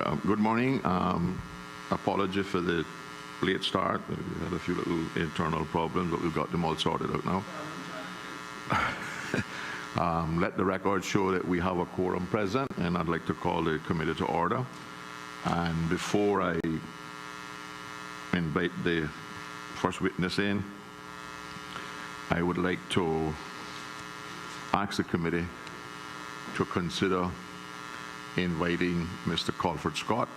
Good morning. Apology for the late start. We had a few little internal problems, but we've got them all sorted out now. Let the record show that we have a quorum present, and I'd like to call the committee to order. And before I invite the first witness in, I would like to ask the committee to consider inviting Mr. Colford Scott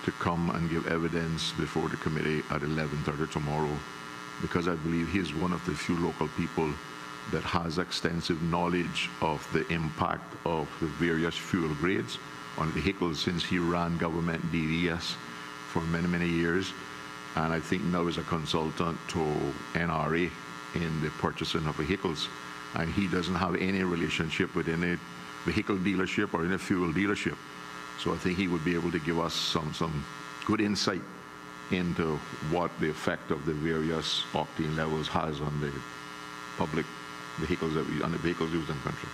to come and give evidence before the committee at 11:30 tomorrow, because I believe he is one of the few local people that has extensive knowledge of the impact of the various fuel grades on vehicles since he ran government DDS for many, many years. And I think now is a consultant to NRA in the purchasing of vehicles. And he doesn't have any relationship with any vehicle dealership or any fuel dealership. So I think he would be able to give us some good insight into what the effect of the various octane levels has on the public vehicles on the vehicles used in the country.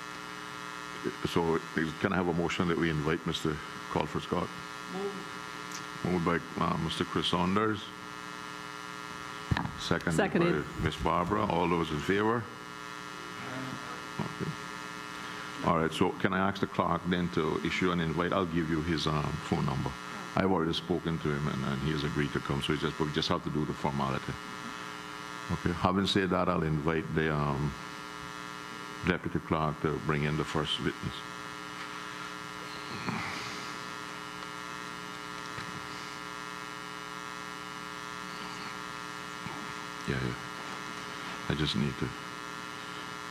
So can I have a motion that we invite Mr. Colford Scott? Moved by Mr. Chris Saunders. Seconded by Ms. Barbara. All those in favor? Okay. All right, so can I ask the clerk then to issue an invite? I'll give you his phone number. I've already spoken to him, and he has agreed to come, so we just have to do the formality. Okay, having said that, I'll invite the deputy clerk to bring in the first witness. Yeah. I just need to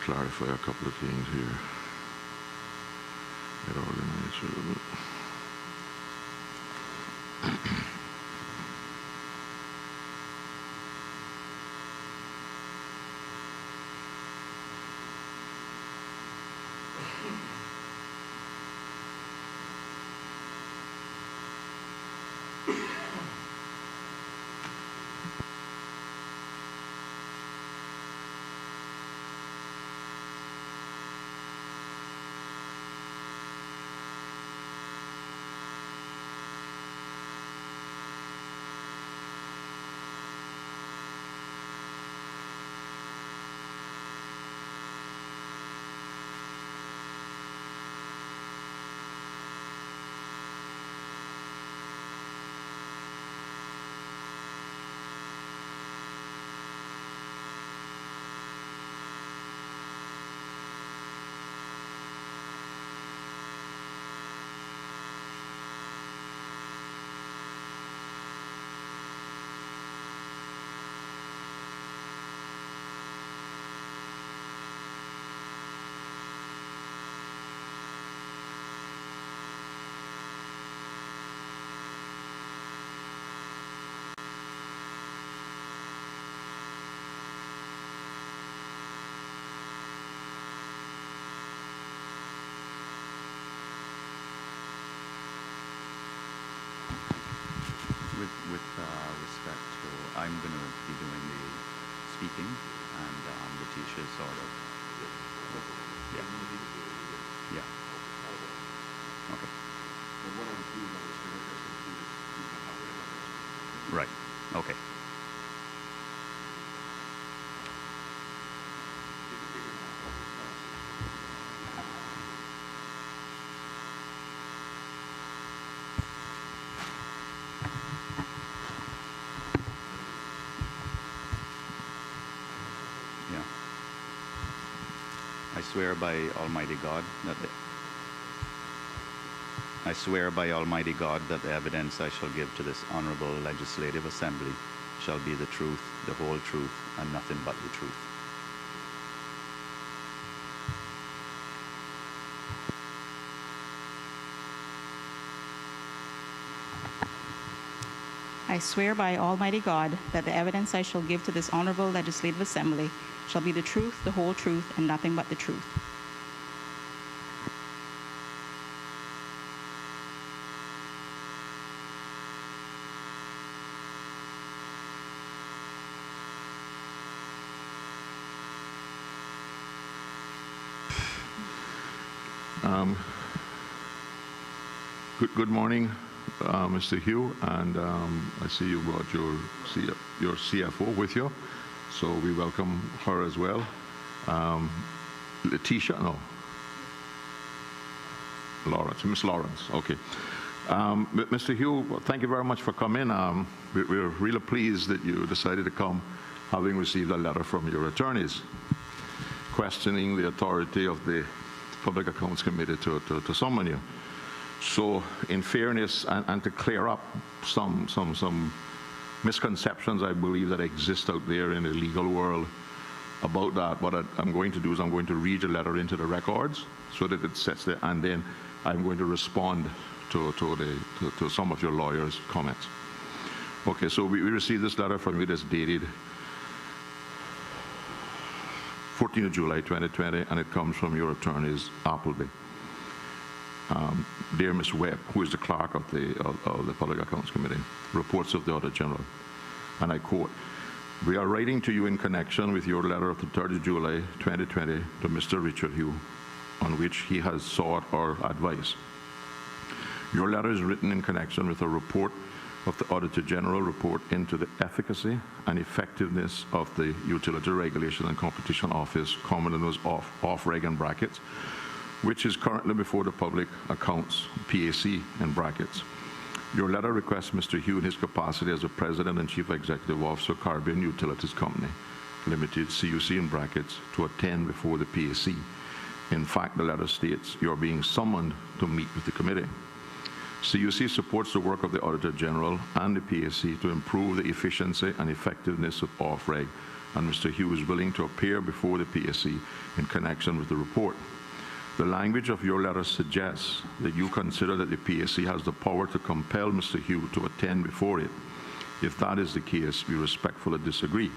clarify a couple of things here. Get organized a little bit. With respect to, I'm going to be doing the speaking, and Letitia sort of, yeah. Okay. Right. Okay. I swear by Almighty God that the evidence I shall give to this honorable legislative assembly shall be the truth, the whole truth, and nothing but the truth. I swear by Almighty God that the evidence I shall give to this honorable legislative assembly shall be the truth, the whole truth, and nothing but the truth. Good morning, Mr. Hugh, and I see you brought your CFO with you, so we welcome her as well. Letitia, no. Lawrence, Miss Lawrence, okay. Mr. Hugh, thank you very much for coming. We're really pleased that you decided to come, having received a letter from your attorneys questioning the authority of the Public Accounts Committee to summon you. So, in fairness, and to clear up some misconceptions I believe that exist out there in the legal world about that, what I'm going to do is I'm going to read your letter into the records so that it sets there, and then I'm going to respond to some of your lawyers' comments. Okay, so we received this letter from you that's dated 14th of July 2020, and it comes from your attorneys, Appleby. Dear Ms. Webb, who is the clerk of the Public Accounts Committee, reports of the Auditor General, and I quote, "We are writing to you in connection with your letter of the 3rd of July 2020 to Mr. Richard Hugh, on which he has sought our advice. Your letter is written in connection with a report of the Auditor General report into the efficacy and effectiveness of the Utility Regulation and Competition Office, commonly known as OFREG in brackets, which is currently before the Public Accounts, PAC in brackets. Your letter requests Mr. Hugh in his capacity as the President and Chief Executive Officer of Caribbean Utilities Company Limited, CUC in brackets, to attend before the PAC. In fact, the letter states you are being summoned to meet with the committee. CUC supports the work of the Auditor General and the PAC to improve the efficiency and effectiveness of OFREG, and Mr. Hugh is willing to appear before the PAC in connection with the report. The language of your letter suggests that you consider that the PAC has the power to compel Mr. Hugh to attend before it. If that is the case, we respectfully disagree.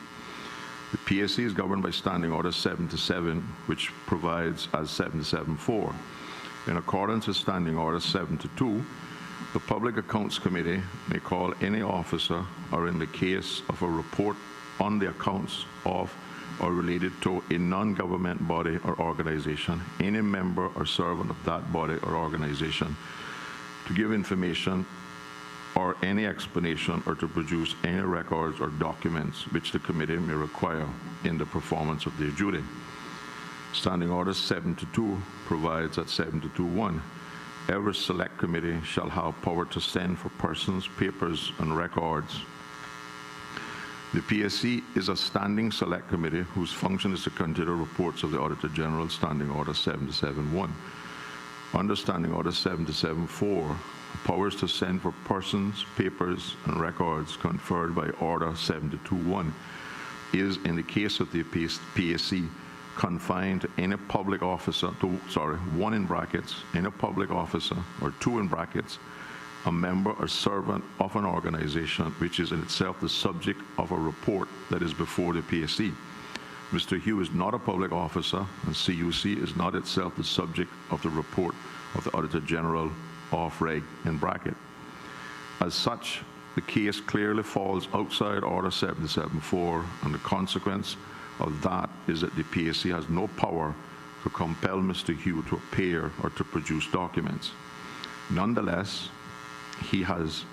The PAC is governed by Standing Order 77, which provides as 774. In accordance with Standing Order 72, the Public Accounts Committee may call any officer, or in the case of a report on the accounts of or related to a non-government body or organization, any member or servant of that body or organization, to give information or any explanation or to produce any records or documents which the committee may require in the performance of their duty. Standing Order 72 provides at 721, every select committee shall have power to send for persons, papers, and records. The PAC is a standing select committee whose function is to consider reports of the Auditor General, Standing Order 771. Under Standing Order 774, powers to send for persons, papers, and records conferred by Order 721 is, in the case of the PAC, confined to any public officer, one in brackets, any public officer, or two in brackets, a member or servant of an organization which is in itself the subject of a report that is before the PAC. Mr. Hugh is not a public officer, and CUC is not itself the subject of the report of the Auditor General OFREG in bracket. As such, the case clearly falls outside Order 774, and the consequence of that is that the PAC has no power to compel Mr. Hugh to appear or to produce documents. Nonetheless, he has,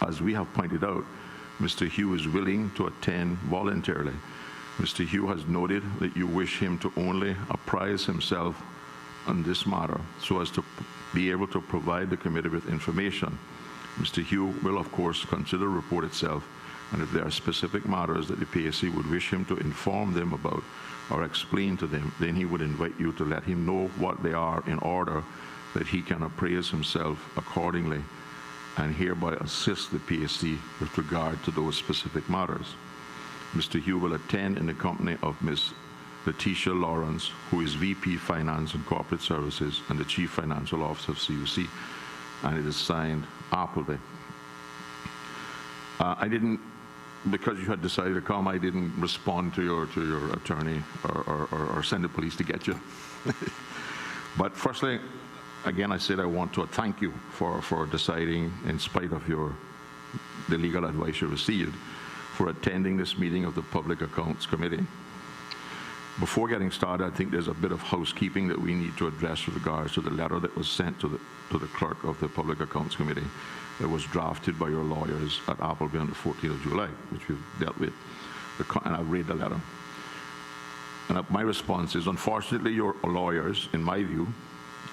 as we have pointed out, Mr. Hugh is willing to attend voluntarily. Mr. Hugh has noted that you wish him to only apprise himself on this matter so as to be able to provide the committee with information. Mr. Hugh will, of course, consider the report itself, and if there are specific matters that the PAC would wish him to inform them about or explain to them, then he would invite you to let him know what they are in order that he can appraise himself accordingly and hereby assist the PAC with regard to those specific matters. Mr. Hugh will attend in the company of Ms. Letitia Lawrence, who is VP Finance and Corporate Services and the Chief Financial Officer of CUC, and it is signed Appleby. Because you had decided to come, I didn't respond to your attorney or send the police to get you. But firstly, again, I said I want to thank you for deciding, in spite of the legal advice you received, for attending this meeting of the Public Accounts Committee. Before getting started, I think there's a bit of housekeeping that we need to address with regards to the letter that was sent to the clerk of the Public Accounts Committee that was drafted by your lawyers at Appleby on the 14th of July, which we've dealt with. And I've read the letter. And my response is, unfortunately, your lawyers, in my view,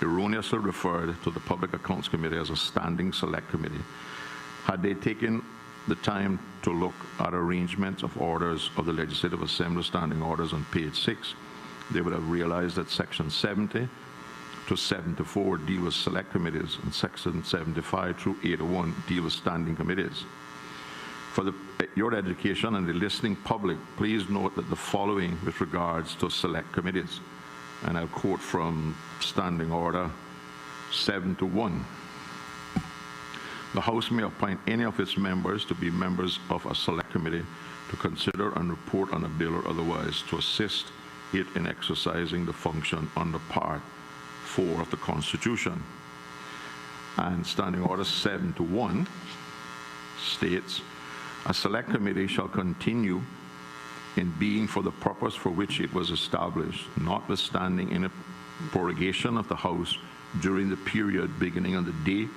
erroneously referred to the Public Accounts Committee as a standing select committee. Had they taken the time to look at arrangements of orders of the Legislative Assembly standing orders on page 6, they would have realized that section 70 to 74 deal with select committees and section 75 through 801 deal with standing committees. For your education and the listening public, please note that the following with regards to select committees, and I'll quote from Standing Order 7-1. The House may appoint any of its members to be members of a select committee to consider and report on a bill or otherwise to assist it in exercising the function under Part 4 of the Constitution. And Standing Order 7-1 states, a select committee shall continue in being for the purpose for which it was established, notwithstanding any prorogation of the House during the period beginning on the day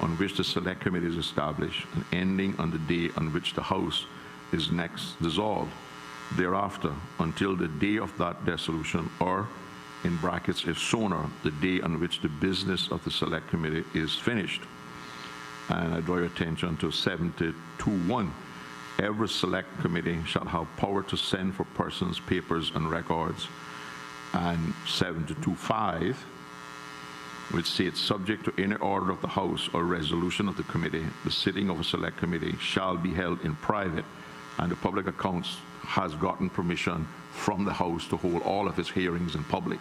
on which the select committee is established and ending on the day on which the House is next dissolved, thereafter until the day of that dissolution, or, in brackets, if sooner, the day on which the business of the select committee is finished. And I draw your attention to 72-1. Every select committee shall have power to send for persons, papers, and records. And 72-5, which states, subject to any order of the House or resolution of the committee, the sitting of a select committee shall be held in private, and the Public Accounts has gotten permission from the House to hold all of its hearings in public.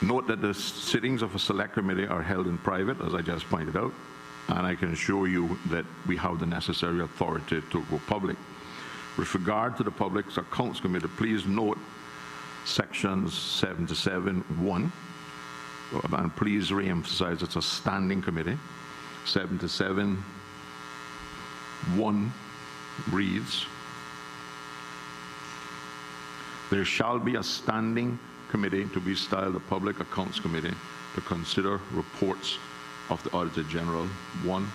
Note that the sittings of a select committee are held in private, as I just pointed out, and I can assure you that we have the necessary authority to go public. With regard to the Public Accounts Committee, please note sections 77-1, and please re-emphasize it's a standing committee. 77-1 reads, there shall be a standing committee to be styled the Public Accounts Committee to consider reports of the Auditor General, 1,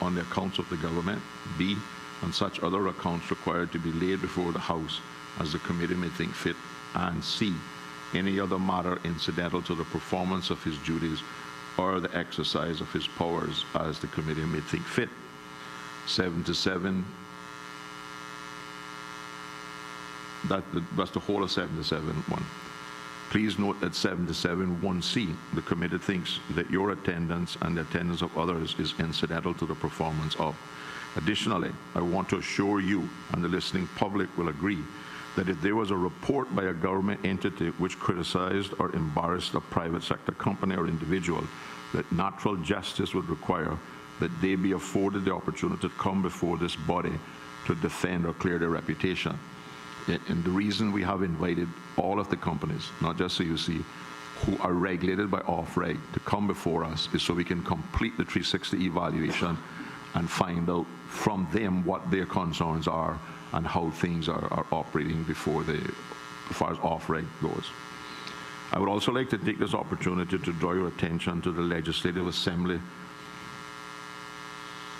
on the accounts of the government, b, on such other accounts required to be laid before the House as the committee may think fit, and c, any other matter incidental to the performance of his duties or the exercise of his powers as the committee may think fit. 77, that's the whole of 77-1. Please note that 77-1C, the committee thinks that your attendance and the attendance of others is incidental to the performance of. Additionally, I want to assure you, and the listening public will agree, that if there was a report by a government entity which criticized or embarrassed a private sector company or individual, that natural justice would require that they be afforded the opportunity to come before this body to defend or clear their reputation. And the reason we have invited all of the companies, not just CUC, who are regulated by OFREG to come before us is so we can complete the 360 evaluation and find out from them what their concerns are and how things are operating as far as OFREG goes. I would also like to take this opportunity to draw your attention to the Legislative Assembly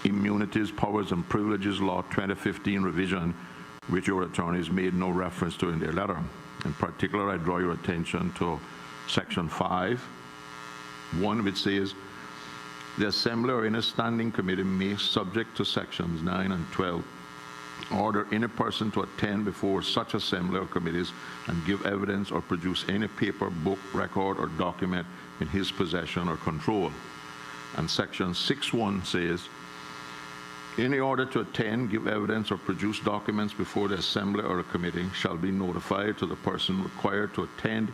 Immunities, Powers and Privileges Law 2015 revision, which your attorneys made no reference to in their letter. In particular, I draw your attention to section 5(1), which says, the Assembly or any standing committee may, subject to sections 9 and 12, order any person to attend before such assembly or committees and give evidence or produce any paper, book, record, or document in his possession or control. And section 6(1) says, any order to attend, give evidence, or produce documents before the assembly or a committee shall be notified to the person required to attend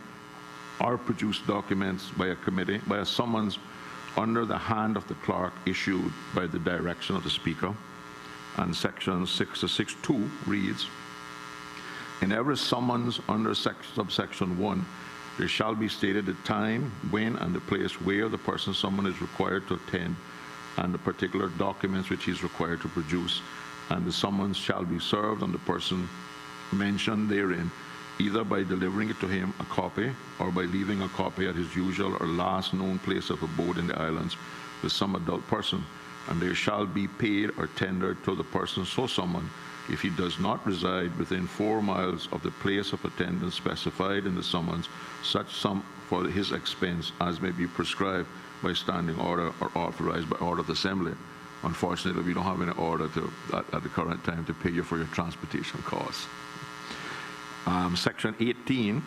or produce documents by a committee by a summons under the hand of the clerk issued by the direction of the Speaker. And section 6(2) reads, in every summons under subsection 1, there shall be stated the time, when, and the place where the person summoned is required to attend, and the particular documents which he is required to produce, and the summons shall be served on the person mentioned therein, either by delivering it to him a copy or by leaving a copy at his usual or last known place of abode in the islands with some adult person, and there shall be paid or tendered to the person so summoned if he does not reside within 4 miles of the place of attendance specified in the summons, such sum for his expense as may be prescribed by standing order or authorized by order of the Assembly. Unfortunately, we don't have any order at the current time to pay you for your transportation costs. Section 18.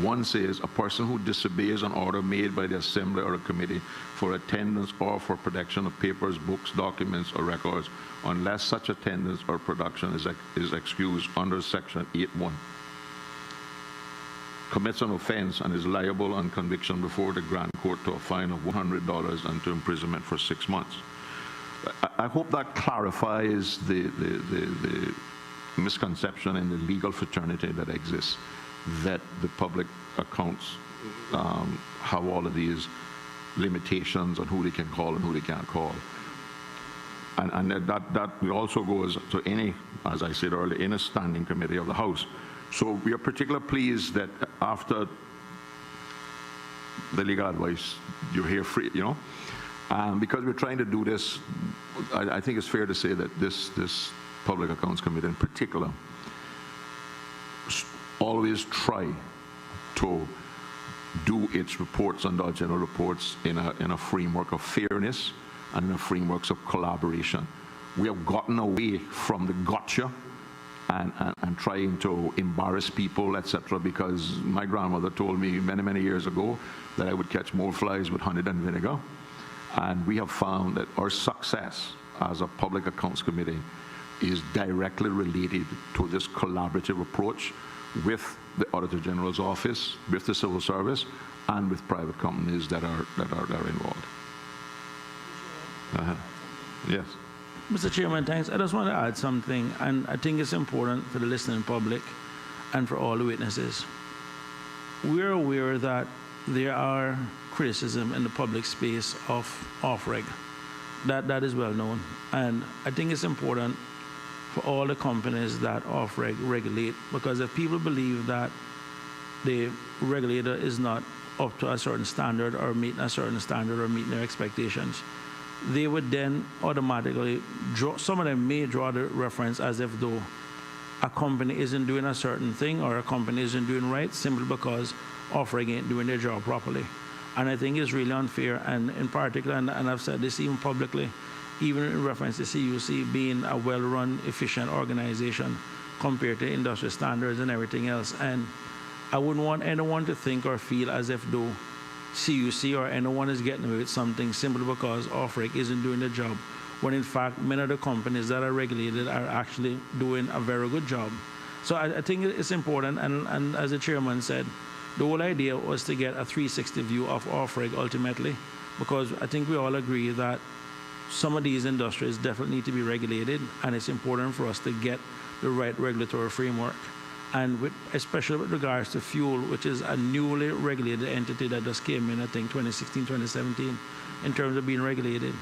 One says, a person who disobeys an order made by the Assembly or a committee for attendance or for production of papers, books, documents, or records, unless such attendance or production is excused under Section 8.1, commits an offense and is liable on conviction before the Grand Court to a fine of $100 and to imprisonment for 6 months. I hope that clarifies the misconception in the legal fraternity that exists, that the public accounts have all of these limitations on who they can call and who they can't call. And that also goes to any, as I said earlier, in a standing committee of the House. So we are particularly pleased that after the legal advice, you're here free, you know. Because we're trying to do this, I think it's fair to say that this Public Accounts Committee in particular always try to do its reports and our general reports in a framework of fairness and in a framework of collaboration. We have gotten away from the gotcha and trying to embarrass people, etc., because my grandmother told me many years ago that I would catch more flies with honey than vinegar. And we have found that our success as a Public Accounts Committee is directly related to this collaborative approach with the Auditor General's office, with the civil service, and with private companies that are involved. Yes. Mr. Chairman, thanks. I just want to add something, and I think it's important for the listening public and for all the witnesses. We're aware that there are criticism in the public space of off-reg. That is well known. And I think it's important for all the companies that off-reg regulate, because if people believe that the regulator is not up to a certain standard or meeting a certain standard or meeting their expectations, they would then automatically draw, some of them may draw the reference as if though a company isn't doing a certain thing or a company isn't doing right simply because off-reg ain't doing their job properly. And I think it's really unfair, and in particular, and I've said this even publicly, even in reference to CUC being a well-run, efficient organization compared to industry standards and everything else. And I wouldn't want anyone to think or feel as if though CUC or anyone is getting away with something simply because off-reg isn't doing the job, when in fact many of the companies that are regulated are actually doing a very good job. So I think it's important, and as the chairman said, the whole idea was to get a 360 view of off-reg ultimately, because I think we all agree that some of these industries definitely need to be regulated, and it's important for us to get the right regulatory framework. And especially with regards to fuel, which is a newly regulated entity that just came in, I think, 2016, 2017, in terms of being regulated.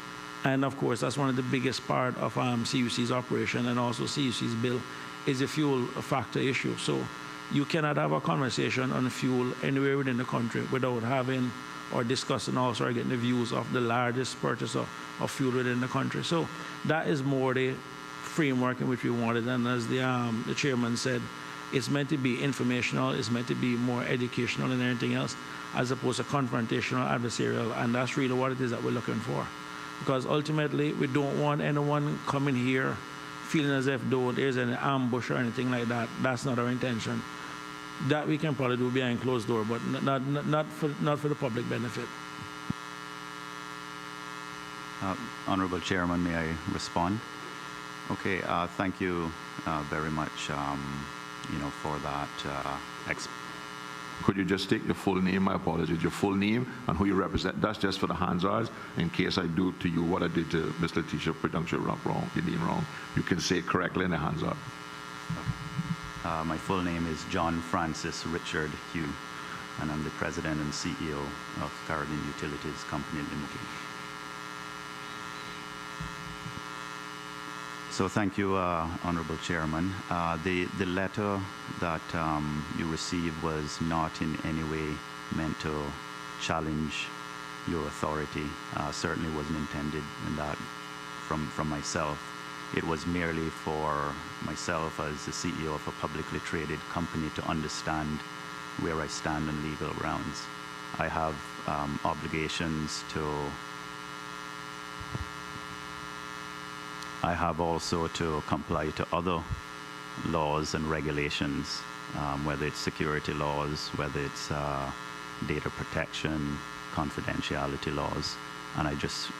And of course, that's one of the biggest part of CUC's operation, and also CUC's bill, is the fuel factor issue. So you cannot have a conversation on fuel anywhere within the country without having or discussing also or getting the views of the largest purchaser of fuel within the country. So that is more the framework in which we wanted. And as the chairman said, it's meant to be informational, it's meant to be more educational than anything else, as opposed to confrontational, adversarial, and that's really what it is that we're looking for. Because ultimately, we don't want anyone coming here feeling as if though there's an ambush or anything like that. That's not our intention. That we can probably do behind closed door, but not for the public benefit. Honorable Chairman, may I respond? Okay, thank you very much, for that. Could you just take your full name? My apologies. Your full name and who you represent. That's just for the Hansards. In case I do to you what I did to Ms. Letitia Pronounced wrong, you did wrong. You can say it correctly in the Hansard. My full name is John Francis Richard Hugh, and I'm the President and CEO of Caribbean Utilities Company Limited. So thank you, Honorable Chairman. The letter that you received was not in any way meant to challenge your authority. Certainly wasn't intended in that from myself. It was merely for myself as the CEO of a publicly traded company to understand where I stand on legal grounds. I have obligations to I have also to comply to other laws and regulations, whether it's security laws, whether it's data protection, confidentiality laws, and I just,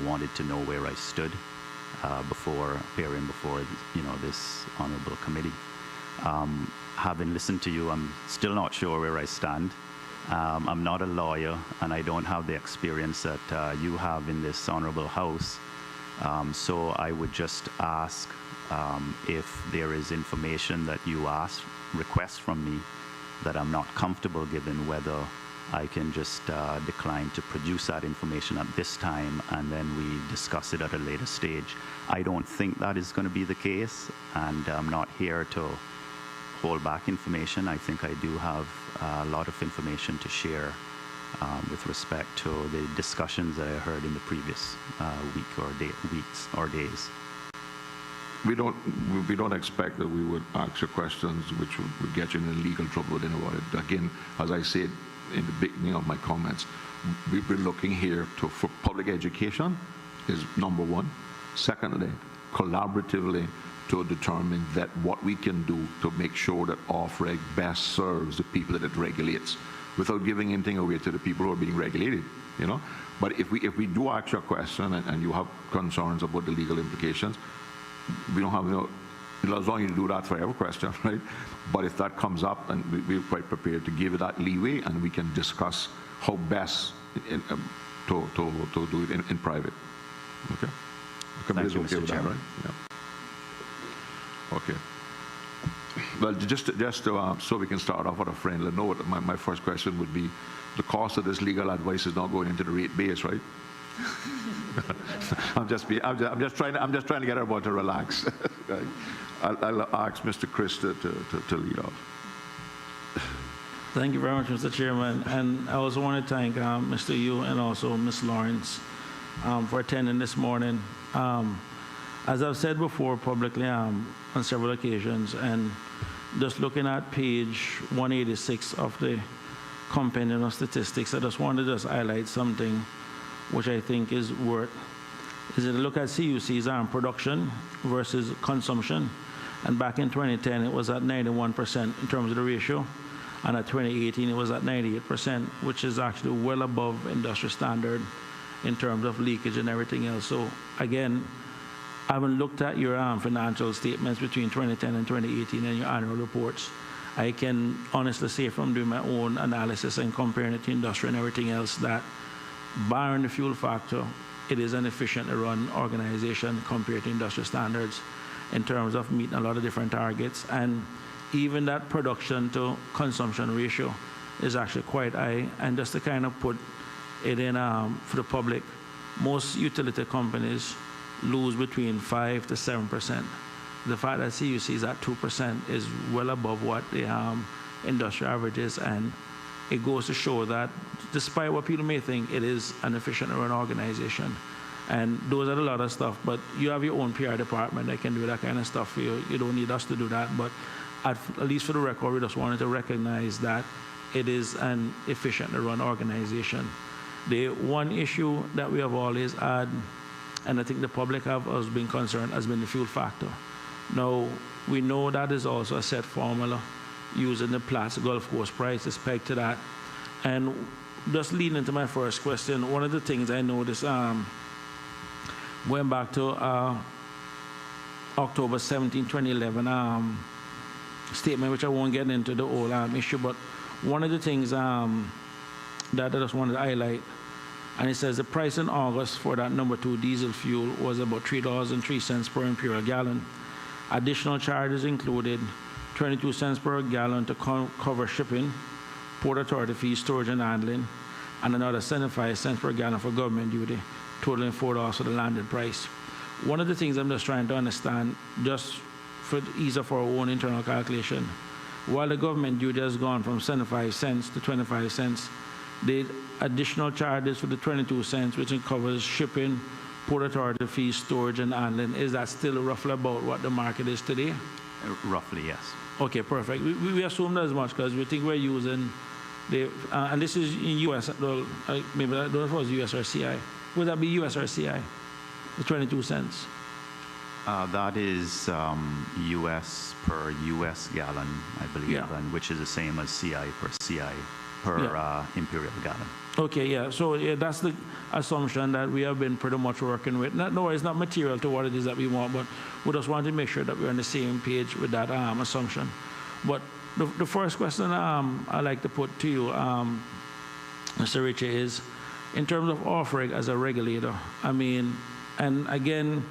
wanted to know where I stood before appearing before, this honorable committee. Having listened to you, I'm still not sure where I stand. I'm not a lawyer, and I don't have the experience that you have in this honorable house. So I would just ask if there is information that you request from me that I'm not comfortable giving, whether I can just decline to produce that information at this time and then we discuss it at a later stage. I don't think that is going to be the case, and I'm not here to hold back information. I think I do have a lot of information to share with respect to the discussions that I heard in the previous weeks or days. We don't expect that we would ask you questions which would get you in legal trouble about it. Again, as I said in the beginning of my comments, we've been looking here for public education is number one. Secondly, collaboratively to determine that what we can do to make sure that OFREG best serves the people that it regulates, without giving anything away to the people who are being regulated, But if we do ask you a question and you have concerns about the legal implications, we don't have as long as you do that for every question, right? But if that comes up, and we're quite prepared to give it that leeway, and we can discuss how best to do it in private. Okay. Thank you, Mr. Chairman. Right? Yeah. Okay. Well, just so we can start off with a friendly note, my first question would be, the cost of this legal advice is not going into the rate base, right? I'm just trying to get everyone to relax. I'll ask Mr. Chris to lead off. Thank you very much, Mr. Chairman. And I also want to thank Mr. Yu and also Ms. Lawrence for attending this morning. As I've said before publicly on several occasions, and just looking at page 186 of the Compendium of Statistics, I just wanted to highlight something which I think is that look at CUC's production versus consumption. And back in 2010, it was at 91% in terms of the ratio. And at 2018, it was at 98%, which is actually well above industry standard in terms of leakage and everything else. So again, I haven't looked at your financial statements between 2010 and 2018 and your annual reports. I can honestly say from doing my own analysis and comparing it to industry and everything else that, barring the fuel factor, it is an efficiently run organization compared to industry standards in terms of meeting a lot of different targets. And even that production to consumption ratio is actually quite high. And just to kind of put it in for the public, most utility companies lose between 5 to 7%. The fact that CUC is at 2% is well above what the industry average is, and it goes to show that despite what people may think, it is an efficient run organization. And those are a lot of stuff, but you have your own PR department that can do that kind of stuff for you. You don't need us to do that, but at least for the record, we just wanted to recognize that it is an efficiently run organization. The one issue that we have always had, and I think the public has been concerned, has been the fuel factor. Now, we know that is also a set formula using the Platts Gulf Coast price is pegged to that. And just leading into my first question, one of the things I noticed, going back to October 17, 2011 statement, which I won't get into the whole issue, but one of the things that I just wanted to highlight, and it says the price in August for that number 2 diesel fuel was about $3.03 per imperial gallon. Additional charges included 22 cents per gallon to cover shipping, Port Authority fees, storage and handling, and another 75 cents per gallon for government duty, totaling $4 for the landed price. One of the things I'm just trying to understand, just for the ease of our own internal calculation, while the government duty has gone from 75 cents to 25 cents, the additional charges for the 22 cents, which covers shipping, Port Authority fees, storage, and handling, is that still roughly about what the market is today? Roughly, yes. Okay, perfect. We assumed as much because we think we're using the, and this is in US, well, maybe I don't know if it was US or CI. Would that be US or CI? The 22 cents? That is US per US gallon, I believe, Yeah. and which is the same as CI per CI per Yeah. imperial gallon. Okay, yeah, so yeah, that's the assumption that we have been pretty much working with. No, it's not material to what it is that we want, but we just want to make sure that we're on the same page with that assumption. But the first question I'd like to put to you, Mr. Ritchie, is in terms of offering as a regulator, I mean, and again,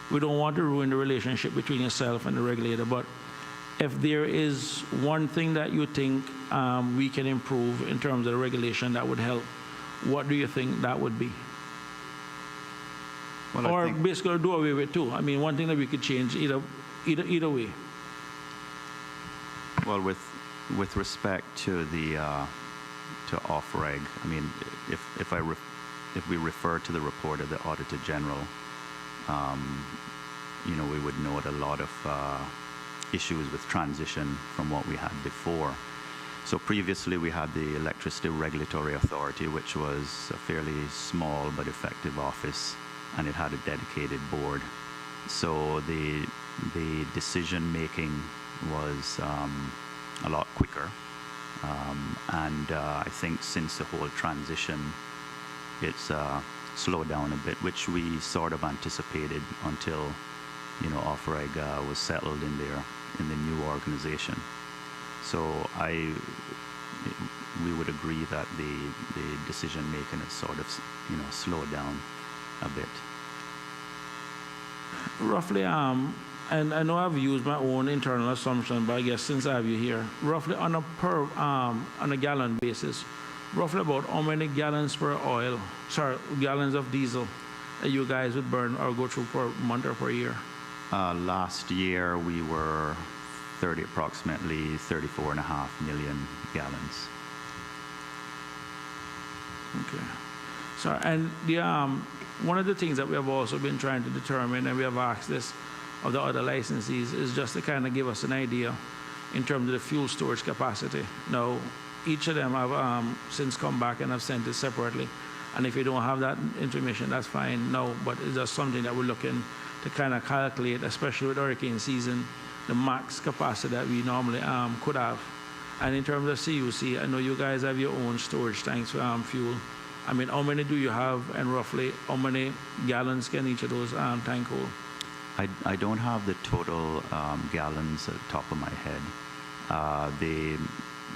we don't want to ruin the relationship between yourself and the regulator, but if there is one thing that you think we can improve in terms of the regulation that would help, what do you think that would be? Well, I Or think- basically do away with too. I mean, one thing that we could change either way. Well, with respect to the to OFREG, I mean, if we refer to the report of the Auditor General, you know, we would note a lot of issues with transition from what we had before. So previously we had the Electricity Regulatory Authority, which was a fairly small but effective office, and it had a dedicated board. So the decision making was a lot quicker, and I think since the whole transition, it's slowed down a bit, which we sort of anticipated until, you know, OFREG was settled in the new organization. So we would agree that the decision making is sort of, you know, slowed down a bit. Roughly, and I know I've used my own internal assumption, but I guess since I have you here, roughly on a gallon basis, roughly about how many gallons gallons of diesel that you guys would burn or go through per month or per year? Last year we were approximately 34.5 million gallons. Okay. So, and the one of the things that we have also been trying to determine, and we have asked this of the other licensees, is just to kind of give us an idea in terms of the fuel storage capacity. Now, each of them have since come back and have sent it separately. And if you don't have that information, that's fine. No, but it's just something that we're looking to kind of calculate, especially with hurricane season, the max capacity that we normally could have. And in terms of CUC, I know you guys have your own storage tanks for fuel. I mean, how many do you have, and roughly how many gallons can each of those tank hold? I don't have the total gallons at the top of my head.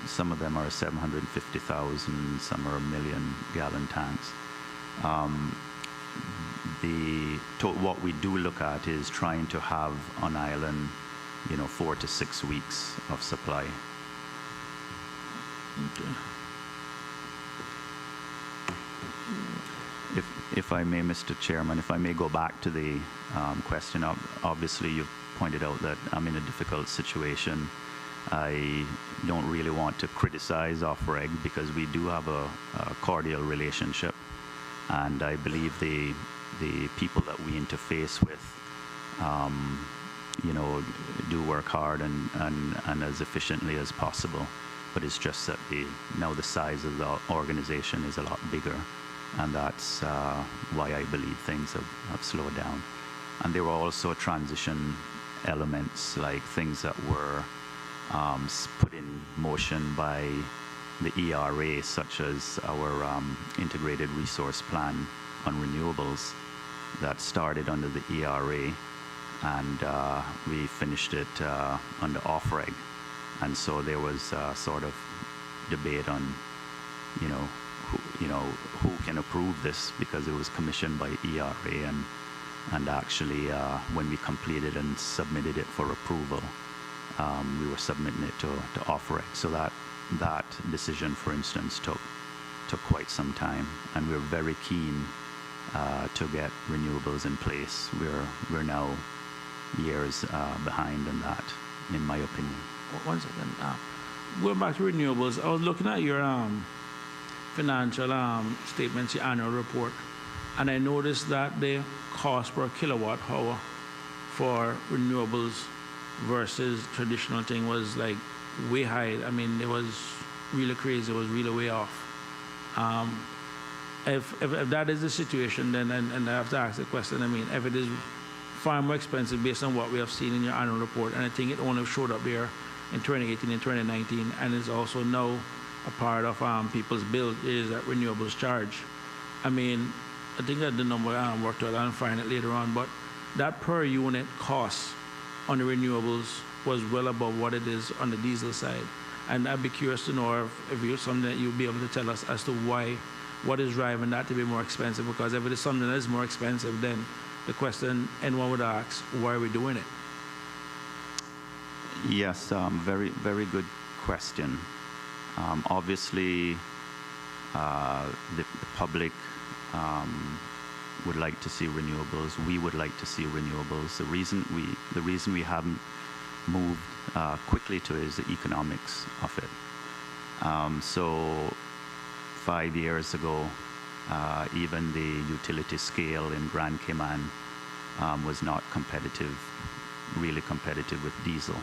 Some of them are 750,000, some are 1 million gallon tanks. What we do look at is trying to have on island, you know, 4 to 6 weeks of supply. Okay. If I may, Mr. Chairman, if I may go back to the question, obviously you've pointed out that I'm in a difficult situation. I don't really want to criticize OFREG because we do have a cordial relationship, and I believe the people that we interface with, you know, do work hard and as efficiently as possible. But it's just that now the size of the organization is a lot bigger, and that's why I believe things have slowed down. And there were also transition elements, like things that were put in motion by the ERA, such as our integrated resource plan on renewables that started under the ERA, and we finished it under OFREG. And so there was sort of debate on, you know, who can approve this, because it was commissioned by ERA, and actually when we completed and submitted it for approval, we were submitting it to OFREG. So that decision, for instance, took quite some time, and we were very keen to get renewables in place. We're now years behind on that, in my opinion. One second. Going back to renewables, I was looking at your financial statements, your annual report, and I noticed that the cost per kilowatt hour for renewables versus traditional thing was like way high. I mean, it was really crazy. It was really way off. If that is the situation, then and I have to ask the question. I mean, if it is far more expensive based on what we have seen in your annual report, and I think it only showed up there in 2018 and 2019, and is also now a part of people's bill is that renewables charge. I mean, I think that the number worked out, I'll find it later on, but that per unit cost on the renewables was well above what it is on the diesel side. And I'd be curious to know if you something that you'll be able to tell us as to why, what is driving that to be more expensive, because if it is something that is more expensive, then the question anyone would ask, why are we doing it? Yes, very, very good question. Obviously, the public would like to see renewables. We would like to see renewables. The reason we haven't moved quickly to it is the economics of it. So 5 years ago, even the utility scale in Grand Cayman was not competitive, really competitive with diesel.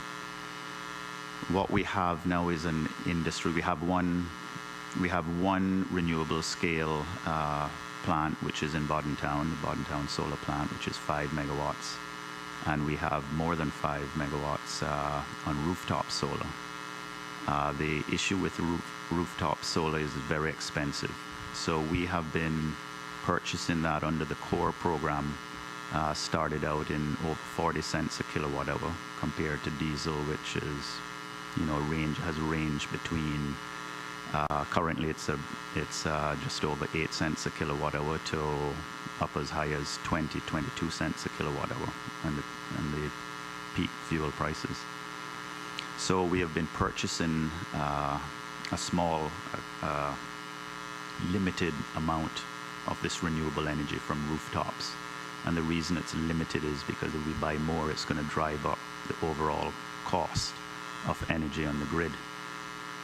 What we have now is an industry. We have one renewable scale plant, which is in Bodentown, the Bodentown solar plant, which is 5 megawatts. And we have more than 5 megawatts on rooftop solar. The issue with rooftop solar is very expensive. So we have been purchasing that under the CORE program, started out in over 40 cents a kilowatt hour compared to diesel, which is, has ranged between, currently it's just over 8 cents a kilowatt hour to up as high as 22 cents a kilowatt hour and the peak fuel prices. So we have been purchasing a small, limited amount of this renewable energy from rooftops. And the reason it's limited is because if we buy more, it's going to drive up the overall cost of energy on the grid.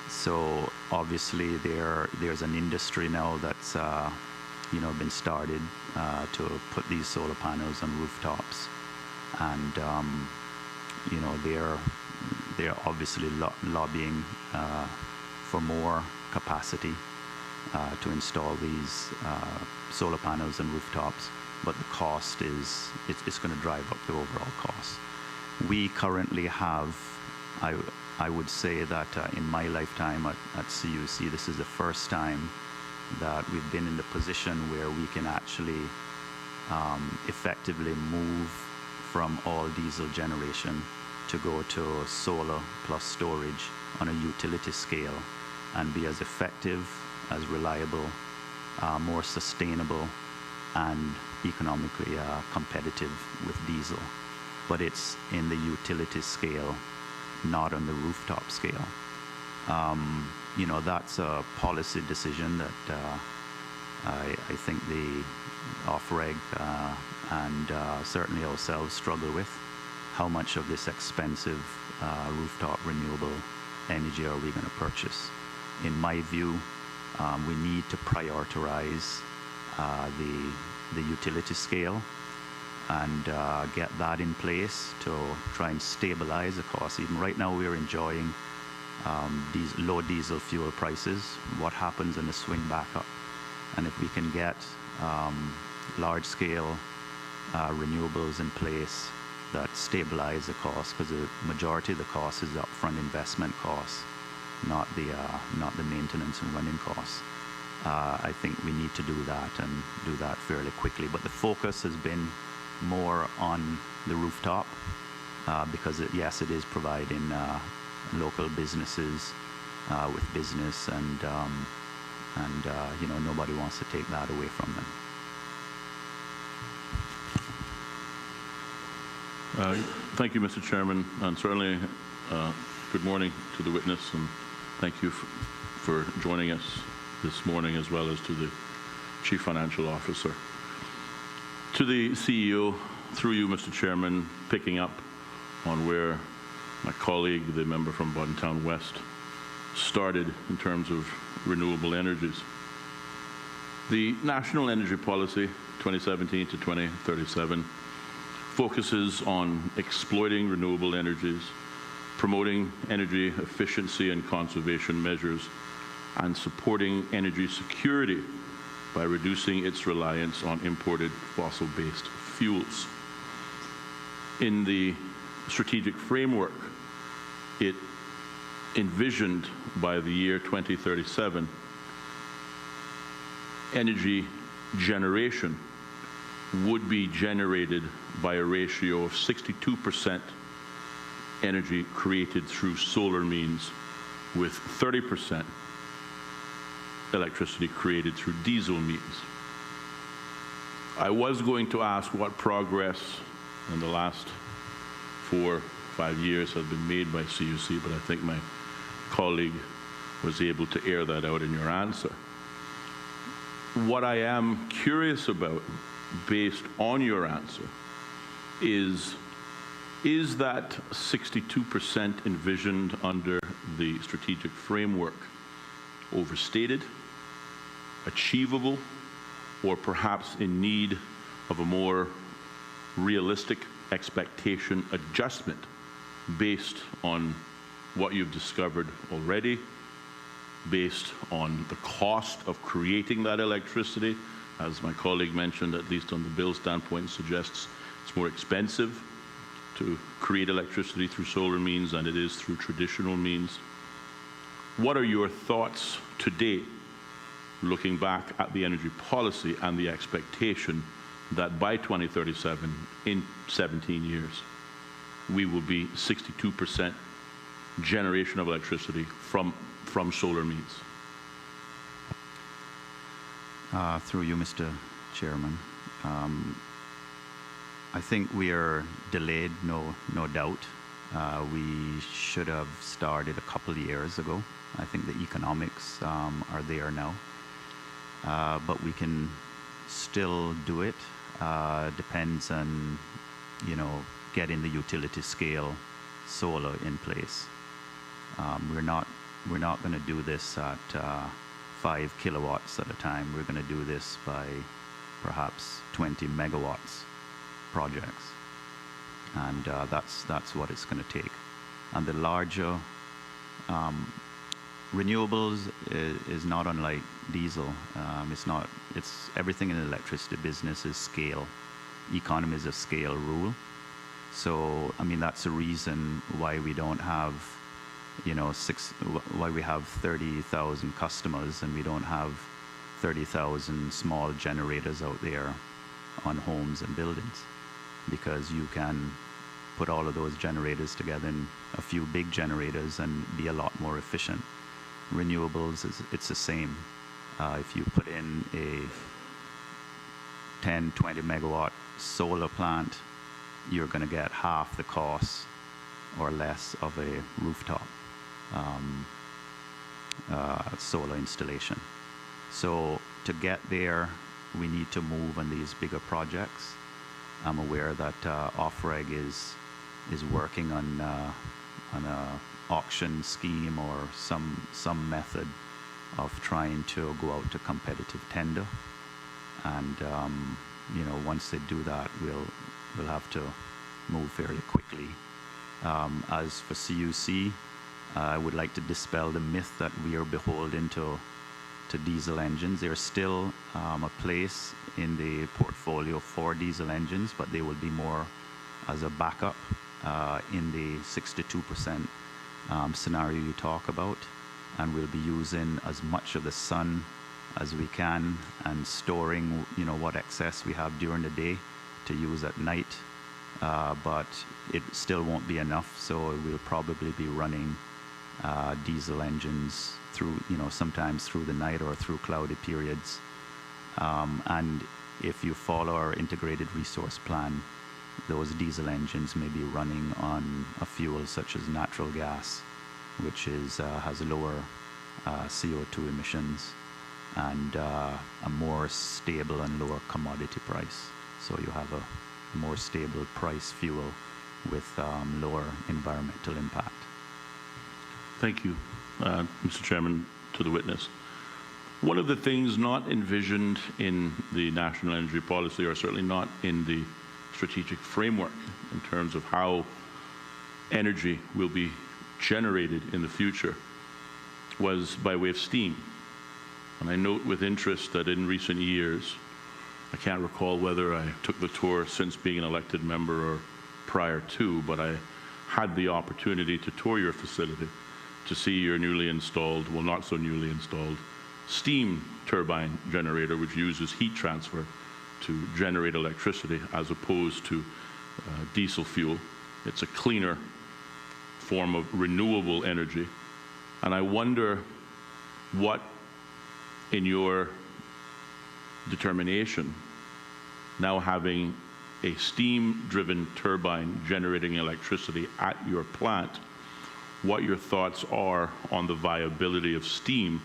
So obviously there's an industry now that's been started to put these solar panels on rooftops, and they're obviously lobbying for more capacity to install these solar panels on rooftops, but the cost is it's going to drive up the overall cost. We currently have, I would say that in my lifetime at CUC, this is the first time that we've been in the position where we can actually effectively move from all diesel generation to go to solar plus storage on a utility scale and be as effective, as reliable, more sustainable, and economically competitive with diesel. But it's in the utility scale, not on the rooftop scale. That's a policy decision that I think the OFREG and certainly ourselves struggle with. How much of this expensive rooftop renewable energy are we going to purchase? In my view, we need to prioritize the utility scale and get that in place to try and stabilize the cost. Even right now, we're enjoying low diesel fuel prices. What happens when the swing back up? And if we can get large-scale renewables in place that stabilize the cost, because the majority of the cost is the upfront investment costs, not the maintenance and running costs. I think we need to do that and do that fairly quickly. But the focus has been more on the rooftop because yes, it is providing local businesses with business, and nobody wants to take that away from them. Thank you, Mr. Chairman, and certainly good morning to the witness, and thank you for joining us this morning, as well as to the Chief Financial Officer. To the CEO, through you, Mr. Chairman, picking up on where my colleague, the member from Boddentown West, started in terms of renewable energies. The National Energy Policy 2017 to 2037 focuses on exploiting renewable energies, promoting energy efficiency and conservation measures, and supporting energy security by reducing its reliance on imported fossil-based fuels. In the strategic framework, it envisioned by the year 2037, energy generation would be generated by a ratio of 62% energy created through solar means, with 30% electricity created through diesel means. I was going to ask what progress in the last 4 or 5 years has been made by CUC, but I think my colleague was able to air that out in your answer. What I am curious about, based on your answer, is that 62% envisioned under the strategic framework overstated, achievable, or perhaps in need of a more realistic expectation adjustment based on what you've discovered already, based on the cost of creating that electricity? As my colleague mentioned, at least on the bill standpoint, suggests it's more expensive to create electricity through solar means than it is through traditional means. What are your thoughts today, looking back at the energy policy and the expectation that by 2037, in 17 years, we will be 62% generation of electricity from solar means? Through you, Mr. Chairman. I think we are delayed, no doubt. We should have started a couple of years ago. I think the economics are there now. But we can still do it. Depends on, getting the utility scale solar in place. We're not going to do this at 5 kilowatts at a time. We're going to do this by perhaps 20 megawatts projects, and that's what it's going to take. And the larger renewables is not unlike diesel. It's everything in the electricity business is scale, economies of scale rule. So I mean, that's a reason why we don't have, why we have 30,000 customers and we don't have 30,000 small generators out there on homes and buildings, because you can put all of those generators together in a few big generators and be a lot more efficient. Renewables, it's the same. If you put in a 10, 20 megawatt solar plant, you're going to get half the cost or less of a rooftop solar installation. So to get there, we need to move on these bigger projects. I'm aware that OFREG is working on a auction scheme or some method of trying to go out to competitive tender. And once they do that, we'll have to move fairly quickly. As for CUC, I would like to dispel the myth that we are beholden to diesel engines. There's still a place in the portfolio for diesel engines, but they will be more as a backup in the 62% scenario you talk about. And we'll be using as much of the sun as we can and storing, what excess we have during the day to use at night. But it still won't be enough, so we'll probably be running diesel engines through, sometimes through the night or through cloudy periods. And if you follow our integrated resource plan, those diesel engines may be running on a fuel such as natural gas, which has lower CO2 emissions and a more stable and lower commodity price. So you have a more stable price fuel with lower environmental impact. Thank you, Mr. Chairman, to the witness. One of the things not envisioned in the national energy policy, or certainly not in the strategic framework in terms of how energy will be generated in the future, was by way of steam. And I note with interest that in recent years, I can't recall whether I took the tour since being an elected member or prior to, but I had the opportunity to tour your facility to see your newly installed, well, not so newly installed, steam turbine generator, which uses heat transfer to generate electricity as opposed to diesel fuel. It's a cleaner form of renewable energy. And I wonder what, in your determination, now having a steam-driven turbine generating electricity at your plant, what your thoughts are on the viability of steam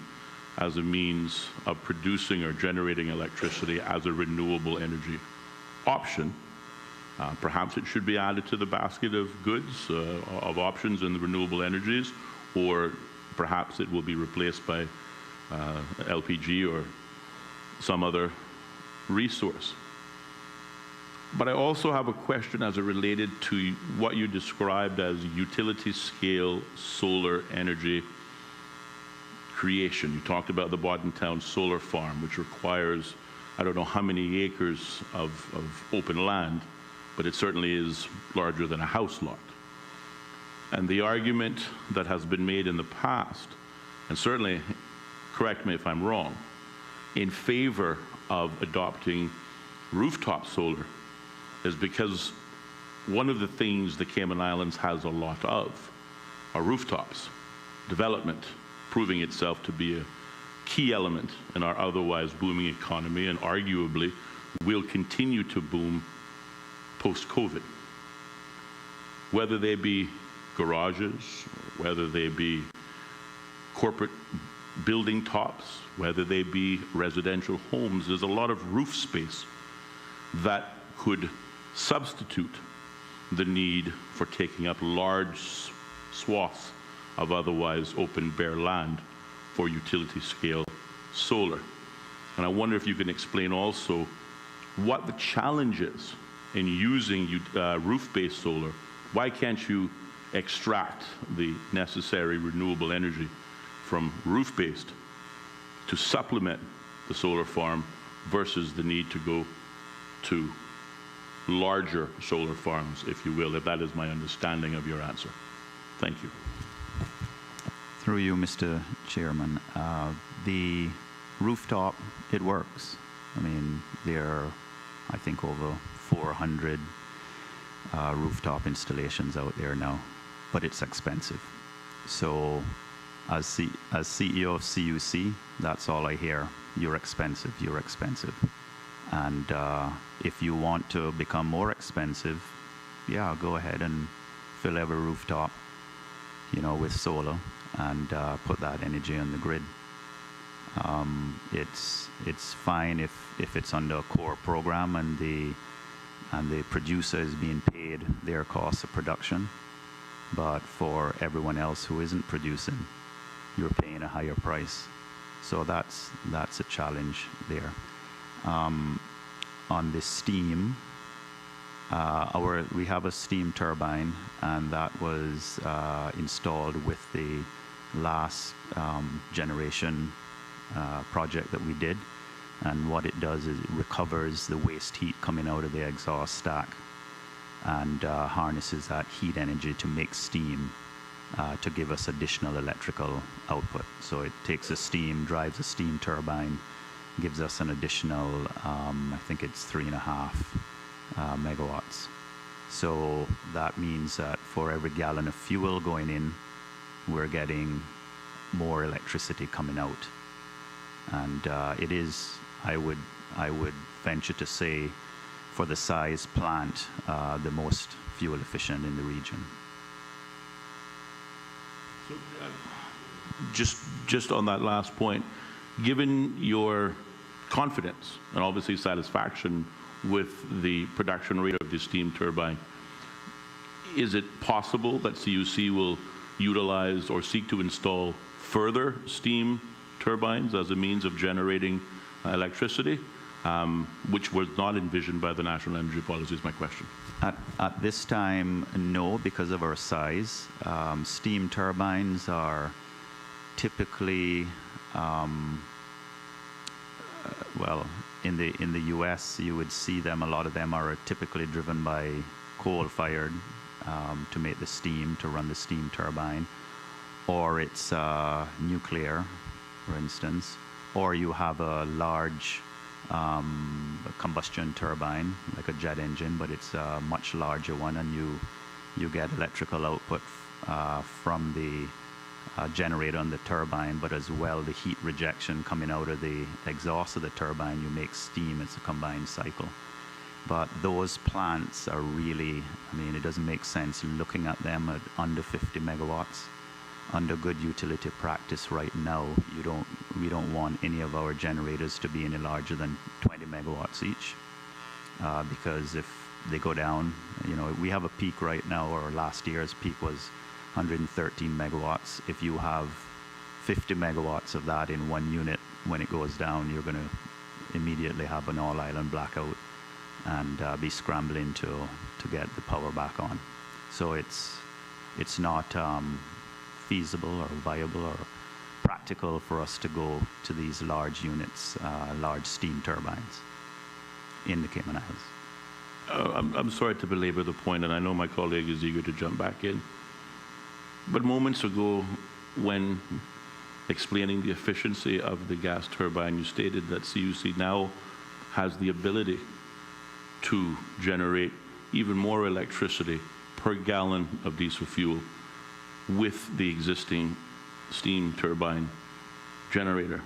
as a means of producing or generating electricity as a renewable energy option. Perhaps it should be added to the basket of goods, of options in the renewable energies, or perhaps it will be replaced by LPG or some other resource. But I also have a question as it related to what you described as utility-scale solar energy creation. You talked about the Boddentown Solar Farm, which requires, I don't know how many acres of open land, but it certainly is larger than a house lot. And the argument that has been made in the past, and certainly, correct me if I'm wrong, in favor of adopting rooftop solar is because one of the things the Cayman Islands has a lot of are rooftops. Development proving itself to be a key element in our otherwise booming economy, and arguably will continue to boom post-COVID. Whether they be garages, whether they be corporate building tops, whether they be residential homes, there's a lot of roof space that could substitute the need for taking up large swaths of otherwise open bare land for utility scale solar. And I wonder if you can explain also what the challenge is in using roof-based solar. Why can't you extract the necessary renewable energy from roof-based to supplement the solar farm versus the need to go to larger solar farms, if you will, if that is my understanding of your answer? Thank you. Through you, Mr. Chairman, the rooftop, it works. I mean, there are, I think, over 400 rooftop installations out there now, but it's expensive. So as CEO of CUC, that's all I hear. You're expensive, you're expensive. And if you want to become more expensive, yeah, go ahead and fill every rooftop, with solar and put that energy on the grid. It's fine if it's under a core program and the producer is being paid their cost of production, but for everyone else who isn't producing, you're paying a higher price. So that's a challenge there. On the steam, we have a steam turbine, and that was installed with the last generation project that we did. And what it does is it recovers the waste heat coming out of the exhaust stack and harnesses that heat energy to make steam to give us additional electrical output. So it takes the steam, drives a steam turbine, gives us an additional, I think it's 3.5 megawatts. So that means that for every gallon of fuel going in, we're getting more electricity coming out. And it is, I would venture to say, for the size plant, the most fuel efficient in the region. So, just on that last point, given your confidence and obviously satisfaction with the production rate of the steam turbine. Is it possible that CUC will utilize or seek to install further steam turbines as a means of generating electricity, which was not envisioned by the National Energy Policy, is my question. At this time, no, because of our size. Steam turbines are typically, well, in the U.S., you would see them, a lot of them are typically driven by coal-fired to make the steam, to run the steam turbine, or it's nuclear, for instance, or you have a large combustion turbine, like a jet engine, but it's a much larger one, and you get electrical output from the generator on the turbine, but as well the heat rejection coming out of the exhaust of the turbine, you make steam. It's a combined cycle. But those plants are really, I mean, it doesn't make sense looking at them at under 50 megawatts. Under good utility practice right now, we don't want any of our generators to be any larger than 20 megawatts each, because if they go down, you know, we have a peak right now, or last year's peak was 113 megawatts. If you have 50 megawatts of that in one unit, when it goes down, you're going to immediately have an all-island blackout and be scrambling to get the power back on. So it's not feasible or viable or practical for us to go to these large units, large steam turbines in the Cayman Islands. I'm sorry to belabor the point, and I know my colleague is eager to jump back in. But moments ago, when explaining the efficiency of the gas turbine, you stated that CUC now has the ability to generate even more electricity per gallon of diesel fuel with the existing steam turbine generator.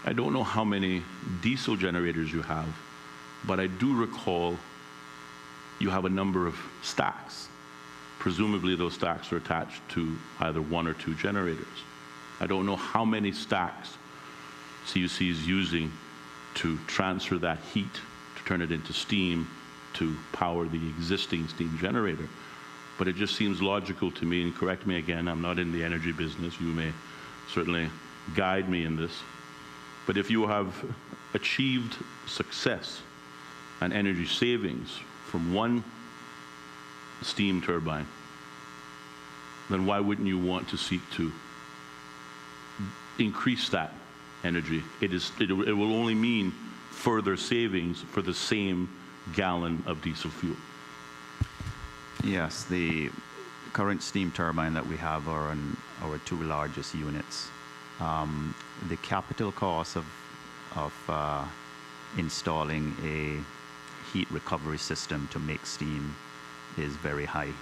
I don't know how many diesel generators you have, but I do recall you have a number of stacks. Presumably those stacks are attached to either one or two generators. I don't know how many stacks CUC is using to transfer that heat, to turn it into steam, to power the existing steam generator. But it just seems logical to me, and correct me again, I'm not in the energy business, you may certainly guide me in this, but if you have achieved success and energy savings from one steam turbine, then why wouldn't you want to seek to increase that energy? It will only mean further savings for the same gallon of diesel fuel. Yes, the current steam turbine that we have are on our two largest units. The capital cost of installing a heat recovery system to make steam is very high.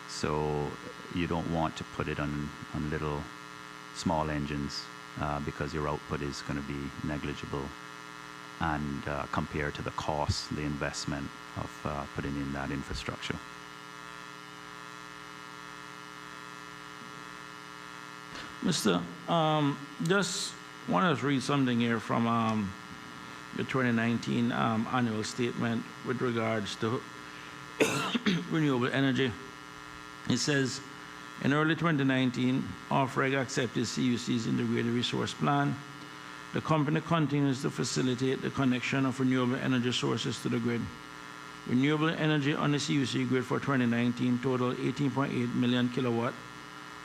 So you don't want to put it on little small engines because your output is going to be negligible, and compared to the cost, the investment of putting in that infrastructure. Mr. Just want to read something here from the 2019 annual statement with regards to renewable energy. It says, in early 2019, OFREG accepted CUC's Integrated Resource Plan. The company continues to facilitate the connection of renewable energy sources to the grid. Renewable energy on the CUC grid for 2019 totaled 18.8 million kilowatt,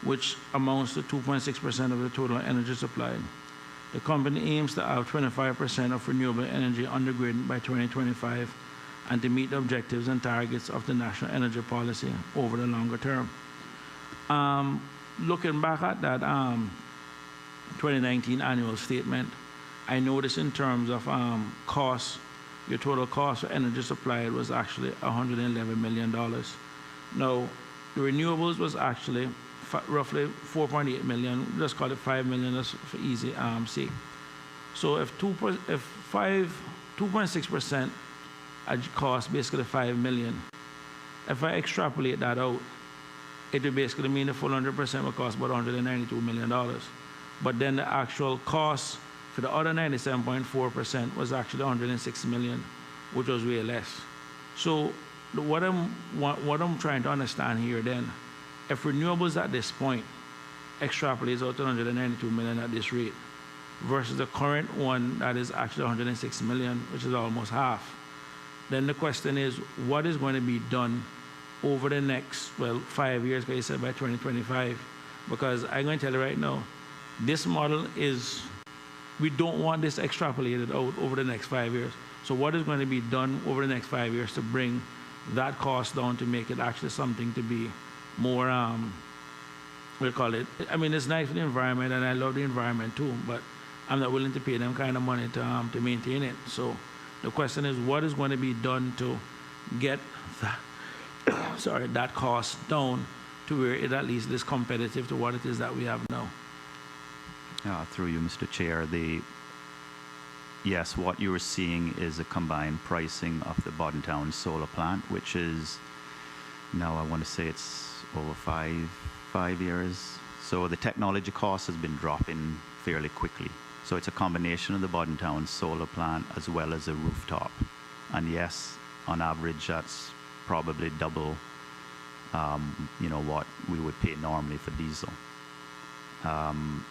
which amounts to 2.6% of the total energy supplied. The company aims to have 25% of renewable energy on the grid by 2025 and to meet the objectives and targets of the National Energy Policy over the longer term. Looking back at that 2019 annual statement, I noticed in terms of costs, your total cost for energy supplied was actually $111 million. Now, the renewables was actually roughly 4.8 million, let's call it 5 million just for easy sake. So if 2.6% cost basically 5 million, if I extrapolate that out, it would basically mean the full 100% would cost about $192 million. But then the actual cost for the other 97.4% was actually $106 million. which was way less. So what I'm trying to understand here then, if renewables at this point extrapolates out to 192 million at this rate versus the current one that is actually 106 million, which is almost half, then the question is, what is going to be done over the next, 5 years, because you said by 2025? Because I'm going to tell you right now, this model is, we don't want this extrapolated out over the next 5 years. So what is going to be done over the next 5 years to bring that cost down to make it actually something to be more, we'll call it, I mean, it's nice for the environment and I love the environment too, but I'm not willing to pay them kind of money to maintain it. So the question is, what is going to be done to get that, that cost down to where it at least is competitive to what it is that we have now? Through you, Mr. Chair, yes, what you are seeing is a combined pricing of the Bordentown solar plant, which is now, I want to say it's over five years. So the technology cost has been dropping fairly quickly. So it's a combination of the Bordentown solar plant as well as a rooftop. And yes, on average, that's probably double, what we would pay normally for diesel.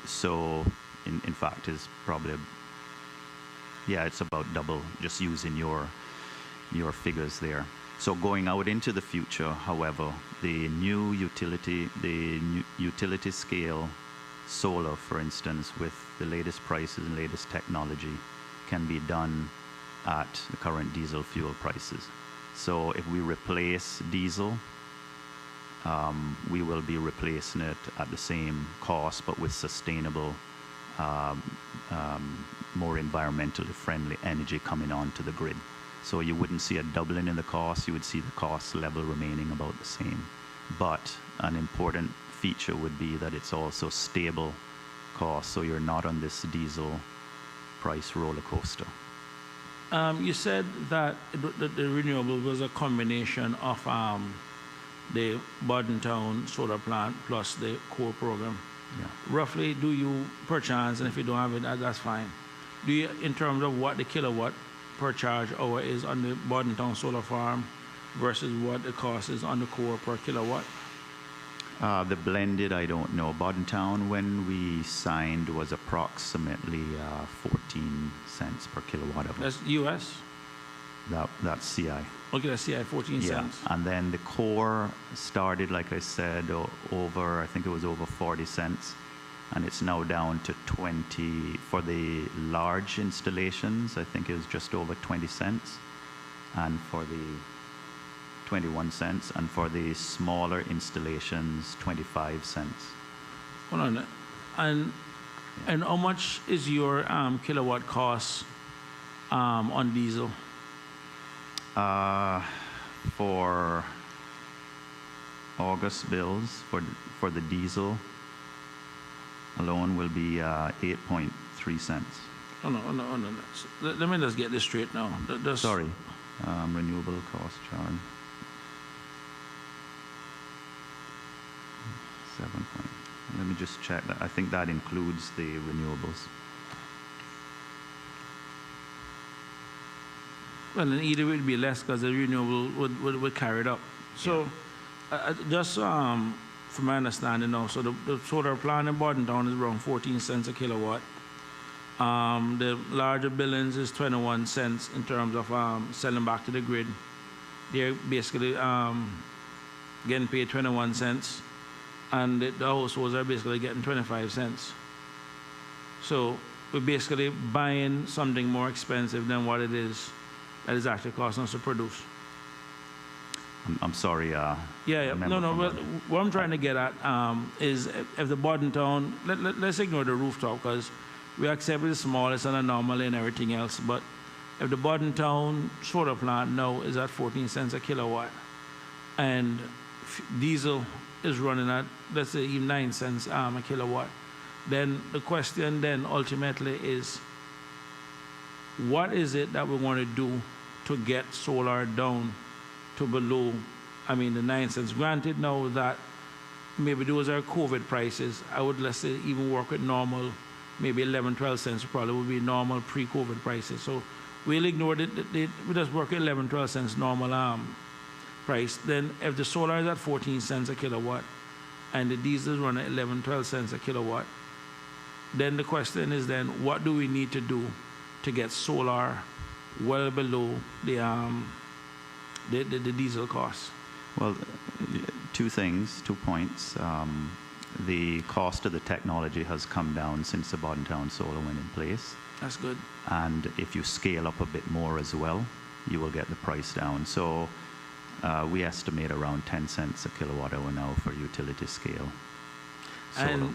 So in fact, it's probably, it's about double, just using your figures there. So going out into the future, however, the new utility scale solar, for instance, with the latest prices and latest technology, can be done at the current diesel fuel prices. So if we replace diesel, we will be replacing it at the same cost, but with sustainable, more environmentally friendly energy coming onto the grid. So you wouldn't see a doubling in the cost, you would see the cost level remaining about the same. But an important feature would be that it's also stable cost, so you're not on this diesel price roller coaster. You said that the renewable was a combination of the Bordentown solar plant plus the core program. Yeah. Roughly, do you, per chance, and if you don't have it, that's fine, do you, in terms of what the kilowatt per charge hour is on the Bordentown solar farm versus what the cost is on the core per kilowatt? The blended, I don't know. Bordentown, when we signed, was approximately 14 cents per kilowatt hour. That's US? That's CI. Okay, that's CI, 14 cents. And then the core started, like I said, I think it was over 40 cents. And it's now down to 20. For the large installations, I think it was just over 20 cents. And for the 21 cents. And for the smaller installations, 25 cents. Hold on. And how much is your kilowatt cost on diesel? For August bills, for the diesel alone will be 8.3 cents. Oh, no. Let me just get this straight now. Sorry, renewable cost charge. 7. Let me just check that. I think that includes the renewables. Well, then either it would be less because the renewable would carry it up. So, just from my understanding now, so the solar plant in Bordentown is around 14 cents a kilowatt. The larger billings is 21 cents in terms of selling back to the grid. They're basically getting paid 21 cents, and the households are basically getting 25 cents. So we're basically buying something more expensive than what it is that is actually costing us to produce. I'm sorry. No. But what I'm trying to get at is if the Bordentown, let's ignore the rooftop because we accept it's small, it's an anomaly and everything else. But if the Bordentown solar plant now is at 14 cents a kilowatt, and diesel is running at, let's say, even 9 cents a kilowatt, then the question then ultimately is, what is it that we want to do to get solar down to below, the 9 cents? Granted now that maybe those are COVID prices, I would, let's say, even work with normal, maybe 11, 12 cents probably would be normal pre-COVID prices. So we'll ignore we just work at 11, 12 cents normal price. Then if the solar is at 14 cents a kilowatt and the diesel run at 11, 12 cents a kilowatt, then the question is then what do we need to do to get solar well below the diesel cost? Well, two things, 2 points. The cost of the technology has come down since the Boddentown Solar went in place. That's good. And if you scale up a bit more as well, you will get the price down. So we estimate around 10 cents a kilowatt hour now for utility scale solar.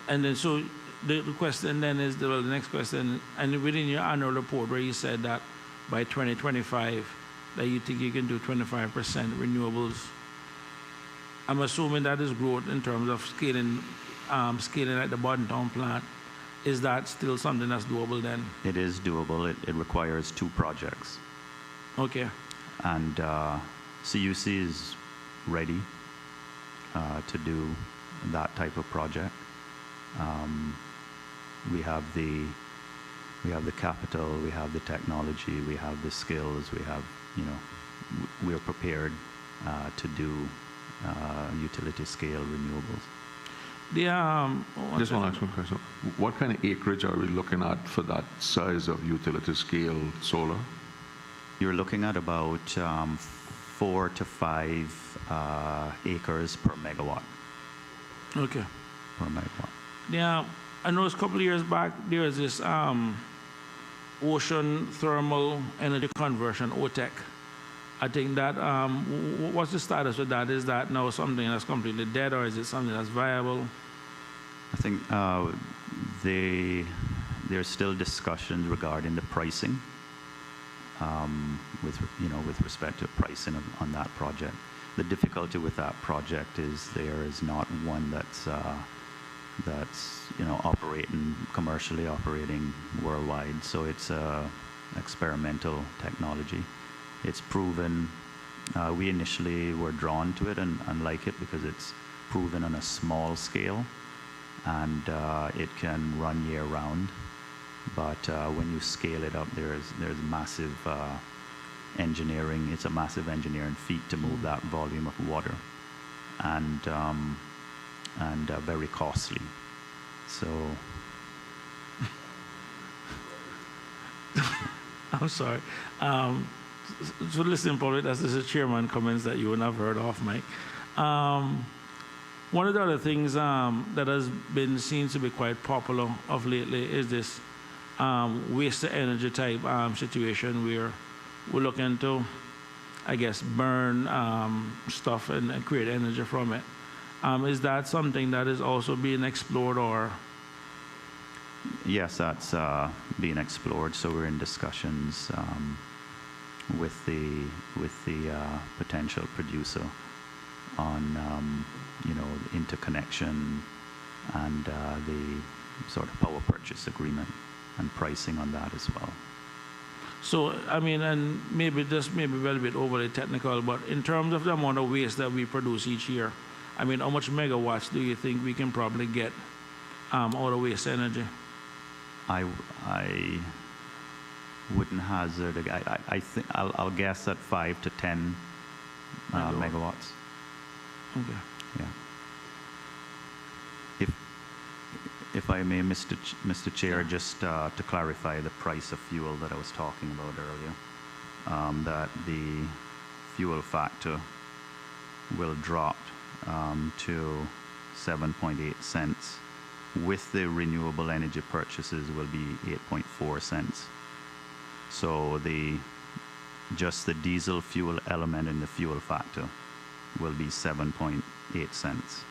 And then so the question then is, the next question, and within your annual report where you said that by 2025 that you think you can do 25% renewables, I'm assuming that is growth in terms of scaling at the Boddentown plant. Is that still something that's doable then? It is doable. It requires 2 projects. Okay. And CUC is ready to do that type of project. We have the capital, we have the technology, we have the skills, we have, we're prepared to do utility scale renewables. Just want to ask one question. What kind of acreage are we looking at for that size of utility scale solar? You're looking at about 4 to 5 acres per megawatt. Okay. Per megawatt. Yeah, I know a couple of years back there was this ocean thermal energy conversion, OTEC. I think that, what's the status with that? Is that now something that's completely dead, or is it something that's viable? I think there's still discussions regarding the pricing, with respect to pricing on that project. The difficulty with that project is there is not one that's commercially operating worldwide. So it's experimental technology. It's proven. We initially were drawn to it and like it because it's proven on a small scale, and it can run year round. But when you scale it up, there's massive engineering. It's a massive engineering feat to move that volume of water, and very costly. So I'm sorry. So listen, public, as this is chairman comments that you would not have heard off mic. One of the other things that has been seen to be quite popular of lately is this waste to energy type situation where we're looking to, I guess, burn stuff and create energy from it. Is that something that is also being explored, or? yes, that's being explored. So we're in discussions with the potential producer on interconnection and the sort of power purchase agreement and pricing on that as well. So, I mean, and maybe a little bit overly technical, but in terms of the amount of waste that we produce each year, I mean, how much megawatts do you think we can probably get out of waste energy? I wouldn't hazard. I think I'll guess at 5 to 10 megawatts. Okay. Yeah. If I may, Mr. Chair, just to clarify the price of fuel that I was talking about earlier, that the fuel factor will drop to 7.8 cents. With the renewable energy purchases will be 8.4 cents. So just the diesel fuel element in the fuel factor will be 7.8 cents.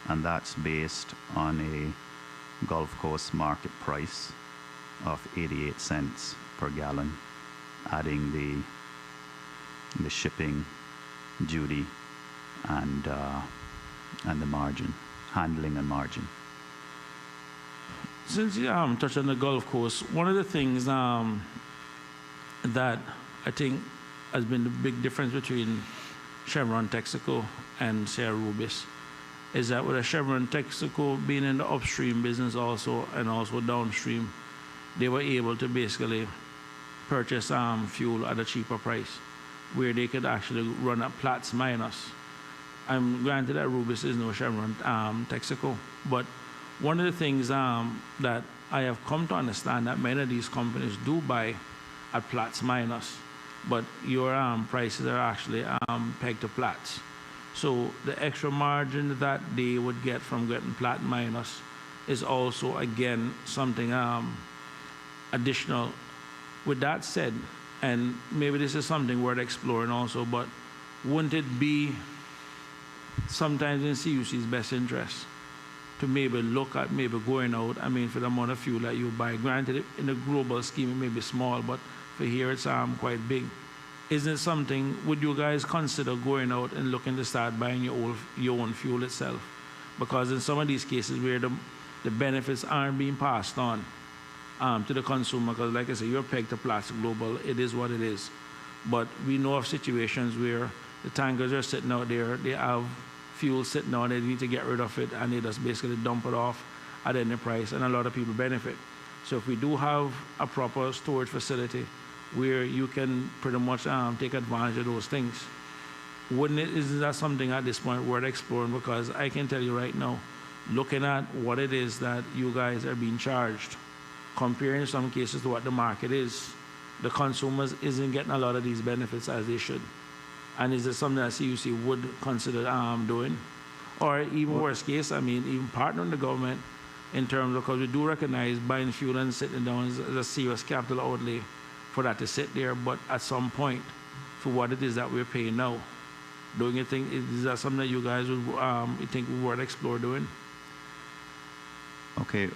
And that's based on a Gulf Coast market price of 88 cents per gallon, adding the shipping duty and the margin, handling and margin. Since you touched on the Gulf Coast, one of the things that I think has been the big difference between Chevron Texaco and Sierra Rubis is that with a Chevron Texaco being in the upstream business also and also downstream, they were able to basically purchase fuel at a cheaper price, where they could actually run at Platts minus. I'm granted that Rubis is no Chevron Texaco, but one of the things that I have come to understand that many of these companies do buy at Platts minus, but your prices are actually pegged to Platts. So the extra margin that they would get from getting Platts minus is also, again, something additional. With that said, and maybe this is something worth exploring also, but wouldn't it be sometimes in CUC's best interest to maybe look at maybe going out, I mean, for the amount of fuel that you buy? Granted, in the global scheme, it may be small, but for here, it's quite big. Isn't it something, would you guys consider going out and looking to start buying your own fuel itself? Because in some of these cases where the benefits aren't being passed on to the consumer, because like I said, you're pegged to Platts Global, it is what it is. But we know of situations where the tankers are sitting out there, they have fuel sitting out, they need to get rid of it, and they just basically dump it off at any price, and a lot of people benefit. So if we do have a proper storage facility where you can pretty much take advantage of those things, isn't that something at this point worth exploring? Because I can tell you right now, looking at what it is that you guys are being charged, comparing in some cases to what the market is, the consumers isn't getting a lot of these benefits as they should. And is it something that CUC would consider doing? Or even worst case, I mean, even partnering the government in terms of, because we do recognize buying fuel and sitting down is a serious capital outlay for that to sit there, but at some point, for what it is that we're paying now, don't you think, is that something that you guys would you think we would explore doing? Okay,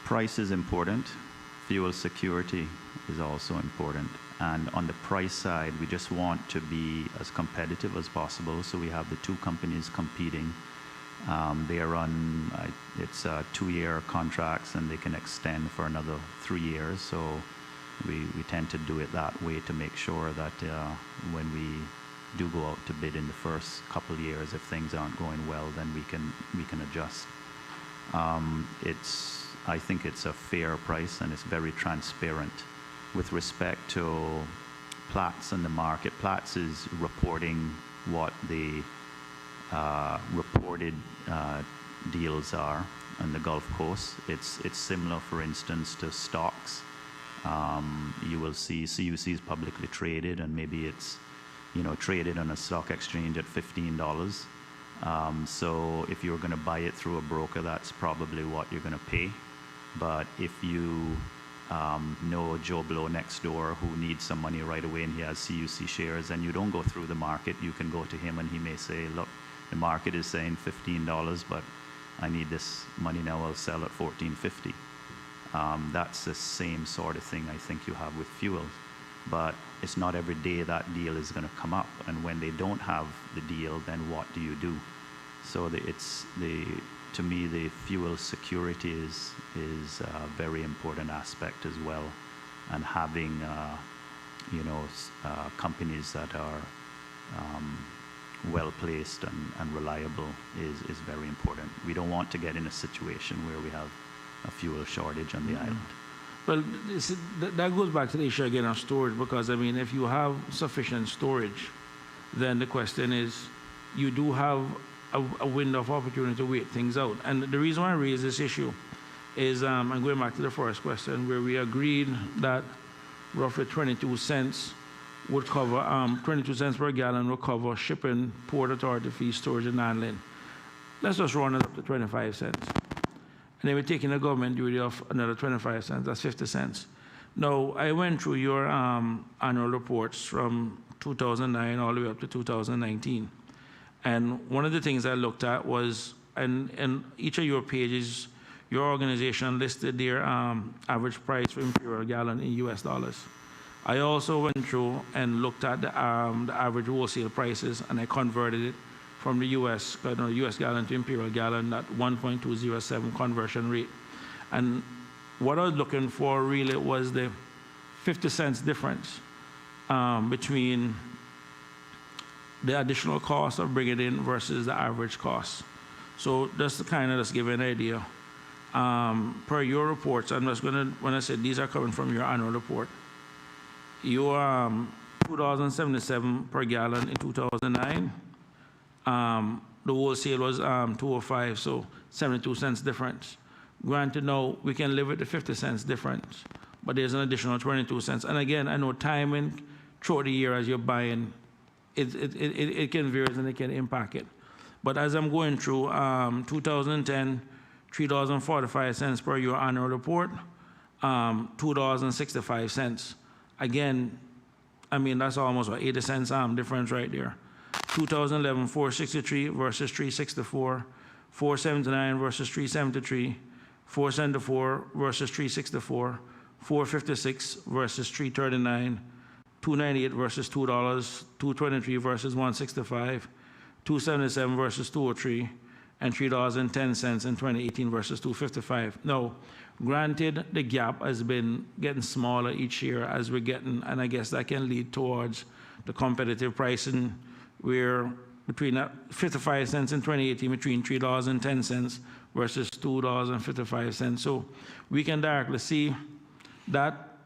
price is important. Fuel security is also important. And on the price side, we just want to be as competitive as possible. So we have the two companies competing. They are on, it's 2-year contracts, and they can extend for another 3 years. So we tend to do it that way to make sure that when we do go out to bid in the first couple of years, if things aren't going well, then we can adjust. I think it's a fair price, and it's very transparent. With respect to Platts and the market, Platts is reporting what the reported deals are on the Gulf Coast. It's similar, for instance, to stocks. You will see CUC is publicly traded, and maybe it's traded on a stock exchange at $15. So if you're going to buy it through a broker, that's probably what you're going to pay. But if you know Joe Blow next door who needs some money right away and he has CUC shares, and you don't go through the market, you can go to him and he may say, look, the market is saying $15, but I need this money now, I'll sell at $14.50. That's the same sort of thing I think you have with fuel. But it's not every day that deal is going to come up. And when they don't have the deal, then what do you do? So to me, the fuel security is a very important aspect as well. And having, companies that are well-placed and reliable is very important. We don't want to get in a situation where we have a fuel shortage on the island. Well, that goes back to the issue again of storage, because, I mean, if you have sufficient storage, then the question is, you do have a window of opportunity to wait things out. And the reason why I raise this issue is, I'm going back to the first question, where we agreed that roughly 22 cents would cover, 22 cents per gallon would cover shipping, port authority fees, storage, and handling. Let's just run it up to 25 cents. And then we're taking a government duty of another 25 cents, that's 50 cents. Now, I went through your annual reports from 2009 all the way up to 2019. And one of the things I looked at was, in each of your pages, your organization listed their average price for imperial gallon in US dollars. I also went through and looked at the average wholesale prices, and I converted it from the US gallon to imperial gallon at 1.207 conversion rate. And what I was looking for really was the 50 cents difference between the additional cost of bringing it in versus the average cost. So just to kind of just give you an idea, per your reports, I'm just going to, when I said these are coming from your annual report, you're $2.77 per gallon in 2009. The wholesale was 205, so 72 cents difference. Granted, now we can live with the 50 cents difference, but there's an additional 22 cents. And again, I know timing throughout the year as you're buying, it can vary and it can impact it. But as I'm going through 2010, $3.45 per your annual report, $2.65. Again, I mean, that's almost what, 80 cents difference right there. 2011, 463 versus 364, 479 versus 373, 474 versus 364, 456 versus 339, 298 versus $2, 223 versus 165, 277 versus 203, and $3.10 in 2018 versus 255. Now, granted, the gap has been getting smaller each year as we're getting, and I guess that can lead towards the competitive pricing. We're between 55 cents in 2018, between $3.10 versus $2.55. So we can directly see that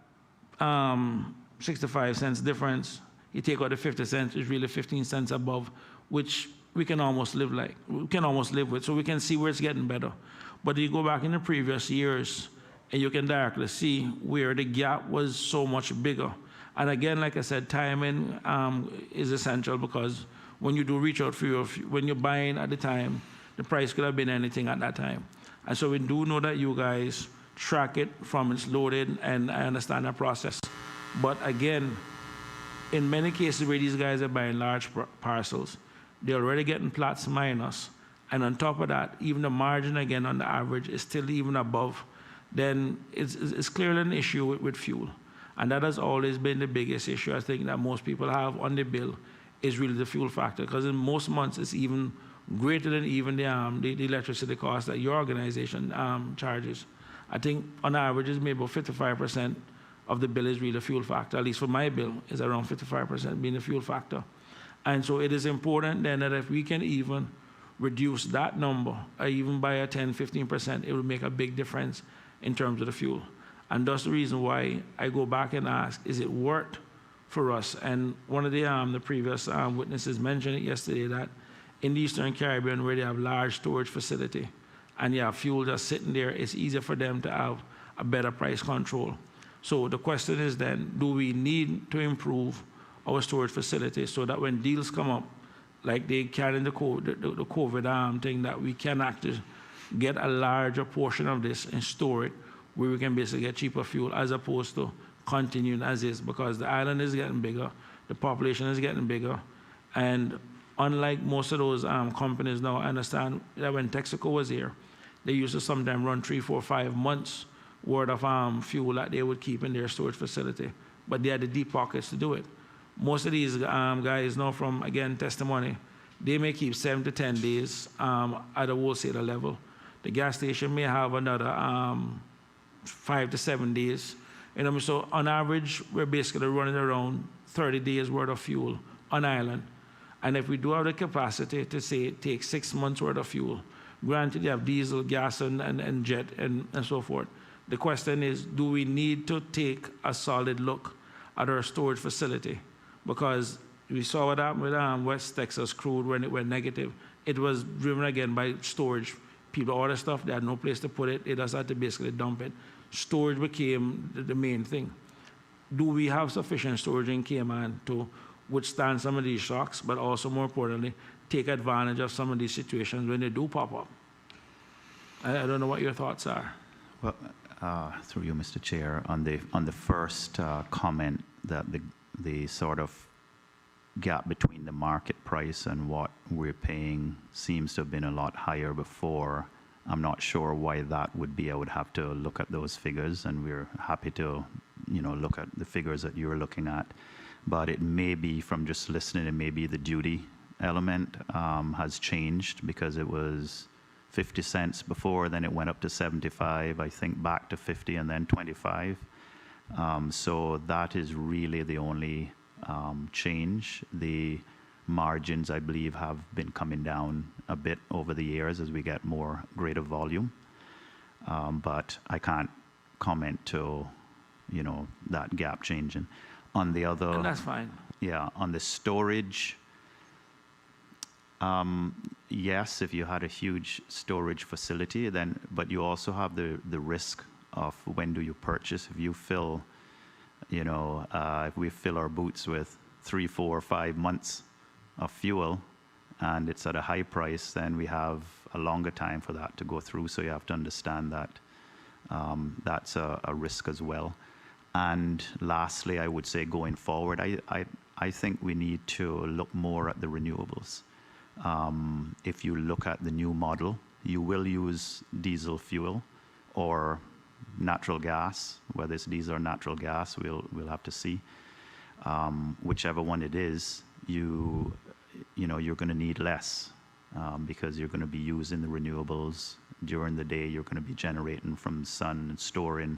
65 cents difference. You take out the 50 cents, it's really 15 cents above, which we can almost live with. So we can see where it's getting better. But you go back in the previous years, and you can directly see where the gap was so much bigger. And again, like I said, timing is essential, because when you do reach out for when you're buying at the time, the price could have been anything at that time. And so we do know that you guys track it from its loaded, and I understand that process. But again, in many cases where these guys are buying large parcels, they're already getting plus minus. And on top of that, even the margin again on the average is still even above. Then it's clearly an issue with fuel. And that has always been the biggest issue I think that most people have on the bill, is really the fuel factor. Because in most months, it's even greater than even the electricity cost that your organization charges. I think on average, it's maybe about 55% of the bill is really the fuel factor. At least for my bill, is around 55% being the fuel factor. And so it is important then that if we can even reduce that number, or even by a 10, 15%, it will make a big difference in terms of the fuel. And that's the reason why I go back and ask, is it worth for us? And one of the previous witnesses mentioned it yesterday, that in the Eastern Caribbean, where they have large storage facility and you have fuel just sitting there, it's easier for them to have a better price control. So the question is then, do we need to improve our storage facility so that when deals come up, like they carry in the COVID thing, that we can actually get a larger portion of this and store it, where we can basically get cheaper fuel, as opposed to continuing as is, because the island is getting bigger, the population is getting bigger, and unlike most of those companies now, I understand that when Texaco was here, they used to sometimes run 3, 4, 5 months worth of fuel that they would keep in their storage facility, but they had the deep pockets to do it. Most of these guys know from, again, testimony, they may keep 7 to 10 days at a wholesaler level. The gas station may have another 5 to 7 days. You know, so on average, we're basically running around 30 days worth of fuel on island. And if we do have the capacity to say take 6 months worth of fuel, granted you have diesel, gas, and jet, and so forth, the question is, do we need to take a solid look at our storage facility? Because we saw what happened with West Texas crude when it went negative. It was driven again by storage. People ordered stuff, they had no place to put it, they just had to basically dump it. Storage became the main thing. Do we have sufficient storage in Cayman to withstand some of these shocks, but also more importantly, take advantage of some of these situations when they do pop up? I don't know what your thoughts are. Well, through you, Mr. Chair, on the first comment, that the sort of gap between the market price and what we're paying seems to have been a lot higher before. I'm not sure why that would be. I would have to look at those figures, and we're happy to, look at the figures that you're looking at. But it may be, from just listening, it may be the duty element has changed, because it was 50 cents before, then it went up to 75, I think back to 50, and then 25. So that is really the only change. The margins, I believe, have been coming down a bit over the years as we get greater volume. But I can't comment to, that gap changing. On the other, And that's fine. yeah, on the storage, yes, if you had a huge storage facility, then, but you also have the risk of when do you purchase. If you fill, if we fill our boots with 3, 4, 5 months of fuel and it's at a high price, then we have a longer time for that to go through. So you have to understand that that's a risk as well. And lastly, I would say going forward, I think we need to look more at the renewables. If you look at the new model, you will use diesel fuel or natural gas, whether it's diesel or natural gas, we'll have to see. Whichever one it is, you're going to need less because you're going to be using the renewables during the day. You're going to be generating from the sun and storing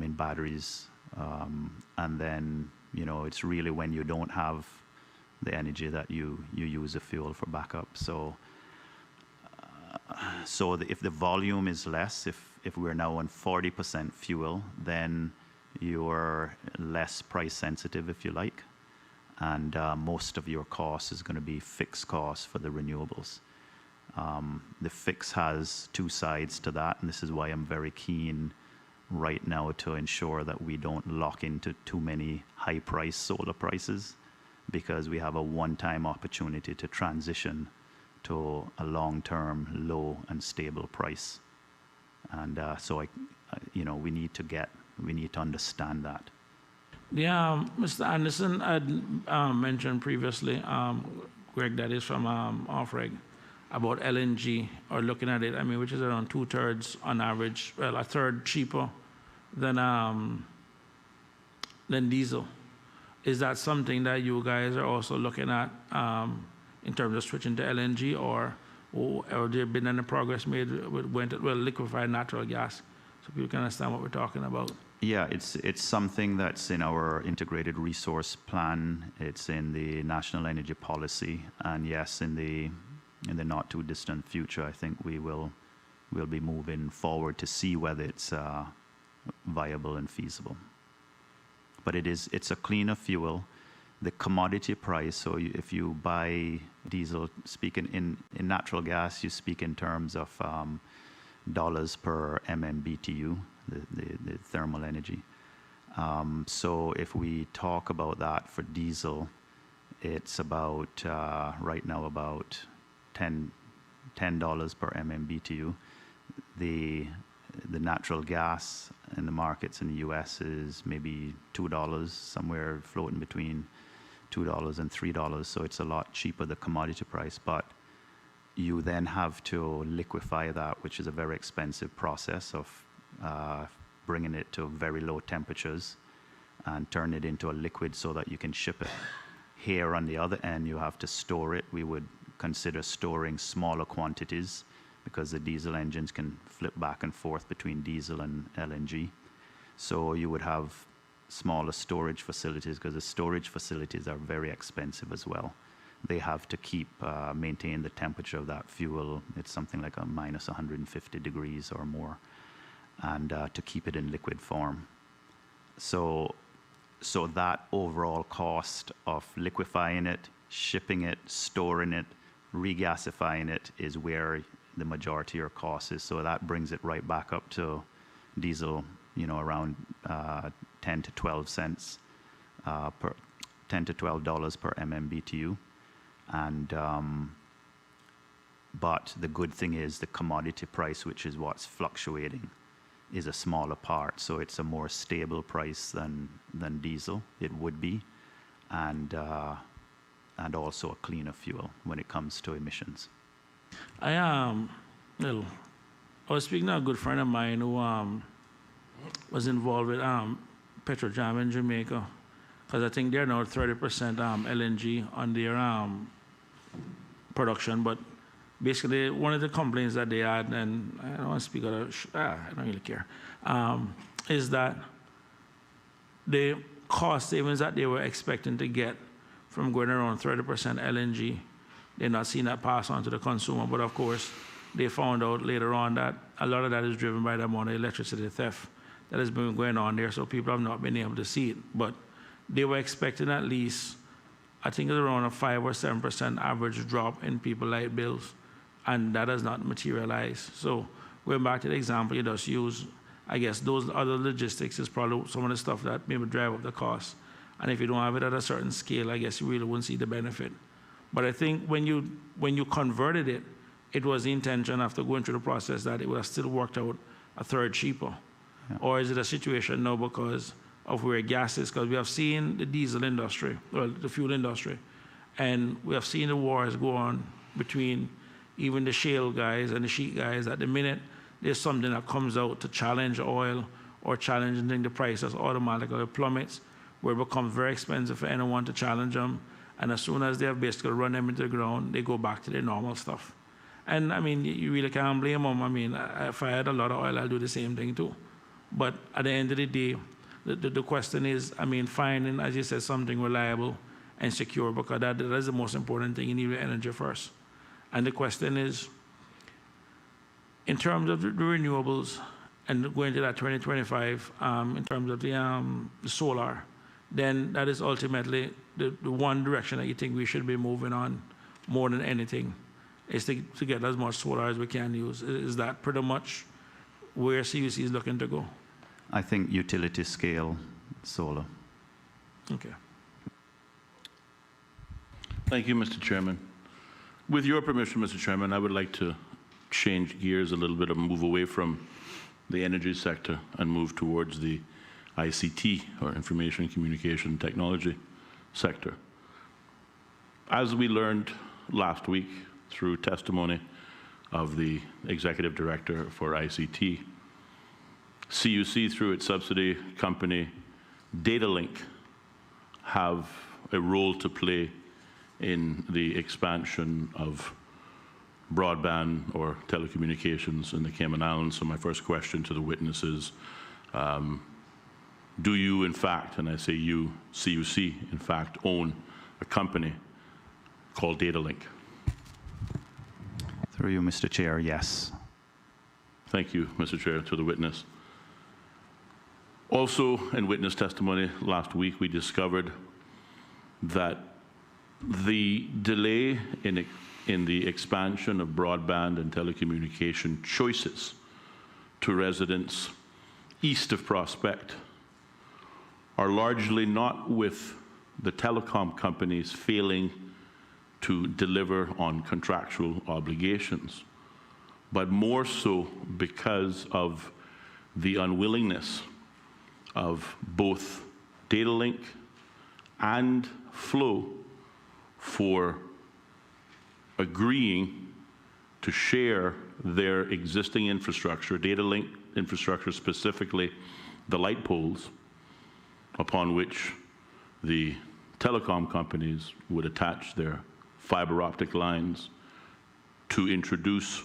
in batteries, and then it's really when you don't have the energy that you use the fuel for backup. So if the volume is less, if we're now on 40% fuel, then you're less price sensitive, if you like, and most of your cost is going to be fixed costs for the renewables. The fix has two sides to that, and this is why I'm very keen right now to ensure that we don't lock into too many high-priced solar prices, because we have a one-time opportunity to transition to a long-term, low and stable price. And so we need to understand that. Yeah, Mr. Anderson had mentioned previously, Greg, that is from Offreg, about LNG, or looking at it, which is around 2/3 on average, well, a third cheaper than diesel. Is that something that you guys are also looking at in terms of switching to LNG, or there been any progress made with liquefied natural gas, so people can understand what we're talking about? Yeah, it's something that's in our integrated resource plan. It's in the national energy policy, and yes, in the not too distant future, I think we'll be moving forward to see whether it's viable and feasible. But it's a cleaner fuel. The commodity price, so if you buy diesel, speaking in natural gas, you speak in terms of dollars per MMBTU, the thermal energy. So if we talk about that for diesel, it's about, right now, about $10 per MMBTU. The natural gas in the markets in the US is maybe $2, somewhere floating between $2 and $3. So it's a lot cheaper, the commodity price. But you then have to liquefy that, which is a very expensive process of bringing it to very low temperatures and turn it into a liquid so that you can ship it. Here on the other end, you have to store it. We would consider storing smaller quantities, because the diesel engines can flip back and forth between diesel and LNG. So you would have smaller storage facilities, because the storage facilities are very expensive as well. They have to maintain the temperature of that fuel. It's something like a minus 150 degrees or more, and to keep it in liquid form. So that overall cost of liquefying it, shipping it, storing it, regasifying it is where the majority of your cost is. So that brings it right back up to diesel, around 10 to 12 cents $10 to $12 per MMBTU. And but the good thing is the commodity price, which is what's fluctuating, is a smaller part. So it's a more stable price than diesel. It would be, and also a cleaner fuel when it comes to emissions. I was speaking to a good friend of mine who was involved with Petrojam in Jamaica, because I think they're now 30% LNG on their production. But basically, one of the complaints that they had, and I don't want to speak out of, I don't really care, is that the cost savings that they were expecting to get from going around 30% LNG, they're not seeing that pass on to the consumer. But of course, they found out later on that a lot of that is driven by the amount of electricity theft that has been going on there, so people have not been able to see it. But they were expecting at least, I think it's around a 5 or 7% average drop in people light bills, and that has not materialized. So going back to the example you just used, I guess those other logistics is probably some of the stuff that maybe drive up the cost. And if you don't have it at a certain scale, I guess you really wouldn't see the benefit. But I think when you converted it, it was the intention after going through the process that it would have still worked out a third cheaper. Yeah. Or is it a situation now because of where gas is? Because we have seen the diesel industry, well, the fuel industry, and we have seen the wars go on between even the shale guys and the sheet guys. At the minute there's something that comes out to challenge oil or challenging the prices, automatically plummets, where it becomes very expensive for anyone to challenge them. And as soon as they have basically run them into the ground, they go back to their normal stuff. And I mean, you really can't blame them. I mean, if I had a lot of oil, I'd do the same thing too. But at the end of the day, the question is, I mean, finding, as you said, something reliable and secure, because that is the most important thing. You need energy first. And the question is, in terms of the renewables and going to that 2025, in terms of the solar, then that is ultimately the one direction that you think we should be moving on more than anything, is to get as much solar as we can use. Is that pretty much where CUC is looking to go? I think utility scale solar. Okay. Thank you, Mr. Chairman. With your permission, Mr. Chairman, I would like to change gears a little bit and move away from the energy sector and move towards the ICT, or Information Communication Technology sector. As we learned last week through testimony of the Executive Director for ICT, CUC, through its subsidy company Datalink, have a role to play in the expansion of broadband or telecommunications in the Cayman Islands. So my first question to the witnesses, do you in fact, and I say you, CUC, in fact own a company called Datalink? Through you, Mr. Chair, yes. Thank you, Mr. Chair, to the witness. Also, in witness testimony last week, we discovered that the delay in the expansion of broadband and telecommunication choices to residents east of Prospect are largely not with the telecom companies failing to deliver on contractual obligations, but more so because of the unwillingness of both Datalink and Flow for agreeing to share their existing infrastructure, Datalink infrastructure, specifically the light poles, upon which the telecom companies would attach their fiber optic lines to introduce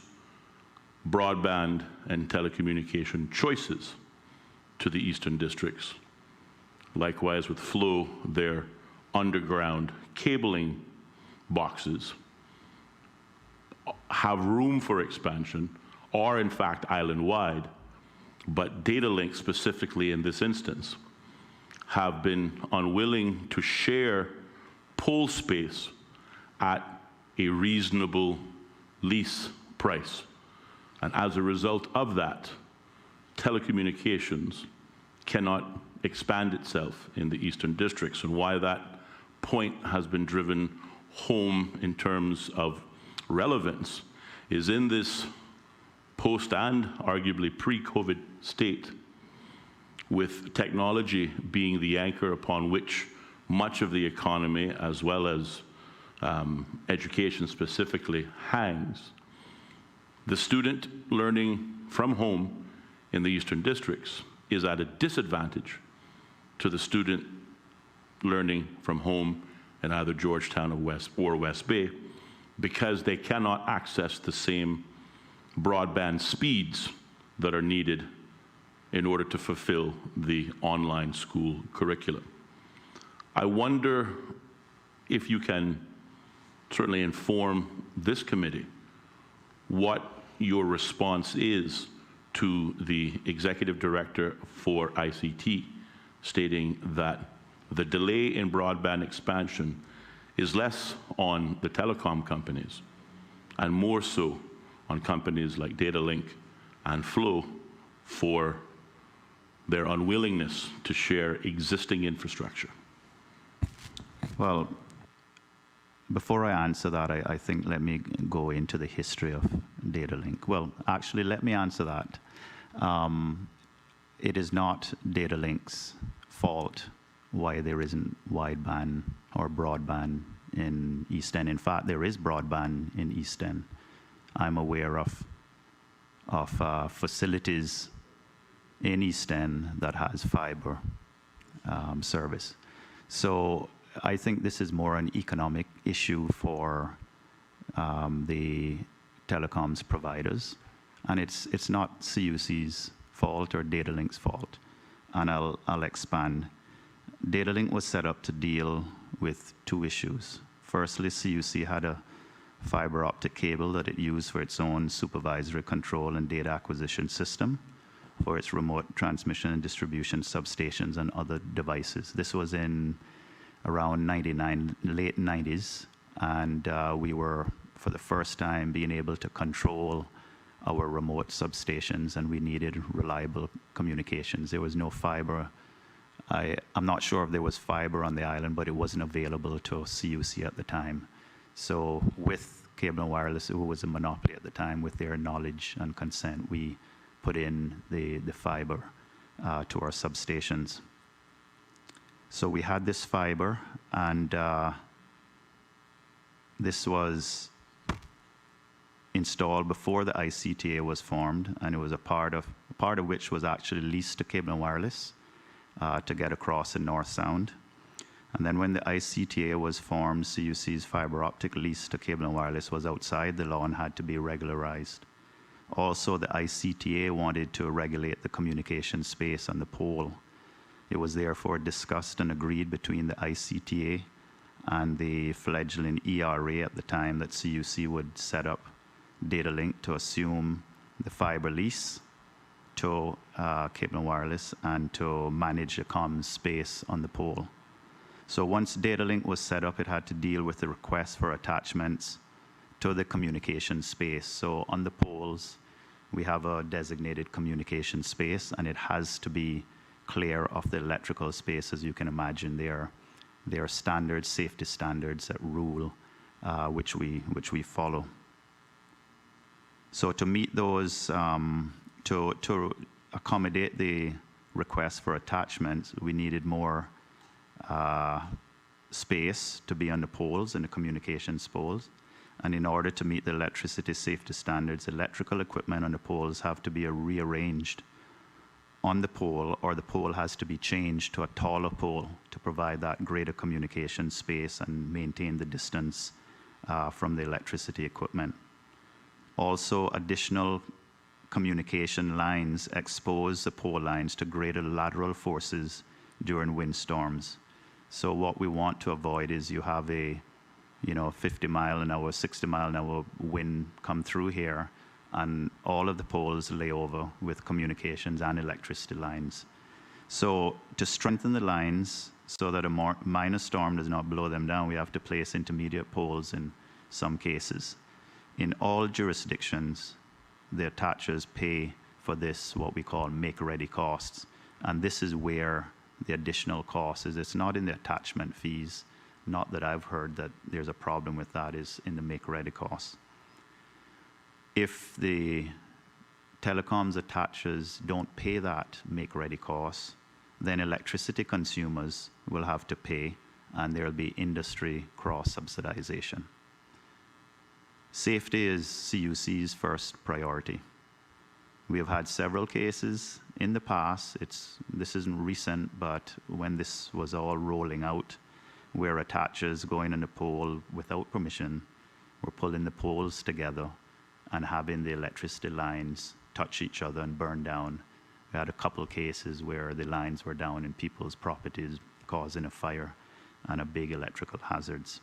broadband and telecommunication choices to the eastern districts. Likewise with Flow, their underground cabling boxes have room for expansion, are in fact island-wide, but Datalink specifically in this instance have been unwilling to share pole space at a reasonable lease price. And as a result of that, telecommunications cannot expand itself in the eastern districts. And why that point has been driven home in terms of relevance is in this post and arguably pre-COVID state, with technology being the anchor upon which much of the economy, as well as education specifically, hangs. The student learning from home in the eastern districts is at a disadvantage to the student learning from home in either Georgetown or West Bay, because they cannot access the same broadband speeds that are needed in order to fulfill the online school curriculum. I wonder if you can certainly inform this committee what your response is to the Executive Director for ICT stating that the delay in broadband expansion is less on the telecom companies and more so on companies like Datalink and Flow for their unwillingness to share existing infrastructure? Well, before I answer that, I think let me go into the history of Datalink. Well, actually, let me answer that. It is not Datalink's fault why there isn't wideband or broadband in East End. In fact, there is broadband in East End. I'm aware of facilities in East End that has fiber service. So I think this is more an economic issue for the telecoms providers, and it's not CUC's fault or Datalink's fault. And I'll expand. Datalink was set up to deal with two issues. Firstly, CUC had a fiber optic cable that it used for its own supervisory control and data acquisition system for its remote transmission and distribution substations and other devices. This was in around 99, late 90s, and we were, for the first time, being able to control our remote substations, and we needed reliable communications. There was no fiber. I'm not sure if there was fiber on the island, but it wasn't available to CUC at the time. So with Cable and Wireless, who was a monopoly at the time, with their knowledge and consent, we put in the fiber to our substations. So we had this fiber, and this was installed before the ICTA was formed, and it was a part of which was actually leased to Cable and Wireless to get across the North Sound. And then when the ICTA was formed, CUC's fiber optic lease to Cable and Wireless was outside the law and had to be regularized. Also, the ICTA wanted to regulate the communication space on the pole. It was therefore discussed and agreed between the ICTA and the fledgling ERA at the time that CUC would set up Datalink to assume the fiber lease to Cable and Wireless and to manage the comms space on the pole. So once Datalink was set up, it had to deal with the request for attachments to the communication space. So on the poles, we have a designated communication space, and it has to be clear of the electrical space. As you can imagine, there are standards, safety standards that rule, which we follow. So to meet those, to accommodate the request for attachments, we needed more space to be on the poles and the communications poles. And in order to meet the electricity safety standards, electrical equipment on the poles have to be rearranged on the pole, or the pole has to be changed to a taller pole to provide that greater communication space and maintain the distance from the electricity equipment. Also, additional communication lines expose the pole lines to greater lateral forces during windstorms. So what we want to avoid is you have a 50-mile-an-hour, 60-mile-an-hour wind come through here, and all of the poles lay over with communications and electricity lines. So to strengthen the lines so that a minor storm does not blow them down, we have to place intermediate poles in some cases. In all jurisdictions, the attachers pay for this, what we call make-ready costs. And this is where the additional cost is. It's not in the attachment fees. Not that I've heard that there's a problem with that, is in the make-ready costs. If the telecoms attachers don't pay that make-ready cost, then electricity consumers will have to pay, and there will be industry cross-subsidization. Safety is CUC's first priority. We have had several cases in the past. This isn't recent, but when this was all rolling out, where attachers going on the pole without permission were pulling the poles together and having the electricity lines touch each other and burn down. We had a couple of cases where the lines were down in people's properties, causing a fire and a big electrical hazards.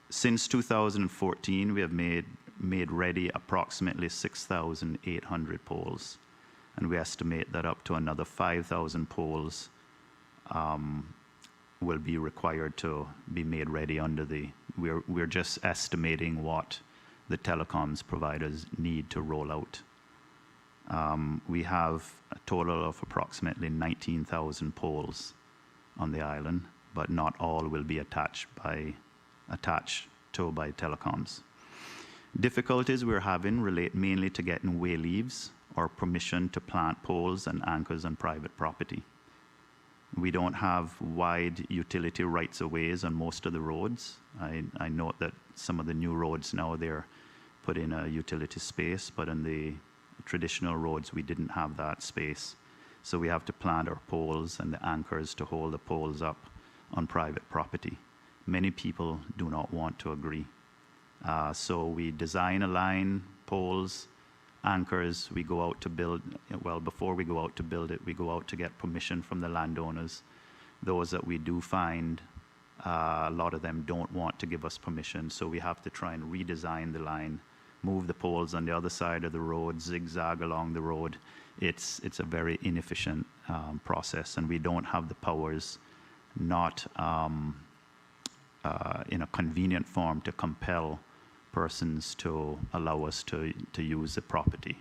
Since 2014, we have made ready approximately 6,800 poles, and we estimate that up to another 5,000 poles will be required to be made ready under the, we're just estimating what the telecoms providers need to roll out. We have a total of approximately 19,000 poles on the island, but not all will be attached to by telecoms. Difficulties we're having relate mainly to getting way leaves or permission to plant poles and anchors on private property. We don't have wide utility rights-of-ways on most of the roads. I note that some of the new roads now, they're put in a utility space, but on the traditional roads, we didn't have that space. So we have to plant our poles and the anchors to hold the poles up on private property. Many people do not want to agree. So we design a line, poles, anchors, we go out to build, well, before we go out to build it, we go out to get permission from the landowners. Those that we do find, a lot of them don't want to give us permission, so we have to try and redesign the line, move the poles on the other side of the road, zigzag along the road. It's a very inefficient process, and we don't have the powers, not in a convenient form, to compel persons to allow us to use the property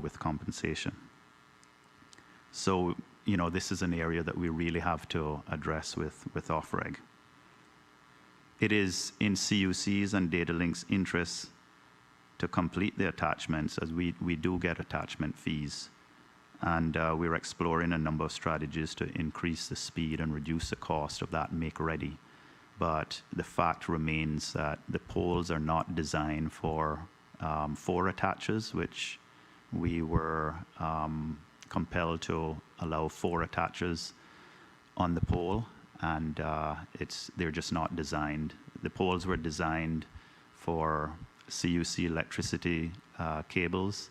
with compensation. So, this is an area that we really have to address with OFREG. It is in CUC's and DataLink's interests to complete the attachments, as we do get attachment fees. And we're exploring a number of strategies to increase the speed and reduce the cost of that make-ready. But the fact remains that the poles are not designed for 4 attaches, which we were compelled to allow 4 attaches on the pole, and they're just not designed. The poles were designed for CUC electricity cables,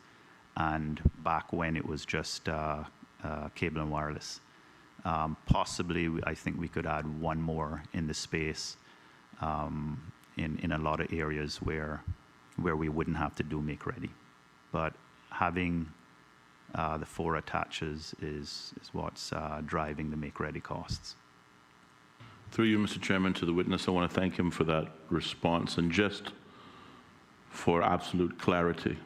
and back when it was just cable and wireless. Possibly, I think we could add 1 more in the space in a lot of areas where we wouldn't have to do make-ready. But having the 4 attaches is what's driving the make-ready costs. Through you, Mr. Chairman, to the witness, I want to thank him for that response. And just for absolute clarity,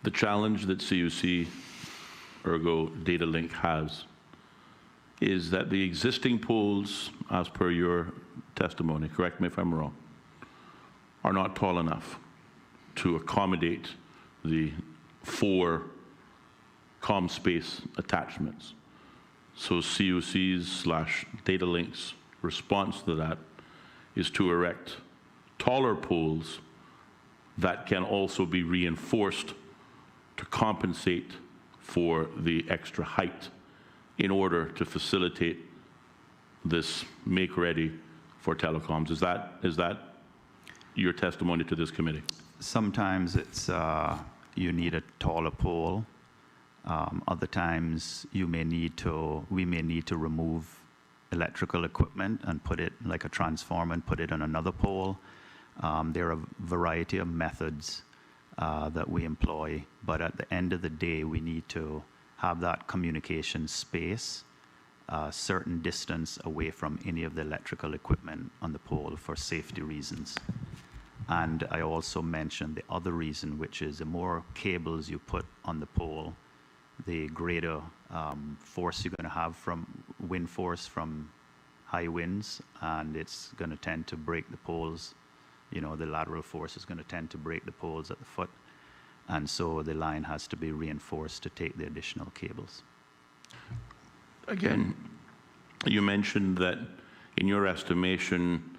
the challenge that CUC, ergo DataLink, has is that the existing poles, as per your testimony, correct me if I'm wrong, are not tall enough to accommodate the 4 CommSpace attachments. So CUC's/DataLink's response to that is to erect taller poles that can also be reinforced to compensate for the extra height in order to facilitate this make-ready for telecoms. Is that your testimony to this committee? Sometimes it's you need a taller pole. Other times we may need to remove electrical equipment and put it, like a transformer, and put it on another pole. There are a variety of methods that we employ, but at the end of the day, we need to have that communication space a certain distance away from any of the electrical equipment on the pole for safety reasons. And I also mentioned the other reason, which is the more cables you put on the pole, the greater force you're going to have from wind force from high winds, and it's going to tend to break the poles. The lateral force is going to tend to break the poles at the foot, and so the line has to be reinforced to take the additional cables. Again, you mentioned that in your estimation,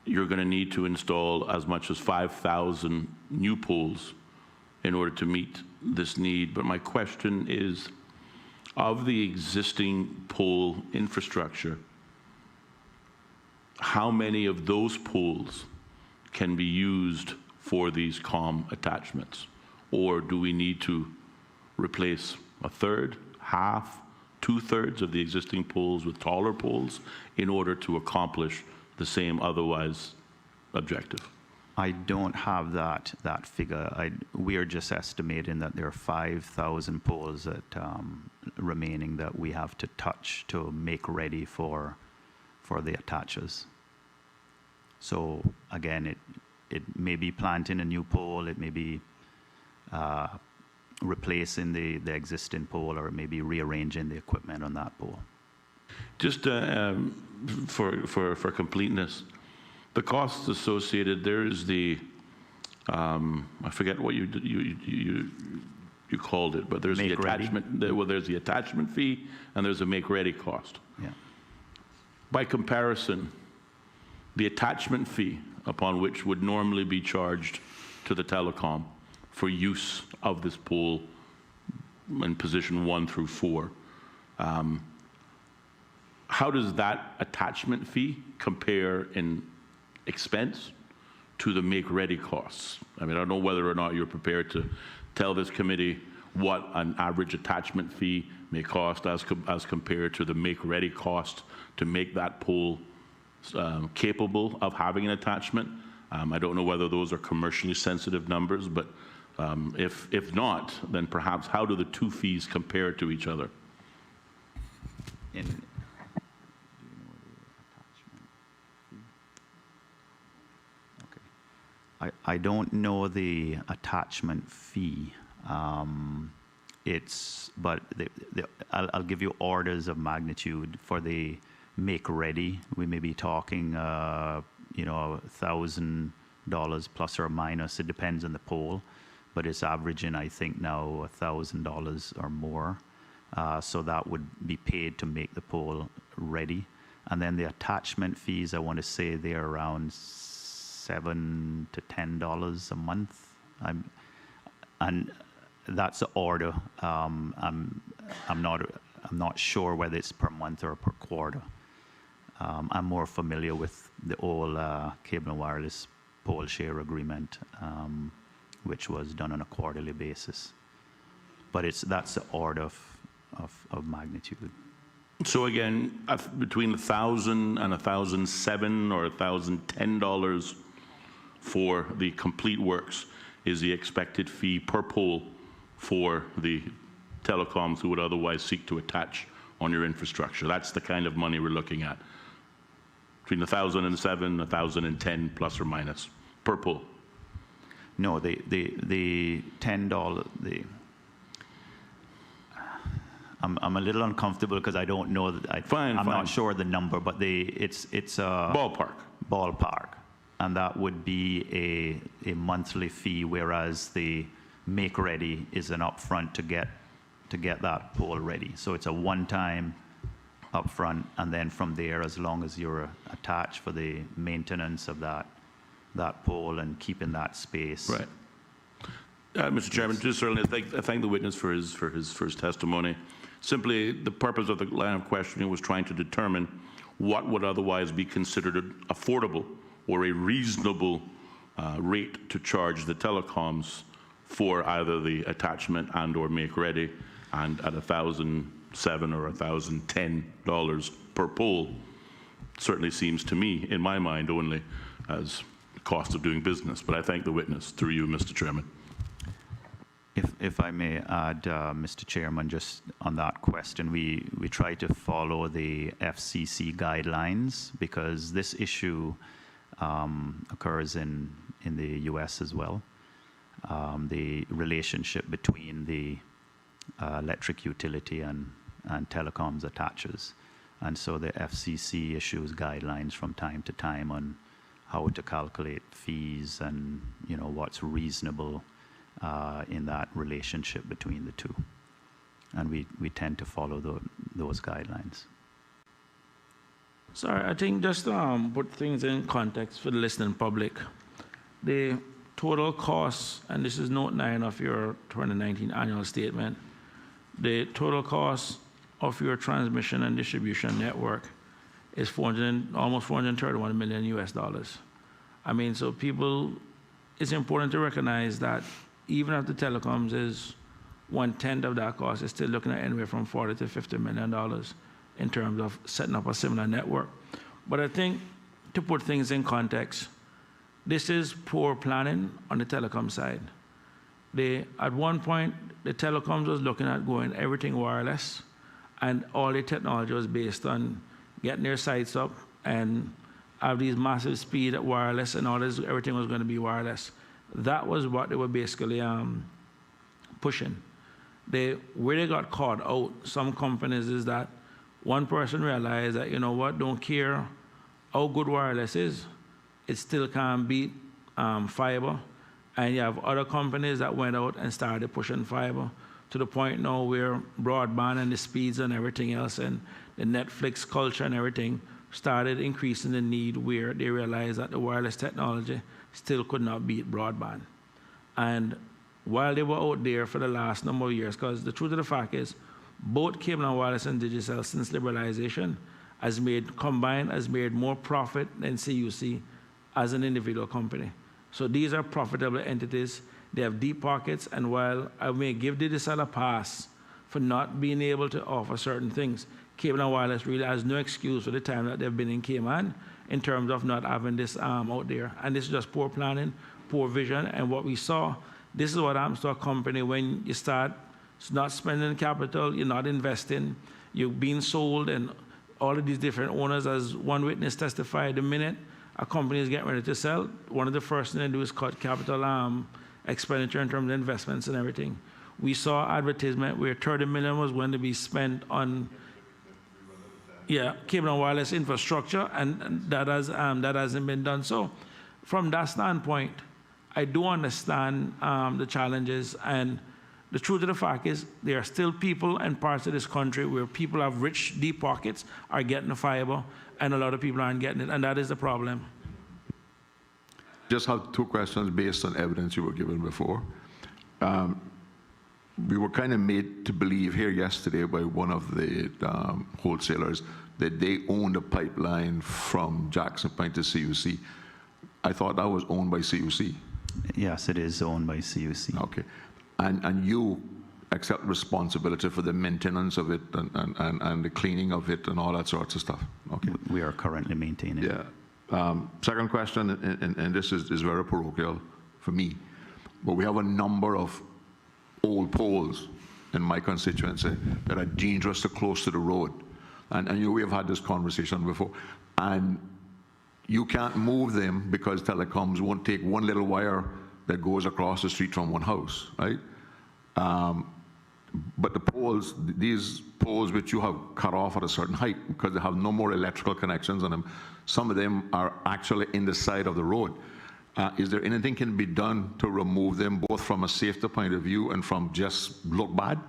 you're going to need to install as much as 5,000 new poles in order to meet this need. But my question is, of the existing pole infrastructure, how many of those poles can be used for these comm attachments? Or do we need to replace a third, half, 2/3 of the existing poles with taller poles in order to accomplish the same otherwise objective? I don't have that figure. We are just estimating that there are 5,000 poles that remaining that we have to touch to make ready for the attaches. So again, it may be planting a new pole, it may be replacing the existing pole, or it may be rearranging the equipment on that pole. Just for completeness, the costs associated, there's the, I forget what you called it, but there's the Make ready. attachment, well, there's the attachment fee, and there's a make-ready cost. Yeah. By comparison, the attachment fee upon which would normally be charged to the telecom for use of this pole in position 1 through 4, how does that attachment fee compare in expense to the make-ready costs? I mean, I don't know whether or not you're prepared to tell this committee what an average attachment fee may cost as compared to the make-ready cost to make that pole capable of having an attachment. I don't know whether those are commercially sensitive numbers, but if not, then perhaps how do the two fees compare to each other? I don't know the attachment fee. But I'll give you orders of magnitude. For the make ready, we may be talking, $1,000 plus or minus. It depends on the pole, but it's averaging, I think now, $1,000 or more. So that would be paid to make the pole ready. And then the attachment fees, I want to say they're around $7 to $10 a month. And that's the order. I'm not sure whether it's per month or per quarter. I'm more familiar with the old cable and wireless pole share agreement, which was done on a quarterly basis. But that's the order of magnitude. So again, between $1,000 and $1,007 or $1,010 for the complete works is the expected fee per pole for the telecoms who would otherwise seek to attach on your infrastructure. That's the kind of money we're looking at. Between $1,007 and $1,010 plus or minus per pole. No, the $10. I'm a little uncomfortable because I don't know that. I'm not sure the number, but it's a ballpark, and that would be a monthly fee, whereas the make ready is an upfront to get that pole ready. So it's a one-time upfront, and then from there, as long as you're attached for the maintenance of that pole and keeping that space. Right. Mr. Chairman, just certainly I thank the witness for his testimony. Simply, the purpose of the line of questioning was trying to determine what would otherwise be considered affordable or a reasonable rate to charge the telecoms for either the attachment and or make ready, and at $1,007 or $1,010 per pole certainly seems to me, in my mind only, as the cost of doing business. But I thank the witness through you, Mr. Chairman. If I may add, Mr. Chairman, just on that question, we try to follow the FCC guidelines because this issue occurs in the U.S. as well. The relationship between the electric utility and telecoms attaches. And so the FCC issues guidelines from time to time on how to calculate fees and what's reasonable in that relationship between the two. And we tend to follow those guidelines. Sorry, I think just to put things in context for the listening public, the total costs, and this is note 9 of your 2019 annual statement, the total cost of your transmission and distribution network is almost $431 million US. I mean, so it's important to recognize that even if the telecoms is 1/10 of that cost, it's still looking at anywhere from $40 to $50 million in terms of setting up a similar network. But I think to put things in context, This is poor planning on the telecom side. At one point, the telecoms was looking at going everything wireless, and all the technology was based on getting their sites up and have these massive speed at wireless, and all this, everything was going to be wireless. That was what they were basically pushing. Where they got caught out, some companies, is that one person realized that, you know what, don't care how good wireless is, it still can't beat fiber. And you have other companies that went out and started pushing fiber to the point now where broadband and the speeds and everything else and the Netflix culture and everything started increasing the need, where they realized that the wireless technology still could not beat broadband. And while they were out there for the last number of years, because the truth of the fact is, both cable and wireless and Digicel since liberalization combined has made more profit than CUC as an individual company. So these are profitable entities. They have deep pockets, and while I may give Digicel a pass for not being able to offer certain things, cable and wireless really has no excuse for the time that they've been in Cayman in terms of not having this out there. And this is just poor planning, poor vision, and what we saw, this is what happens to a company when you start not spending capital, you're not investing, you're being sold, and all of these different owners, as one witness testified, the minute a company is getting ready to sell, one of the first things they do is cut capital expenditure in terms of investments and everything. We saw advertisement where $30 million was going to be spent on cable and wireless infrastructure, and that hasn't been done. So from that standpoint, I do understand the challenges, and the truth of the fact is there are still people and parts of this country where people have rich, deep pockets are getting the fiber, and a lot of people aren't getting it, and that is the problem. Just have two questions based on evidence you were given before. We were kind of made to believe here yesterday by one of the wholesalers that they owned a pipeline from Jackson Point to CUC. I thought that was owned by CUC. Yes, it is owned by CUC. Okay. And you accept responsibility for the maintenance of it and the cleaning of it and all that sorts of stuff. Okay. We are currently maintaining it. Yeah. Second question, and this is very parochial for me, but we have a number of old poles in my constituency that are dangerously close to the road. And you know, we have had this conversation before. And you can't move them because telecoms won't take one little wire that goes across the street from one house, right? But the poles, these poles which you have cut off at a certain height because they have no more electrical connections on them, some of them are actually in the side of the road. Is there anything can be done to remove them, both from a safety point of view and from just look bad?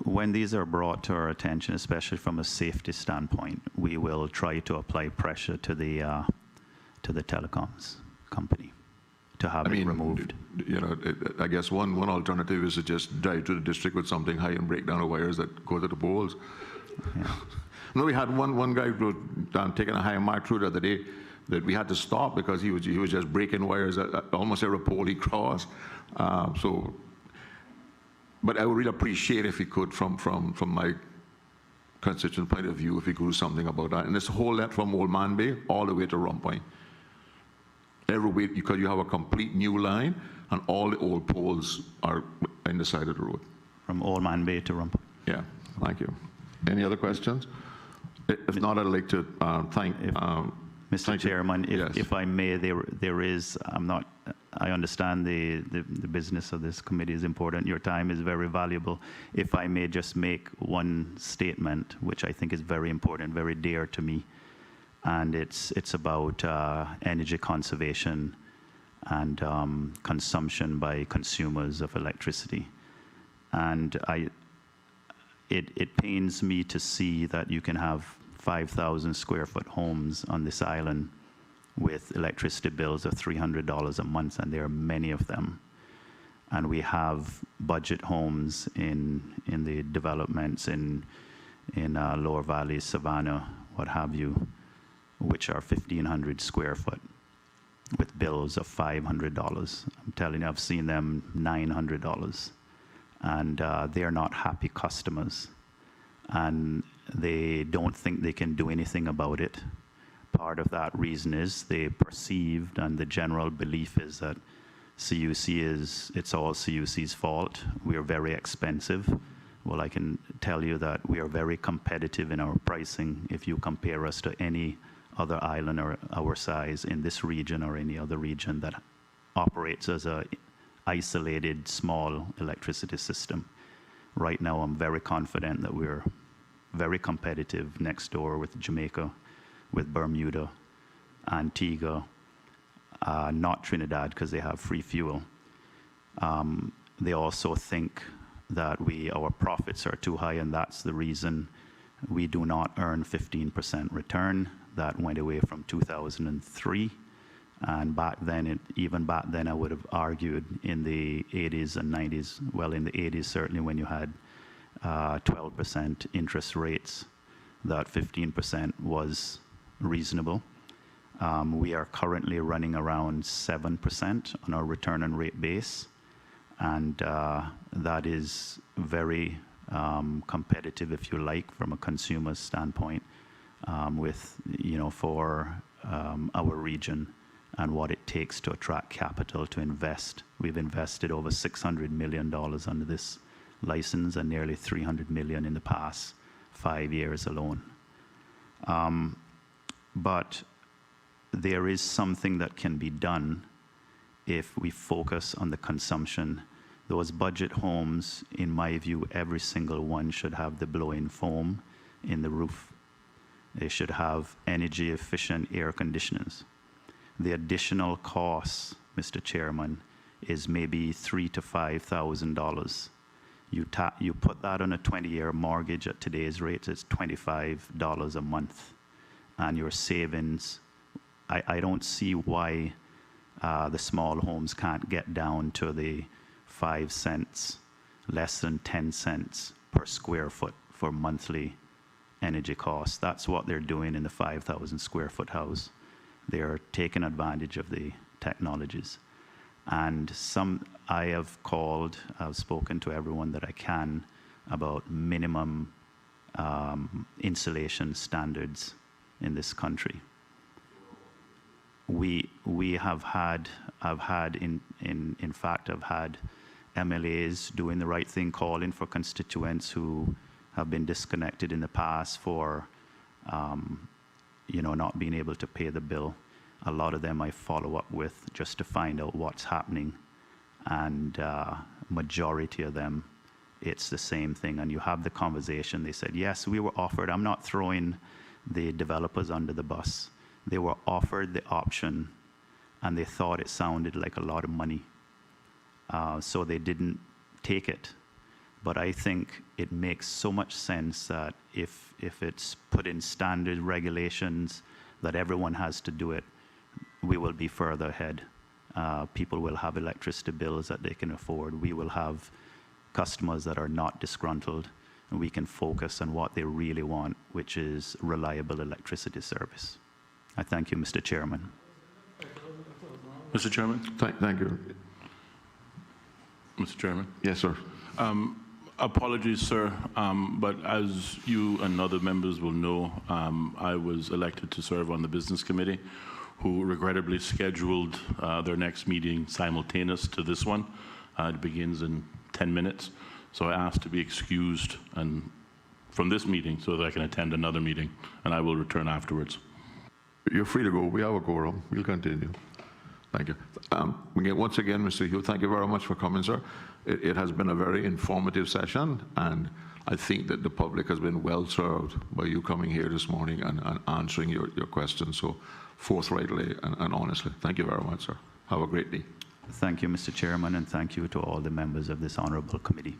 When these are brought to our attention, especially from a safety standpoint, we will try to apply pressure to the telecoms company to have it removed. You know, I guess one alternative is to just drive to the district with something high and break down the wires that go to the poles. Yeah. No, we had one guy taking a high mark through the other day that we had to stop because he was just breaking wires at almost every pole he crossed. But I would really appreciate if he could, from my constituent point of view, if he could do something about that. And this whole net from Old Man Bay all the way to Rum Point. Every way, because you have a complete new line, and all the old poles are in the side of the road. From Old Man Bay to Rum Point. Yeah, thank you. Any other questions? If not, I'd like to thank... Mr. Chairman, yes. if I may, there is, I understand the business of this committee is important. Your time is very valuable. If I may just make one statement, which I think is very important, very dear to me, and it's about energy conservation and consumption by consumers of electricity. And it pains me to see that you can have 5,000 square foot homes on this island with electricity bills of $300 a month, and there are many of them. And we have budget homes in the developments in Lower Valley, Savannah, what have you, which are 1,500 square foot with bills of $500. I'm telling you, I've seen them $900. And they're not happy customers. And they don't think they can do anything about it. part of that reason is they perceived, and the general belief is that it's all CUC's fault. We are very expensive. Well, I can tell you that we are very competitive in our pricing if you compare us to any other island or our size in this region or any other region that operates as a isolated small electricity system. Right now, I'm very confident that we're very competitive next door with Jamaica, with Bermuda, Antigua, not Trinidad because they have free fuel. They also think that our profits are too high, and that's the reason we do not earn 15% return. That went away from 2003. And even back then, I would have argued in the 80s and 90s, well, in the 80s, certainly when you had 12% interest rates, that 15% was reasonable. We are currently running around 7% on our return on rate base, and that is very competitive, if you like, from a consumer standpoint, for our region and what it takes to attract capital to invest. We've invested over $600 million under this license and nearly $300 million in the past 5 years alone. But there is something that can be done if we focus on the consumption. Those budget homes, in my view, every single one should have the blow-in foam in the roof. They should have energy-efficient air conditioners. The additional cost, Mr. Chairman, is maybe $3,000 to $5,000. You put that on a 20-year mortgage at today's rates, it's $25 a month. And your savings, I don't see why the small homes can't get down to the 5 cents, less than 10 cents per square foot for monthly energy costs. That's what they're doing in the 5,000 square foot house. They're taking advantage of the technologies. And I've spoken to everyone that I can about minimum insulation standards in this country. I've had MLAs doing the right thing, calling for constituents who have been disconnected in the past for not being able to pay the bill. A lot of them I follow up with just to find out what's happening. And majority of them, it's the same thing. And you have the conversation. They said, yes, we were offered. I'm not throwing the developers under the bus. They were offered the option, and they thought it sounded like a lot of money. So they didn't take it. But I think it makes so much sense that if it's put in standard regulations that everyone has to do it, we will be further ahead. People will have electricity bills that they can afford. We will have customers that are not disgruntled, and we can focus on what they really want, which is reliable electricity service. I thank you, Mr. Chairman. Mr. Chairman? Thank you. Mr. Chairman? Yes, sir. Apologies, sir, but as you and other members will know, I was elected to serve on the Business Committee, who regrettably scheduled their next meeting simultaneous to this one. It begins in 10 minutes. So I asked to be excused from this meeting so that I can attend another meeting, and I will return afterwards. You're free to go. We have a quorum. We'll continue. Thank you. Once again, Mr. Hugh, thank you very much for coming, sir. It has been a very informative session, and I think that the public has been well served by you coming here this morning and answering your questions so forthrightly and honestly. Thank you very much, sir. Have a great day. Thank you, Mr. Chairman, and thank you to all the members of this honorable committee.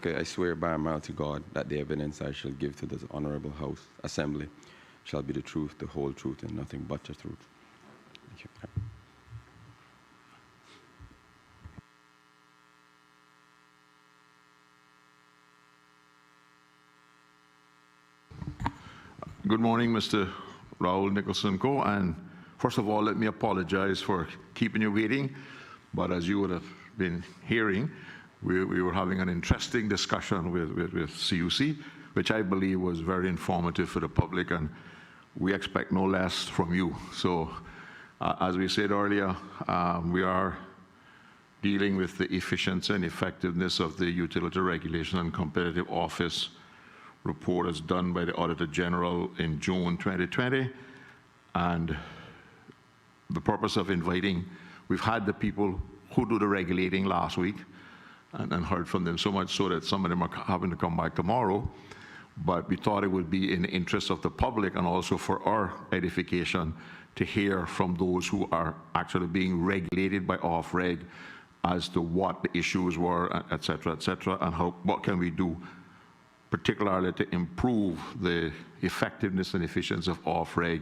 Okay, I swear by Almighty God that the evidence I shall give to this honorable House Assembly shall be the truth, the whole truth, and nothing but the truth. Thank you. Good morning, Mr. Raul Nicholson Co. And first of all, let me apologize for keeping you waiting. But as you would have been hearing, we were having an interesting discussion with CUC, which I believe was very informative for the public, and we expect no less from you. So, as we said earlier, we are dealing with the efficiency and effectiveness of the Utility Regulation and Competitive Office report as done by the Auditor General in June 2020. And the purpose of inviting, we've had the people who do the regulating last week and heard from them, so much so that some of them are having to come back tomorrow. But we thought it would be in the interest of the public and also for our edification to hear from those who are actually being regulated by OFREG as to what the issues were, et cetera, and what can we do particularly to improve the effectiveness and efficiency of OFREG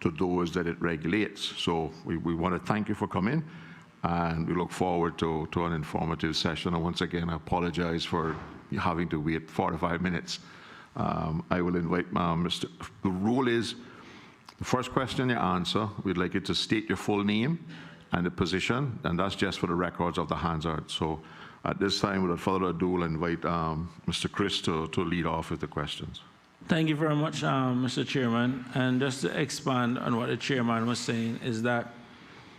to those that it regulates. So we want to thank you for coming, and we look forward to an informative session. And once again, I apologize for having to wait 45 minutes. I will invite Mr. The rule is, the first question you answer, we'd like you to state your full name and the position, and that's just for the records of the Hansard. So at this time, without further ado, I'll invite Mr. Chris to lead off with the questions. Thank you very much, Mr. Chairman. And just to expand on what the chairman was saying is that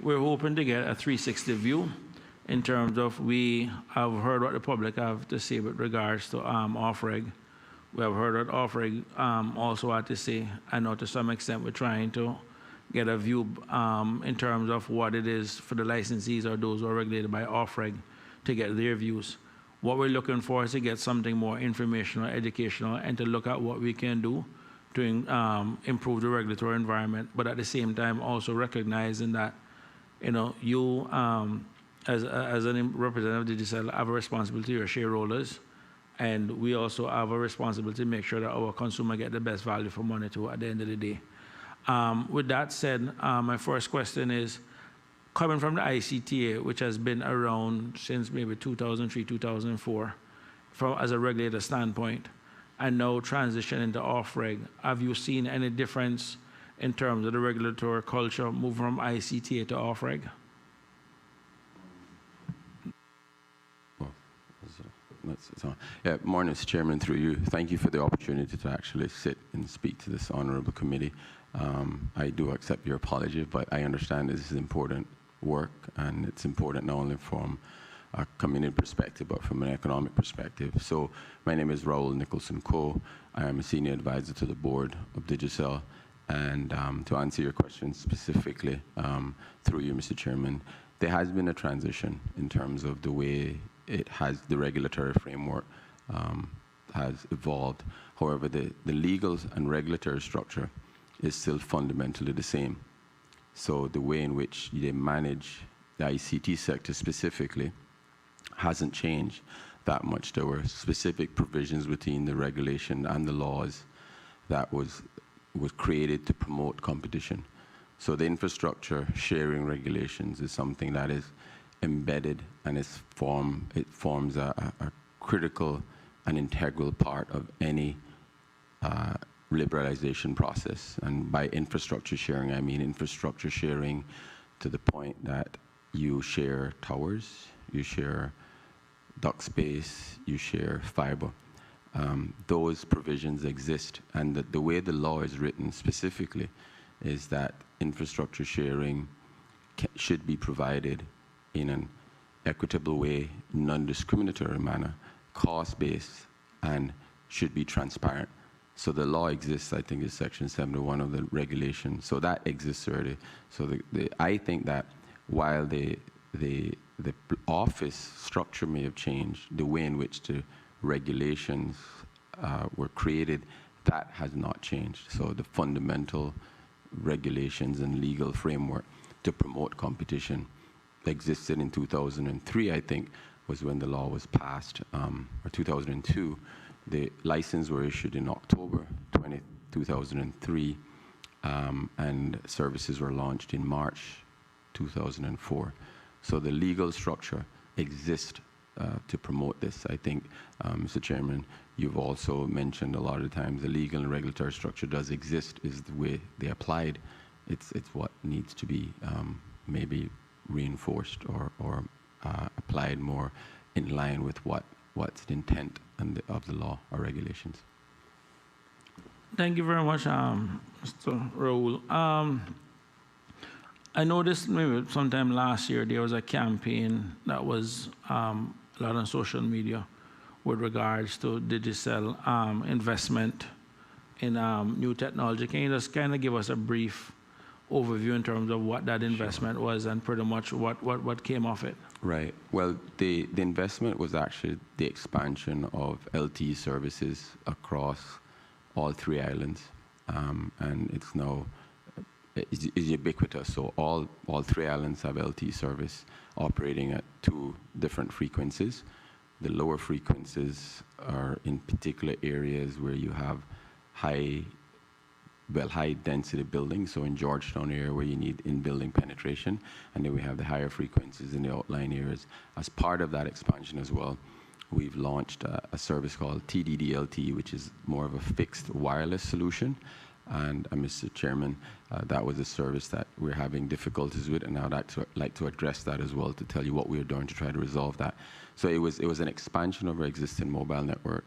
we're hoping to get a 360 view in terms of we have heard what the public have to say with regards to OFREG. We have heard what OFREG also had to say. I know to some extent we're trying to get a view in terms of what it is for the licensees or those who are regulated by OFREG to get their views. What we're looking for is to get something more informational, educational, and to look at what we can do to improve the regulatory environment, but at the same time also recognizing that, you know, you as a representative of Digicel have a responsibility to your shareholders, and we also have a responsibility to make sure that our consumer get the best value for money too at the end of the day. With that said, my first question is, coming from the ICTA, which has been around since maybe 2003, 2004, as a regulator standpoint, and now transitioning to OFREG, have you seen any difference in terms of the regulatory culture moving from ICTA to OFREG? Yeah, morning, Mr. Chairman, through you. Thank you for the opportunity to actually sit and speak to this honorable committee. I do accept your apology, but I understand this is important work, and it's important not only from a community perspective, but from an economic perspective. So my name is Raul Nicholson Co. I am a senior advisor to the board of Digicel. And to answer your question specifically, through you, Mr. Chairman, there has been a transition in terms of the way the regulatory framework has evolved. However, the legal and regulatory structure is still fundamentally the same. So the way in which they manage the ICT sector specifically hasn't changed that much. There were specific provisions within the regulation and the laws that was created to promote competition. So the infrastructure sharing regulations is something that is embedded, and it forms a critical and integral part of any liberalization process. And by infrastructure sharing, I mean infrastructure sharing to the point that you share towers, you share duct space, you share fiber. Those provisions exist, and the way the law is written specifically is that infrastructure sharing should be provided in an equitable way, non-discriminatory manner, cost-based, and should be transparent. So the law exists, I think it's section 71 of the regulation. So that exists already. So I think that while the office structure may have changed, the way in which the regulations were created, that has not changed. So the fundamental regulations and legal framework to promote competition existed in 2003, I think, was when the law was passed, or 2002. The license were issued in October 2003, and services were launched in March 2004. So the legal structure exists to promote this. I think, Mr. Chairman, you've also mentioned a lot of times the legal and regulatory structure does exist, is the way they applied. It's what needs to be maybe reinforced or applied more in line with what's the intent of the law or regulations. Thank you very much, Mr. Raoul. I noticed maybe sometime last year there was a campaign that was a lot on social media with regards to Digicel investment in new technology. Can you just kind of give us a brief overview in terms of what that investment was and pretty much what came of it? Right. Well, the investment was actually the expansion of LTE services across all 3 islands, and it's now is ubiquitous. So all 3 islands have LTE service operating at 2 different frequencies. The lower frequencies are in particular areas where you have high density buildings. So in Georgetown area where you need in-building penetration, and then we have the higher frequencies in the outlying areas. As part of that expansion as well, we've launched a service called TDD-LTE, which is more of a fixed wireless solution. And Mr. Chairman, that was a service that we're having difficulties with, and I'd like to address that as well, to tell you what we're doing to try to resolve that. So it was an expansion of our existing mobile network,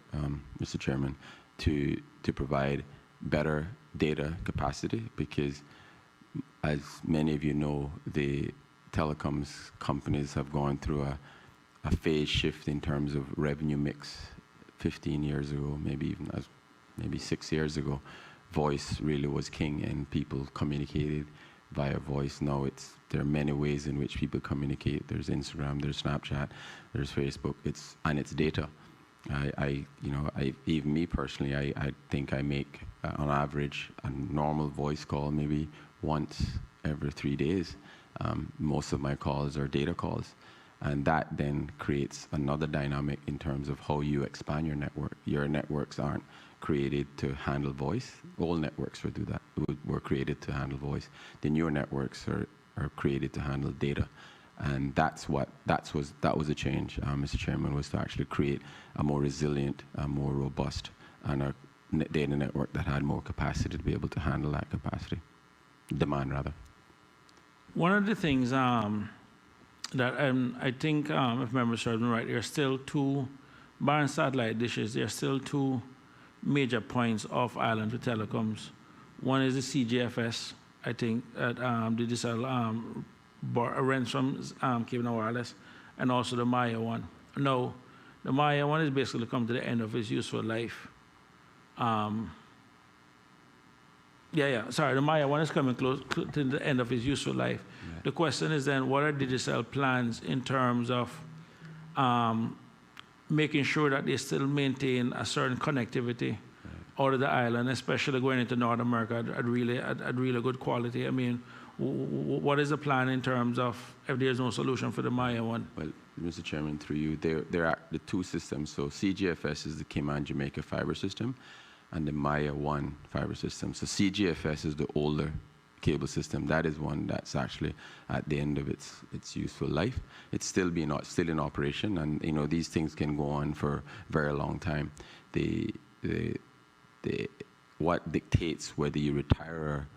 Mr. Chairman, to provide better data capacity, because as many of you know, the telecoms companies have gone through a phase shift in terms of revenue mix. 15 years ago, maybe 6 years ago, voice really was king and people communicated via voice. Now there are many ways in which people communicate. There's Instagram, there's Snapchat, there's Facebook, it's data. Even me personally, I think I make on average a normal voice call maybe once every 3 days. Most of my calls are data calls. And that then creates another dynamic in terms of how you expand your network. Your networks aren't created to handle voice. All networks would do that. Were created to handle voice. The newer networks are created to handle data. And that was a change, Mr. Chairman, was to actually create a more resilient, a more robust, and a data network that had more capacity to be able to handle that demand rather. One of the things that I think, if memory serves me right, there are still 2 barren satellite dishes. There are still 2 major points off island for telecoms. One is the CGFS, I think, that Digicel rents from Cable and Wireless, and also the Maya one. No, the Maya one is basically come to the end of its useful life. Sorry, the Maya one is coming close to the end of its useful life. Yeah. The question is then, what are Digicel plans in terms of making sure that they still maintain a certain connectivity out of the island, especially going into North America at really good quality? I mean, what is the plan in terms of if there's no solution for the Maya one? Well, Mr. Chairman, through you, there are the 2 systems. So CGFS is the Cayman Jamaica fiber system, and the Maya 1 fiber system. So CGFS is the older cable system. That is one that's actually at the end of its useful life. It's still in operation, and these things can go on for a very long time. What dictates whether you retire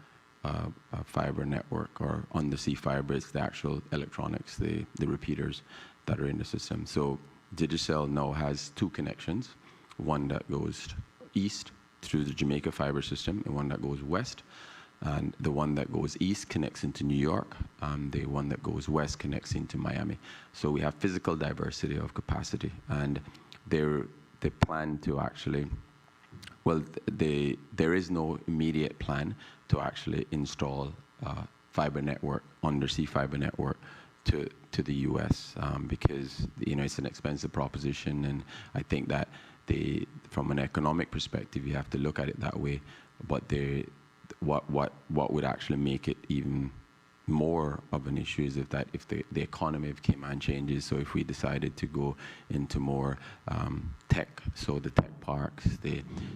a fiber network or undersea fiber is the actual electronics, the repeaters that are in the system. So Digicel now has 2 connections, one that goes east through the Jamaica fiber system and one that goes west. And the one that goes east connects into New York, and the one that goes west connects into Miami. So we have physical diversity of capacity, and they plan to actually, well, there is no immediate plan to actually install fiber network, undersea fiber network to the U.S. Because it's an expensive proposition, and I think that from an economic perspective, you have to look at it that way. But what would actually make it even more of an issue is if the economy of Cayman changes. So if we decided to go into more tech, so the tech parks,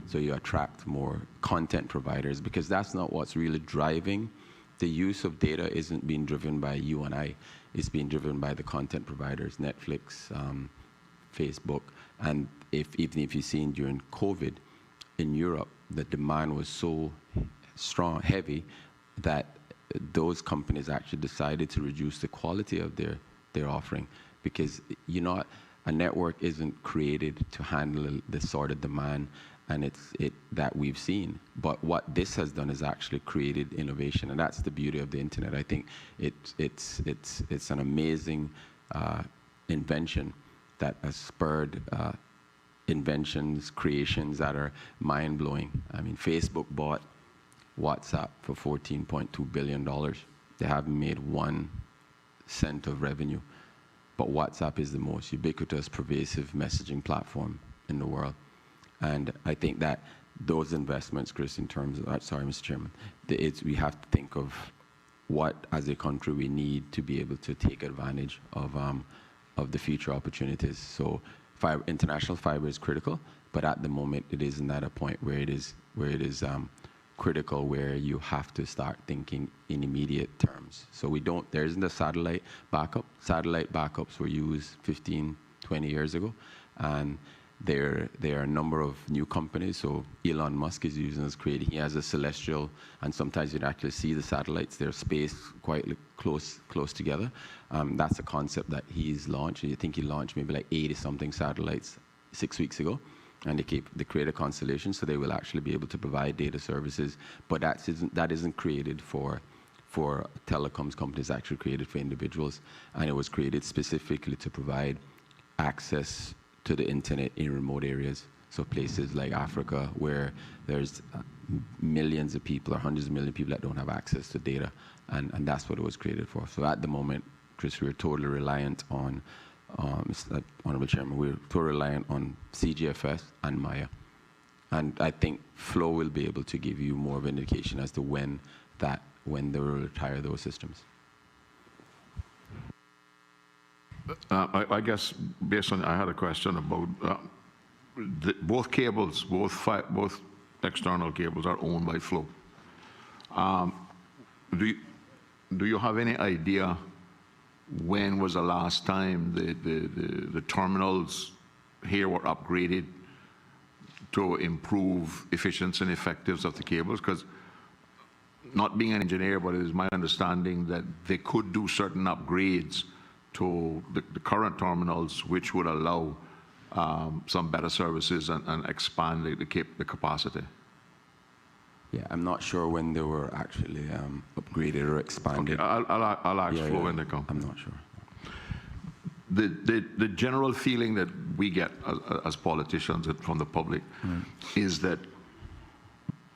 so you attract more content providers, because that's not what's really driving. The use of data isn't being driven by you and I. It's being driven by the content providers, Netflix, Facebook. And even if you've seen during COVID in Europe, the demand was so strong, heavy, that those companies actually decided to reduce the quality of their offering, because a network isn't created to handle the sort of demand and that we've seen. But what this has done is actually created innovation, and that's the beauty of the internet. I think it's an amazing invention that has spurred inventions, creations that are mind-blowing. I mean, Facebook bought WhatsApp for $14.2 billion. They haven't made 1 cent of revenue. But WhatsApp is the most ubiquitous, pervasive messaging platform in the world. And I think that those investments, Chris, in terms of, sorry, Mr. Chairman, we have to think of what, as a country, we need to be able to take advantage of the future opportunities. So international fiber is critical, but at the moment, it isn't at a point where it is critical, where you have to start thinking in immediate terms. So there isn't a satellite backup. Satellite backups were used 15, 20 years ago, and there are a number of new companies. So Elon Musk is using this, he has a celestial, and sometimes you can actually see the satellites, they're spaced quite close together. That's a concept that he's launched. I think he launched maybe like 80-something satellites 6 weeks ago. And they create a constellation, so they will actually be able to provide data services. But that isn't created for telecoms companies, actually created for individuals. And it was created specifically to provide access to the internet in remote areas. So places like Africa, where there's millions of people or hundreds of millions of people that don't have access to data. And that's what it was created for. So at the moment, Chris, we're totally reliant on Honorable Chairman, we're totally reliant on CGFS and Maya. And I think Flow will be able to give you more of an indication as to when they will retire those systems. I guess, based on, I had a question about both cables, both external cables are owned by Flow. Do you have any idea when was the last time the terminals here were upgraded to improve efficiency and effectiveness of the cables? Because, not being an engineer, but it is my understanding that they could do certain upgrades to the current terminals, which would allow some better services and expand the capacity. Yeah, I'm not sure when they were actually upgraded or expanded. Okay, I'll ask Flo when they come. I'm not sure. The general feeling that we get as politicians and from the public is that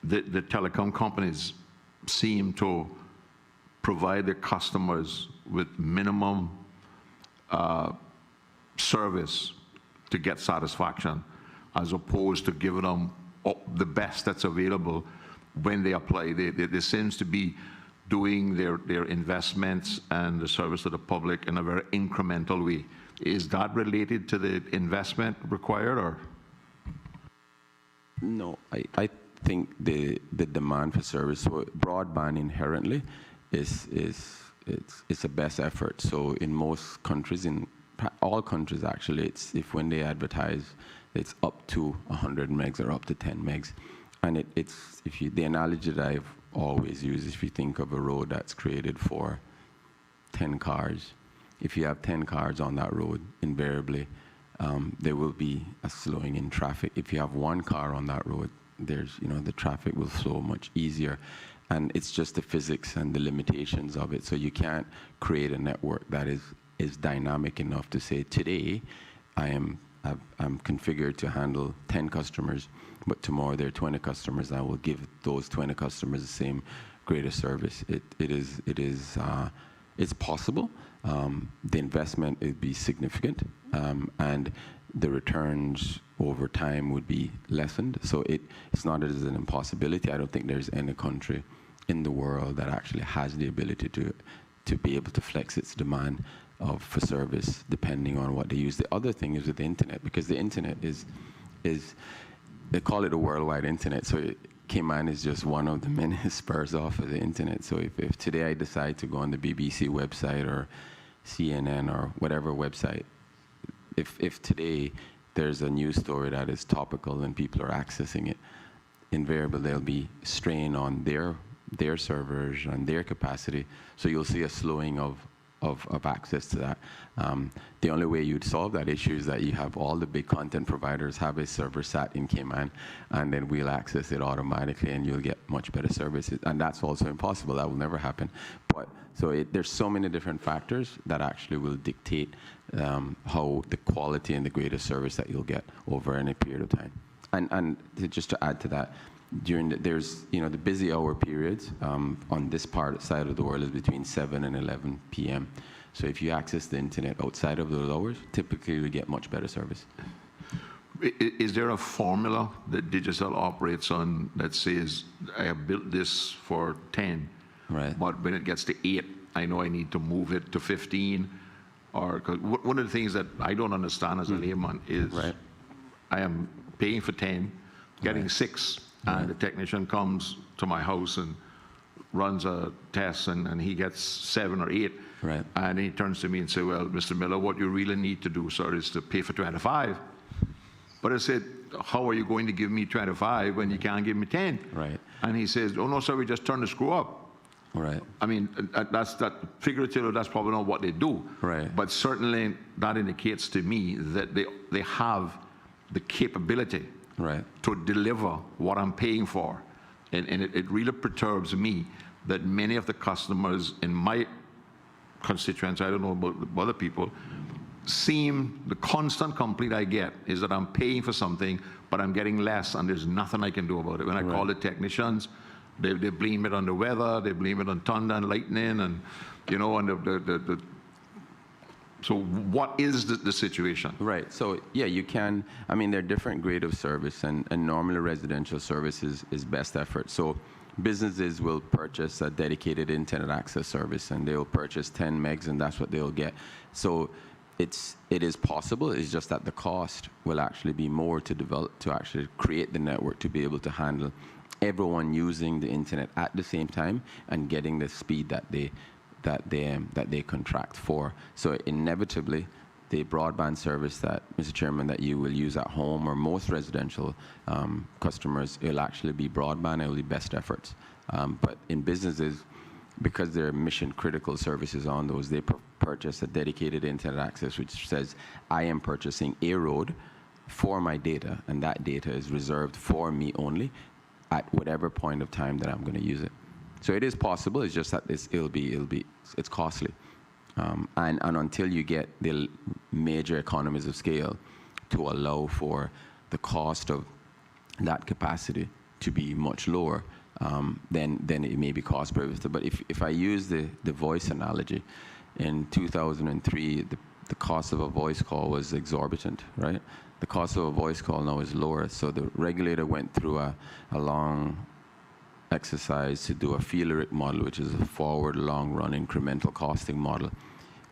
the telecom companies seem to provide their customers with minimum service to get satisfaction, as opposed to giving them the best that's available when they apply. There seems to be doing their investments and the service to the public in a very incremental way. Is that related to the investment required, or? No, I think the demand for service, so broadband inherently is a best effort. So in most countries, in all countries actually, if when they advertise, it's up to 100 megs or up to 10 megs. And the analogy that I've always used, if you think of a road that's created for 10 cars, if you have 10 cars on that road, invariably there will be a slowing in traffic. If you have 1 car on that road, the traffic will flow much easier. And it's just the physics and the limitations of it. So you can't create a network that is dynamic enough to say, today I'm configured to handle 10 customers, but tomorrow there are 20 customers, and I will give those 20 customers the same greater service. It's possible. The investment would be significant, and the returns over time would be lessened. So it's not as an impossibility. I don't think there's any country in the world that actually has the ability to be able to flex its demand for service depending on what they use. The other thing is with the internet, because the internet is they call it a worldwide internet. So Cayman is just one of the many spurs off of the internet. So if today I decide to go on the BBC website or CNN or whatever website, if today there's a news story that is topical and people are accessing it, invariably there'll be strain on their servers and their capacity. So you'll see a slowing of access to that. The only way you'd solve that issue is that you have all the big content providers have a server sat in Cayman, and then we'll access it automatically and you'll get much better service. And that's also impossible. That will never happen. But so there's so many different factors that actually will dictate how the quality and the greater service that you'll get over any period of time. And just to add to that, there's the busy hour periods on this side of the world is between 7 and 11 p.m. So if you access the internet outside of those hours, typically you get much better service. Is there a formula that Digicel operates on that says, I have built this for 10, right, but when it gets to 8, I know I need to move it to 15? Or, 'cause one of the things that I don't understand as a layman is, right, I am paying for 10, getting right, 6, and the technician comes to my house and runs a test, and he gets 7 or 8. right, And he turns to me and says, well, Mr. Miller, what you really need to do, sir, is to pay for 25. But I said, how are you going to give me 25 when you can't give me 10? right, And he says, oh, no, sir, we just turn the screw up. right, I mean, figuratively, that's probably not what they do. right, But certainly that indicates to me that they have the capability right, to deliver what I'm paying for. And it really perturbs me that many of the customers in my constituents, I don't know about other people, the constant complaint I get is that I'm paying for something, but I'm getting less, and there's nothing I can do about it. When I call the technicians, they blame it on the weather, they blame it on thunder and lightning, and and so what is the situation? right. So yeah, you can. I mean, there are different grade of service, and normally residential service is best effort. So businesses will purchase a dedicated internet access service, and they'll purchase 10 megs, and that's what they'll get. So it is possible. It's just that the cost will actually be more to actually create the network to be able to handle everyone using the internet at the same time and getting the speed that they contract for. So inevitably, the broadband service that, Mr. Chairman, that you will use at home or most residential customers, it'll actually be broadband, it will be best efforts. But in businesses, because they're mission critical services on those, they purchase a dedicated internet access which says, I am purchasing a road for my data, and that data is reserved for me only at whatever point of time that I'm going to use it. So it is possible. It's just that it's costly, and until you get the major economies of scale to allow for the cost of that capacity to be much lower, then it may be cost prohibitive. But if I use the voice analogy, in 2003 the cost of a voice call was exorbitant, right? The cost of a voice call now is lower. So the regulator went through a long exercise to do a FELRIC model, which is a forward long-run incremental costing model,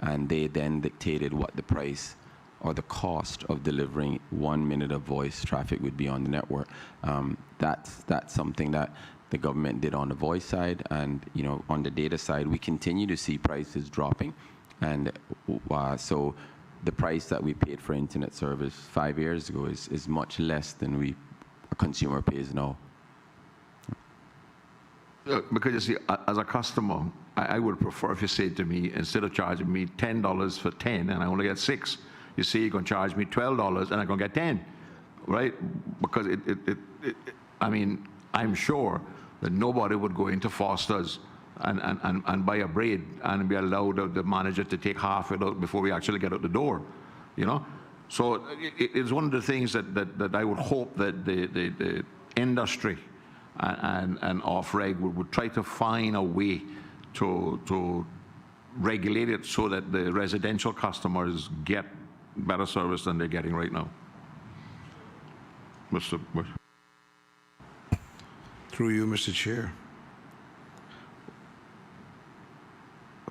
and they then dictated what the price or the cost of delivering 1 minute of voice traffic would be on the network. That's something that the government did on the voice side, and on the data side, we continue to see prices dropping, and so the price that we paid for internet service 5 years ago is much less than a consumer pays now. Because you see, as a customer, I would prefer if you say to me, instead of charging me $10 for 10 and I only get 6, you say you're going to charge me $12 and I'm going to get 10, right? Because I mean, I'm sure that nobody would go into Foster's and buy a braid and be allowed the manager to take half it out before we actually get out the door, So it's one of the things that I would hope that the industry and off-reg would try to find a way to regulate it so that the residential customers get better service than they're getting right now. Mr. Bush. Through you, Mr. Chair.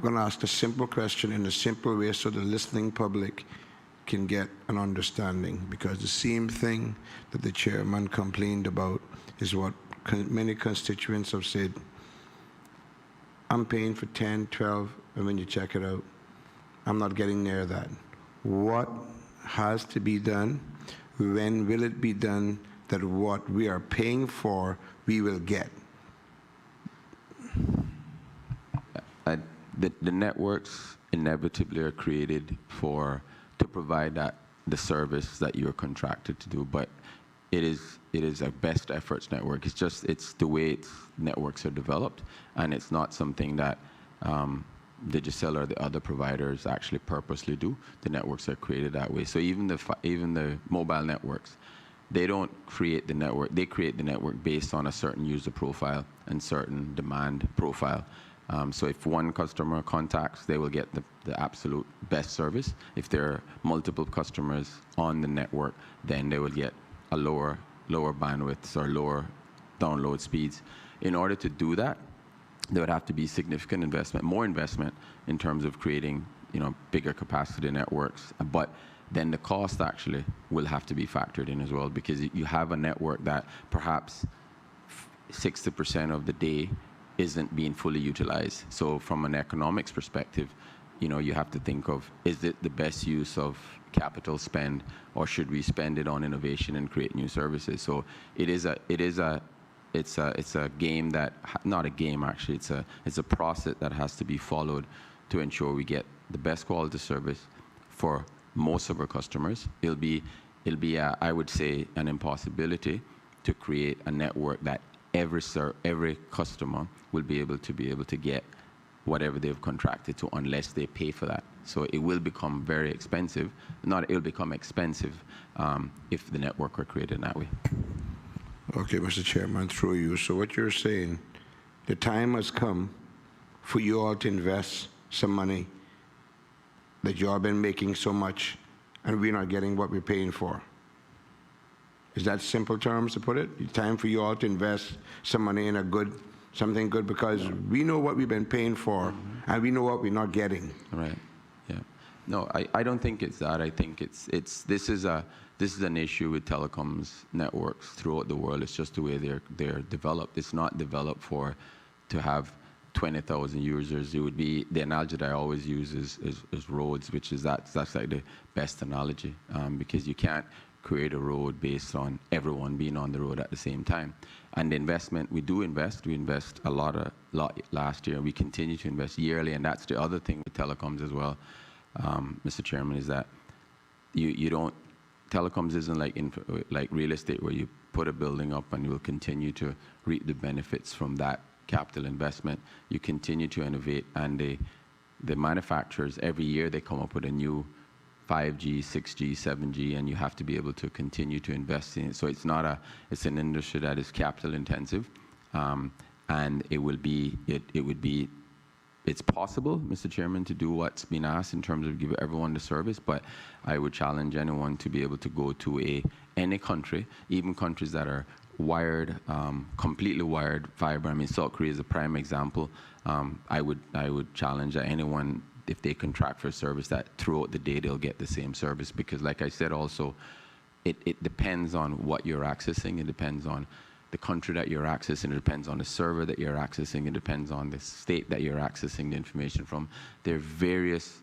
going to ask a simple question in a simple way so the listening public can get an understanding, because the same thing that the chairman complained about is what many constituents have said. I'm paying for 10, 12, and when you check it out, I'm not getting near that. What has to be done? When will it be done that what we are paying for, we will get? The networks inevitably are created to provide the service that you're contracted to do, but it is a best efforts network. It's the way networks are developed, and it's not something that Digicel or the other providers actually purposely do. The networks are created that way. So even the mobile networks, they don't create the network. They create the network based on a certain user profile and certain demand profile. So if one customer contacts, they will get the absolute best service. If there are multiple customers on the network, then they will get a lower bandwidths or lower download speeds. In order to do that, there would have to be significant investment, more investment in terms of creating, bigger capacity networks. But then the cost actually will have to be factored in as well, because you have a network that perhaps 60% of the day isn't being fully utilized. So from an economics perspective, you have to think of, is it the best use of capital spend, or should we spend it on innovation and create new services? So it's a game that, not a game actually, it's a process that has to be followed to ensure we get the best quality service for most of our customers. It'll be I would say, an impossibility to create a network that every customer will be able to get whatever they've contracted to, unless they pay for that. So it will become very expensive. It'll become expensive if the network were created that way. Okay, Mr. Chairman, through you. So what you're saying, the time has come for you all to invest some money that you all been making so much, and we're not getting what we're paying for. Is that simple terms to put it? It's time for you all to invest some money in something good, because we know what we've been paying for, and we know what we're not getting. Right. Yeah. No, I don't think it's that. I think this is an issue with telecoms networks throughout the world. It's just the way they're developed. It's not developed to have 20,000 users. It would be, the analogy that I always use is roads, which is that's like the best analogy, because you can't create a road based on everyone being on the road at the same time. And the investment, we invest a lot last year. We continue to invest yearly, and that's the other thing with telecoms as well, Mr. Chairman, is that you don't, telecoms isn't like real estate, where you put a building up and you will continue to reap the benefits from that capital investment. You continue to innovate, and the manufacturers, every year they come up with a new 5G, 6G, 7G, and you have to be able to continue to invest in it. So it's an industry that is capital intensive, and it's possible, Mr. Chairman, to do what's been asked in terms of give everyone the service, but I would challenge anyone to be able to go to any country, even countries that are wired, completely wired fiber. I mean, South Korea is a prime example. I would challenge anyone, if they contract for a service, that throughout the day they'll get the same service, because like I said also, it depends on what you're accessing, it depends on the country that you're accessing, it depends on the server that you're accessing, it depends on the state that you're accessing the information from. There are various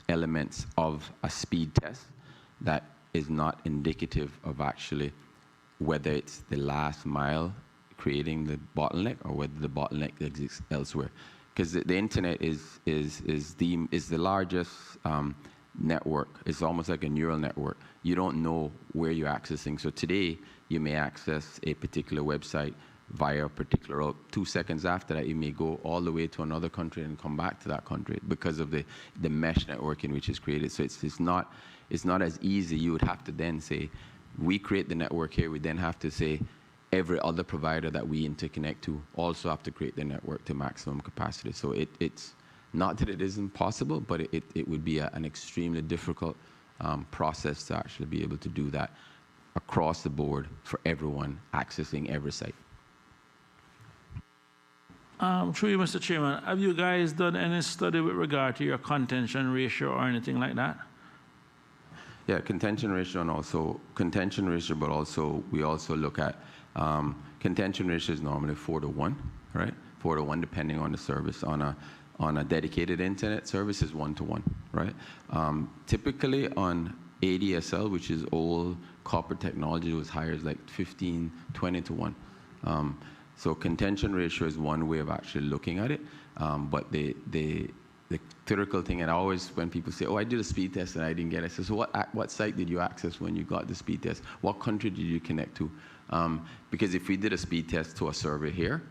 elements of a speed test that is not indicative of actually whether it's the last mile creating the bottleneck or whether the bottleneck exists elsewhere. Because the internet is the largest network. It's almost like a neural network. You don't know where you're accessing. So today, you may access a particular website via a particular route. 2 seconds after that, you may go all the way to another country and come back to that country because of the mesh networking which is created. So it's not as easy. You would have to then say, we create the network here. We then have to say, every other provider that we interconnect to also have to create the network to maximum capacity. So it's not that it isn't possible, but it would be an extremely difficult process to actually be able to do that across the board for everyone accessing every site. Through you, Mr. Chairman, have you guys done any study with regard to your contention ratio or anything like that? Yeah, contention ratio and also contention ratio, but also we also look at contention ratio is normally 4-to-1, right? 4-to-1 depending on the service. On a dedicated internet service is 1-to-1, right? Typically on ADSL, which is old copper technology, was higher as like 15, 20-to-1. So contention ratio is one way of actually looking at it, but the critical thing, and always when people say, oh, I did a speed test and I didn't get it, I say, so what site did you access when you got the speed test? What country did you connect to? Because if we did a speed test to a server here,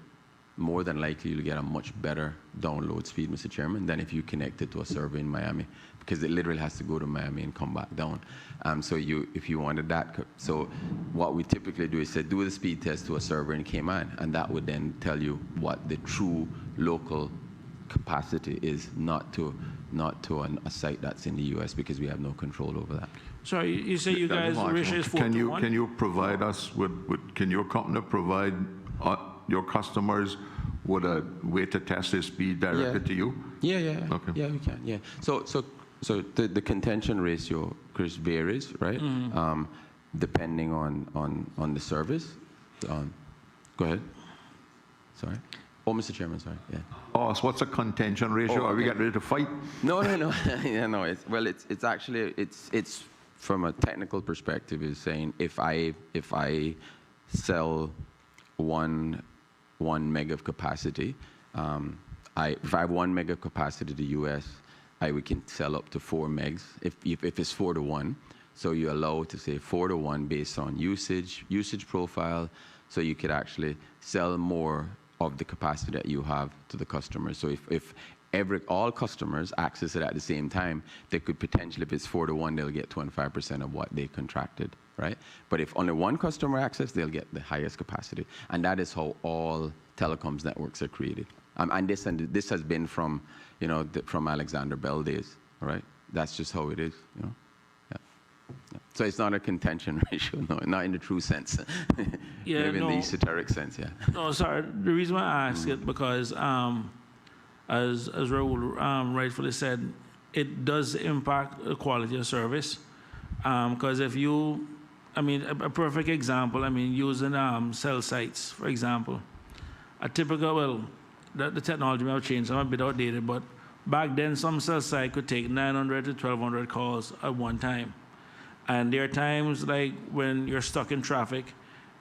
more than likely you'll get a much better download speed, Mr. Chairman, than if you connect it to a server in Miami, because it literally has to go to Miami and come back down. So if you wanted that, so what we typically do is say, do the speed test to a server in Cayman, and that would then tell you what the true local capacity is, not to a site that's in the U.S., because we have no control over that. Sorry, you say you guys, ratio is 4-to-1? Can you provide us with, can your company provide your customers with a way to test their speed directly to you? Yeah. Okay. Yeah, we can. Yeah. So the contention ratio, Chris, varies, right? Depending on the service. Go ahead. Sorry. Oh, Mr. Chairman, sorry. Yeah. Oh, so what's a contention ratio? Oh, Are we okay. getting ready to fight? No. Yeah, no. It's actually it's from a technical perspective is saying if I sell one meg of capacity, if I have 1 meg of capacity to the U.S., we can sell up to 4 megs if it's 4-to-1. So you allow to say 4-to-1 based on usage profile, so you could actually sell more of the capacity that you have to the customer. So if all customers access it at the same time, they could potentially, if it's 4-to-1, they'll get 25% of what they contracted, right? But if only one customer access, they'll get the highest capacity. And that is how all telecoms networks are created. And this has been from, from Alexander Bell days, right? That's just how it is, Yeah. So it's not a contention ratio, no, not in the true sense. Yeah, Maybe in no. the esoteric sense, yeah. No, sorry. The reason why I ask it, because as Raul rightfully said, it does impact the quality of service. Because if you, a perfect example, using cell sites, for example. A typical, the technology may have changed, I'm a bit outdated, but back then some cell site could take 900 to 1,200 calls at one time. And there are times like when you're stuck in traffic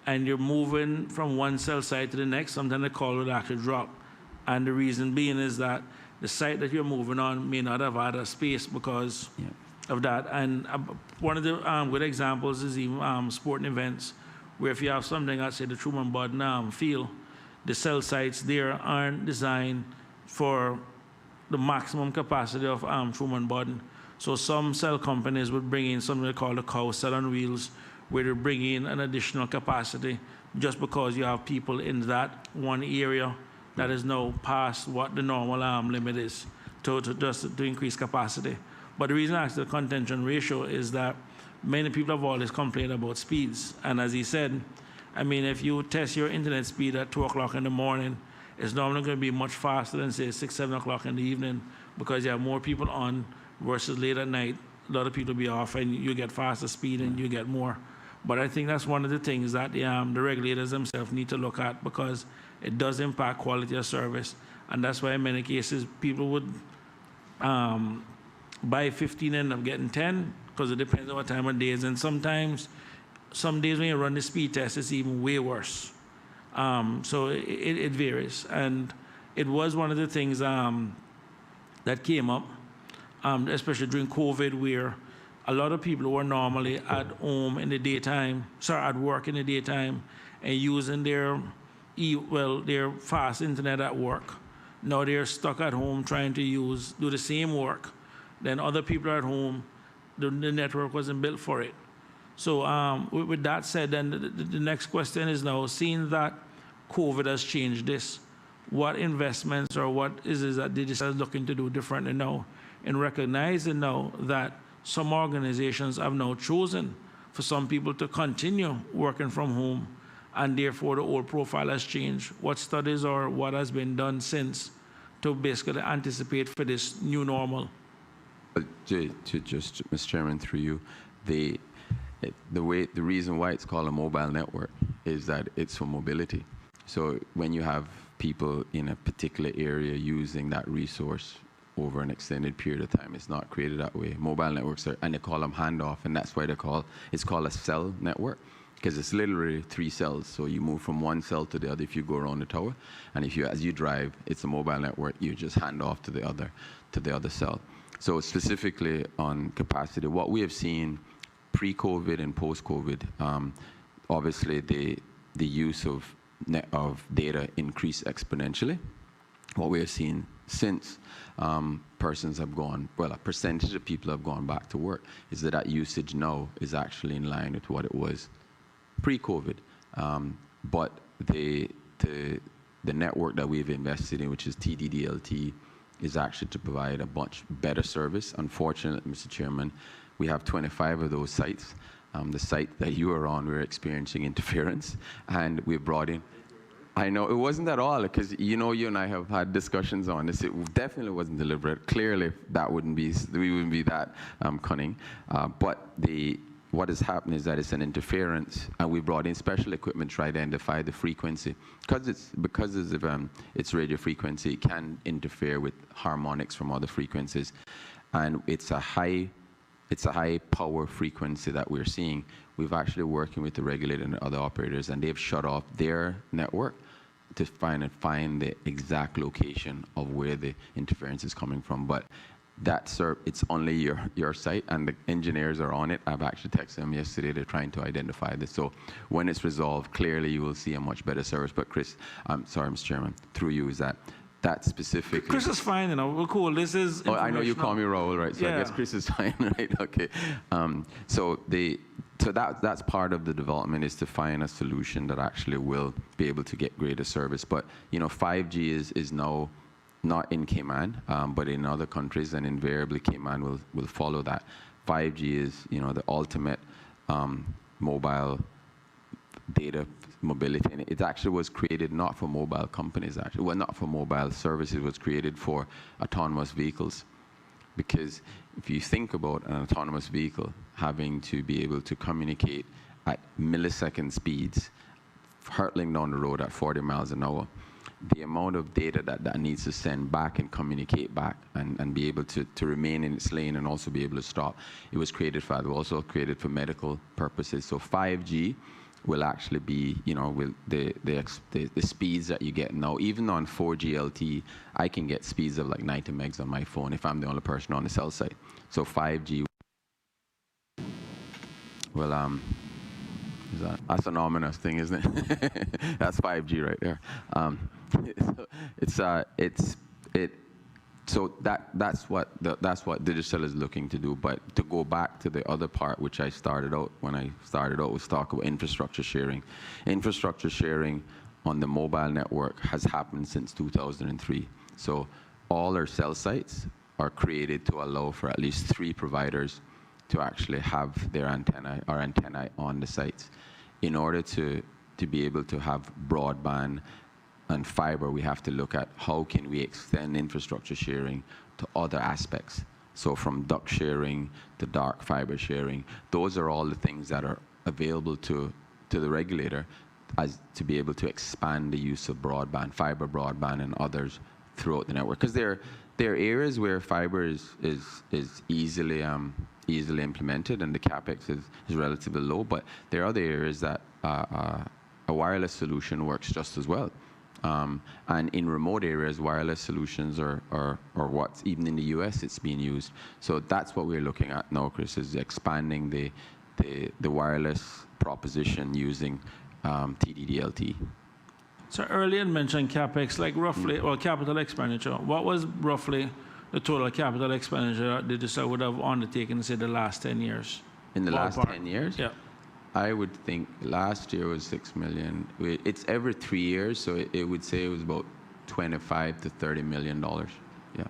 and you're moving from one cell site to the next, sometimes the call would actually drop. And the reason being is that the site that you're moving on may not have had a space because of that. And one of the good examples is even sporting events, where if you have something at, say, the Truman Bodden field, the cell sites there aren't designed for the maximum capacity of Truman Bodden. So some cell companies would bring in something called a cow cell on wheels, where they bring in an additional capacity just because you have people in that one area that is now past what the normal limit is to increase capacity. But the reason I asked the contention ratio is that many people have always complained about speeds. And as he said, if you test your internet speed at 2 o'clock in the morning, it's normally going to be much faster than, say, 6, 7 o'clock in the evening, because you have more people on versus late at night. A lot of people be off, and you get faster speed and you get more. But I think that's one of the things that the regulators themselves need to look at, because it does impact quality of service. And that's why in many cases people would buy 15 and end up getting 10, because it depends on what time of day it is. And sometimes, some days when you run the speed test, it's even way worse. So it varies. And it was one of the things that came up, especially during COVID, where a lot of people were normally at home in the daytime, at work in the daytime, and using their fast internet at work. Now they're stuck at home trying to do the same work. Then other people are at home, the network wasn't built for it. So with that said, then the next question is now, seeing that COVID has changed this, what investments or what is it that Digicel is looking to do differently now, in recognizing now that some organizations have now chosen for some people to continue working from home and therefore the old profile has changed? What studies or what has been done since to basically anticipate for this new normal? To just, Mr. Chairman, through you, the reason why it's called a mobile network is that it's for mobility. So when you have people in a particular area using that resource over an extended period of time, it's not created that way. Mobile networks are, and they call them handoff, and that's why it's called a cell network, because it's literally 3 cells. So you move from one cell to the other if you go around the tower, and as you drive, it's a mobile network. You just hand off to the other cell. So specifically on capacity, what we have seen pre-COVID and post-COVID, obviously the use of data increased exponentially. What we have seen since persons have gone, well, a percentage of people have gone back to work, is that usage now is actually in line with what it was pre-COVID. But the network that we've invested in, which is TDDLT, is actually to provide a much better service. Unfortunately, Mr. Chairman, we have 25 of those sites. The site that you are on, we're experiencing interference, and we've brought in. I know it wasn't at all, because you and I have had discussions on this. It definitely wasn't deliberate. Clearly, we wouldn't be that cunning. But what has happened is that it's an interference, and we brought in special equipment to identify the frequency. Because it's radio frequency, it can interfere with harmonics from other frequencies, and it's a high power frequency that we're seeing. We've actually working with the regulator and other operators, and they've shut off their network to find the exact location of where the interference is coming from. But it's only your site, and the engineers are on it. I've actually texted them yesterday. They're trying to identify this. So when it's resolved, clearly you will see a much better service. But Chris, I'm sorry, Mr. Chairman, through you, is that specifically. Chris is fine, we're cool. This is. Oh, I know you call me Raul, right? So yeah. I guess Chris is fine, right? Okay. So that's part of the development, is to find a solution that actually will be able to get greater service. But 5G is now not in Cayman, but in other countries, and invariably Cayman will follow that. 5G is the ultimate mobile data mobility, and it actually was created not for mobile companies, actually. Well, not for mobile services. It was created for autonomous vehicles. Because if you think about an autonomous vehicle having to be able to communicate at millisecond speeds, hurtling down the road at 40 miles an hour, the amount of data that needs to send back and communicate back and be able to remain in its lane and also be able to stop, it was created for that. It was also created for medical purposes. So 5G will actually be, the speeds that you get now. Even on 4G LTE, I can get speeds of like 90 megs on my phone if I'm the only person on the cell site. So 5G, well, that's an ominous thing, isn't it? That's 5G right there. So that's what digital is looking to do. But to go back to the other part, which I started out was talk about infrastructure sharing. Infrastructure sharing on the mobile network has happened since 2003. So all our cell sites are created to allow for at least 3 providers to actually have their antennae on the sites. In order to be able to have broadband and fiber, we have to look at how can we extend infrastructure sharing to other aspects. So from duct sharing to dark fiber sharing, those are all the things that are available to the regulator as to be able to expand the use of broadband, fiber broadband, and others throughout the network. Because there are areas where fiber is easily implemented and the capex is relatively low, but there are other areas that a wireless solution works just as well. And in remote areas, wireless solutions are what's, even in the US, it's being used. So that's what we're looking at now, Chris, is expanding the wireless proposition using TDDLT. So earlier you mentioned CapEx, like roughly, or capital expenditure. What was roughly the total capital expenditure that Digicel would have undertaken, say, the last 10 years? In the last 10 years? Yeah. I would think last year was $6 million. It's every 3 years, so it would say it was about $25 to $30 million. Yeah.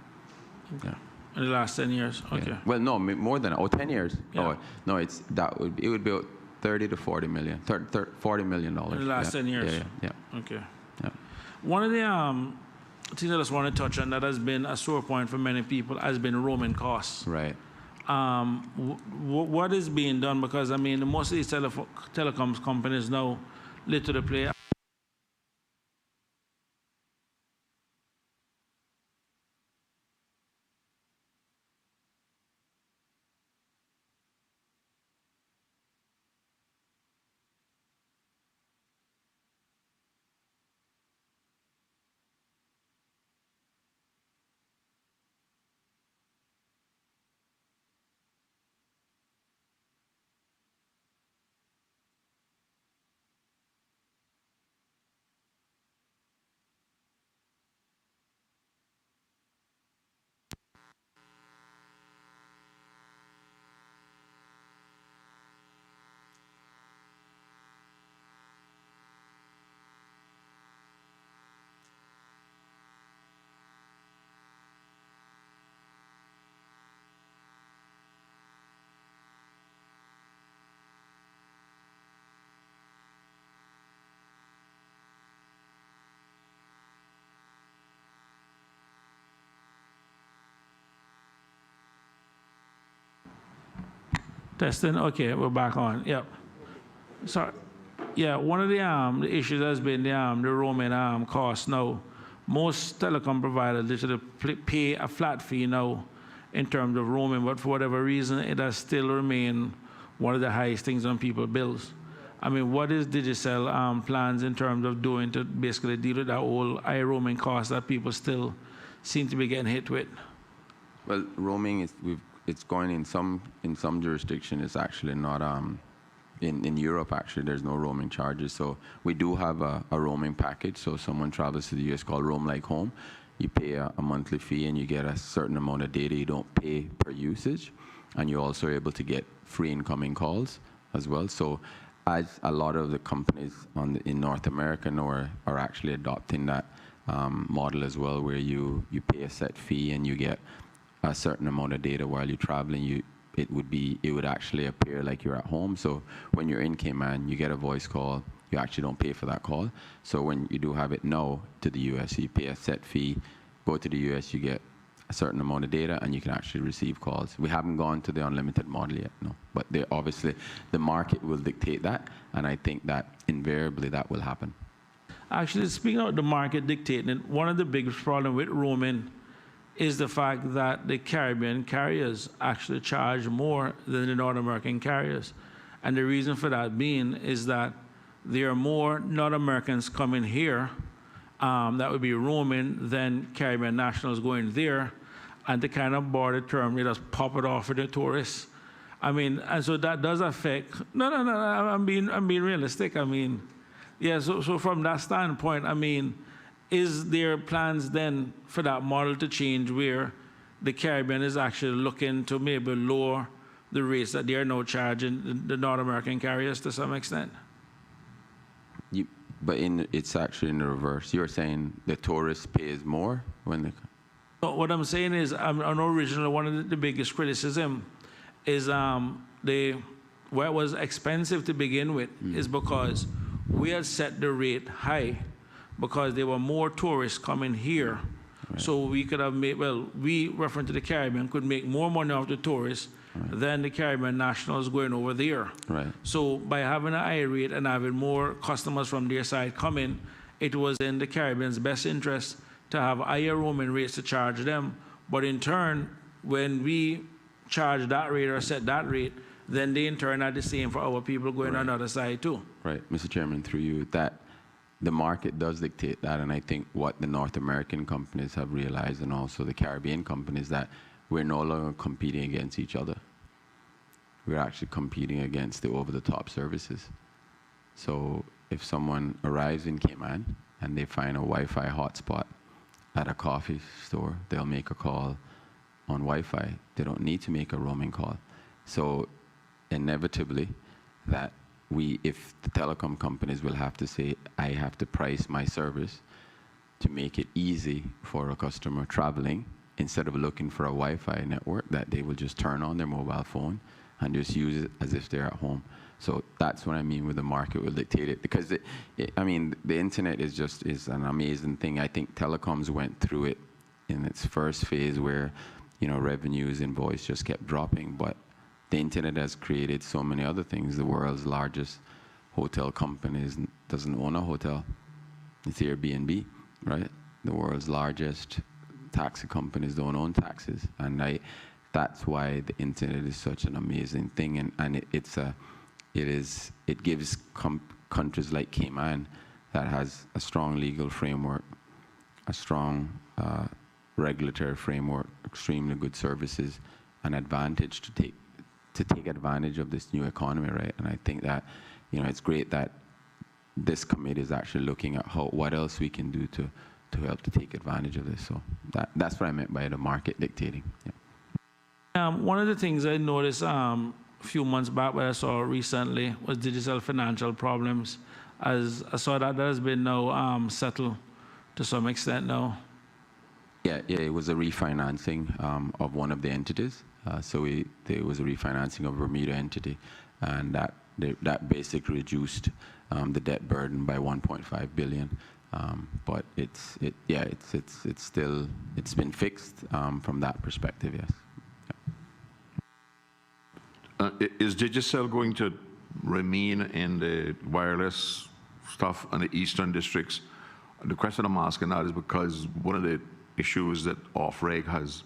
Okay. Yeah. In the last 10 years, okay. Yeah. Well, no, more than 10 years. Yeah. Oh, no, it would be 30 to 40 million, $40 million. In the last 10 years? Yeah. Okay. Yeah. One of the things I just want to touch on that has been a sore point for many people has been roaming costs. Right. What is being done? Because, I mean, most of these telecoms companies now literally play. Testing. Okay, we're back on. Yep. Sorry. Yeah, one of the issues has been the roaming cost. Now, most telecom providers literally pay a flat fee now in terms of roaming, but for whatever reason, it has still remained one of the highest things on people's bills. I mean, what is Digicel plans in terms of doing to basically deal with that whole high roaming cost that people still seem to be getting hit with? Well, roaming is it's going in some jurisdiction. It's actually not in Europe. Actually, there's no roaming charges. So we do have a roaming package. So someone travels to the US called Roam Like Home. You pay a monthly fee and you get a certain amount of data. You don't pay per usage, and you're also able to get free incoming calls as well. So as a lot of the companies in North America now are actually adopting that model as well, where you pay a set fee and you get a certain amount of data while you're traveling. It would actually appear like you're at home. So when you're in Cayman, you get a voice call. You actually don't pay for that call. So when you do have it now to the US, you pay a set fee, go to the US, you get a certain amount of data, and you can actually receive calls. We haven't gone to the unlimited model yet, no. But obviously, the market will dictate that, and I think that invariably that will happen. Actually, speaking of the market dictating it, one of the biggest problems with roaming is the fact that the Caribbean carriers actually charge more than the North American carriers. And the reason for that being is that there are more North Americans coming here that would be roaming than Caribbean nationals going there, and the kind of border term, they just pop it off for the tourists. I mean, and so that does affect, no, I'm being realistic. I mean, yeah, so from that standpoint, I mean, is there plans then for that model to change where the Caribbean is actually looking to maybe lower the rates that they are now charging the North American carriers to some extent? But it's actually in the reverse. You're saying the tourist pays more when they... No, what I'm saying is, I know originally one of the biggest criticism is where it was expensive to begin with is because we had set the rate high because there were more tourists coming here. Right. So we could have made, we, referring to the Caribbean, could make more money off the tourists than the Caribbean nationals going over there. Right. So by having a high rate and having more customers from their side coming, it was in the Caribbean's best interest to have higher roaming rates to charge them. But in turn, when we charge that rate or set that rate, then they in turn are the same for our people going on the other side too. Right, Mr. Chairman, through you, that the market does dictate that, and I think what the North American companies have realized, and also the Caribbean companies, that we're no longer competing against each other. We're actually competing against the over-the-top services. So if someone arrives in Cayman and they find a Wi-Fi hotspot at a coffee store, they'll make a call on Wi-Fi. They don't need to make a roaming call. So inevitably, that if the telecom companies will have to say, I have to price my service to make it easy for a customer traveling, instead of looking for a Wi-Fi network that they will just turn on their mobile phone and just use it as if they're at home. So that's what I mean with the market will dictate it. Because, I mean, the internet is an amazing thing. I think telecoms went through it in its first phase where, you know, revenues and voice just kept dropping. But the internet has created so many other things. The world's largest hotel company doesn't own a hotel. It's Airbnb, right? The world's largest taxi companies don't own taxis. And that's why the internet is such an amazing thing. And it gives countries like Cayman that has a strong legal framework, a strong regulatory framework, extremely good services, an advantage to take advantage of this new economy, right? And I think that, you know, it's great that this committee is actually looking at what else we can do to help to take advantage of this. So that's what I meant by the market dictating. Yeah. One of the things I noticed a few months back, but I saw recently, was digital financial problems. As I saw that has been now settled to some extent now. Yeah, it was a refinancing of one of the entities. There was a refinancing of a Bermuda entity, and that basically reduced the debt burden by 1.5 billion. But it's been fixed from that perspective, yes. Is Digicel going to remain in the wireless stuff in the eastern districts? The question I'm asking that is because one of the issues that Off-Reg has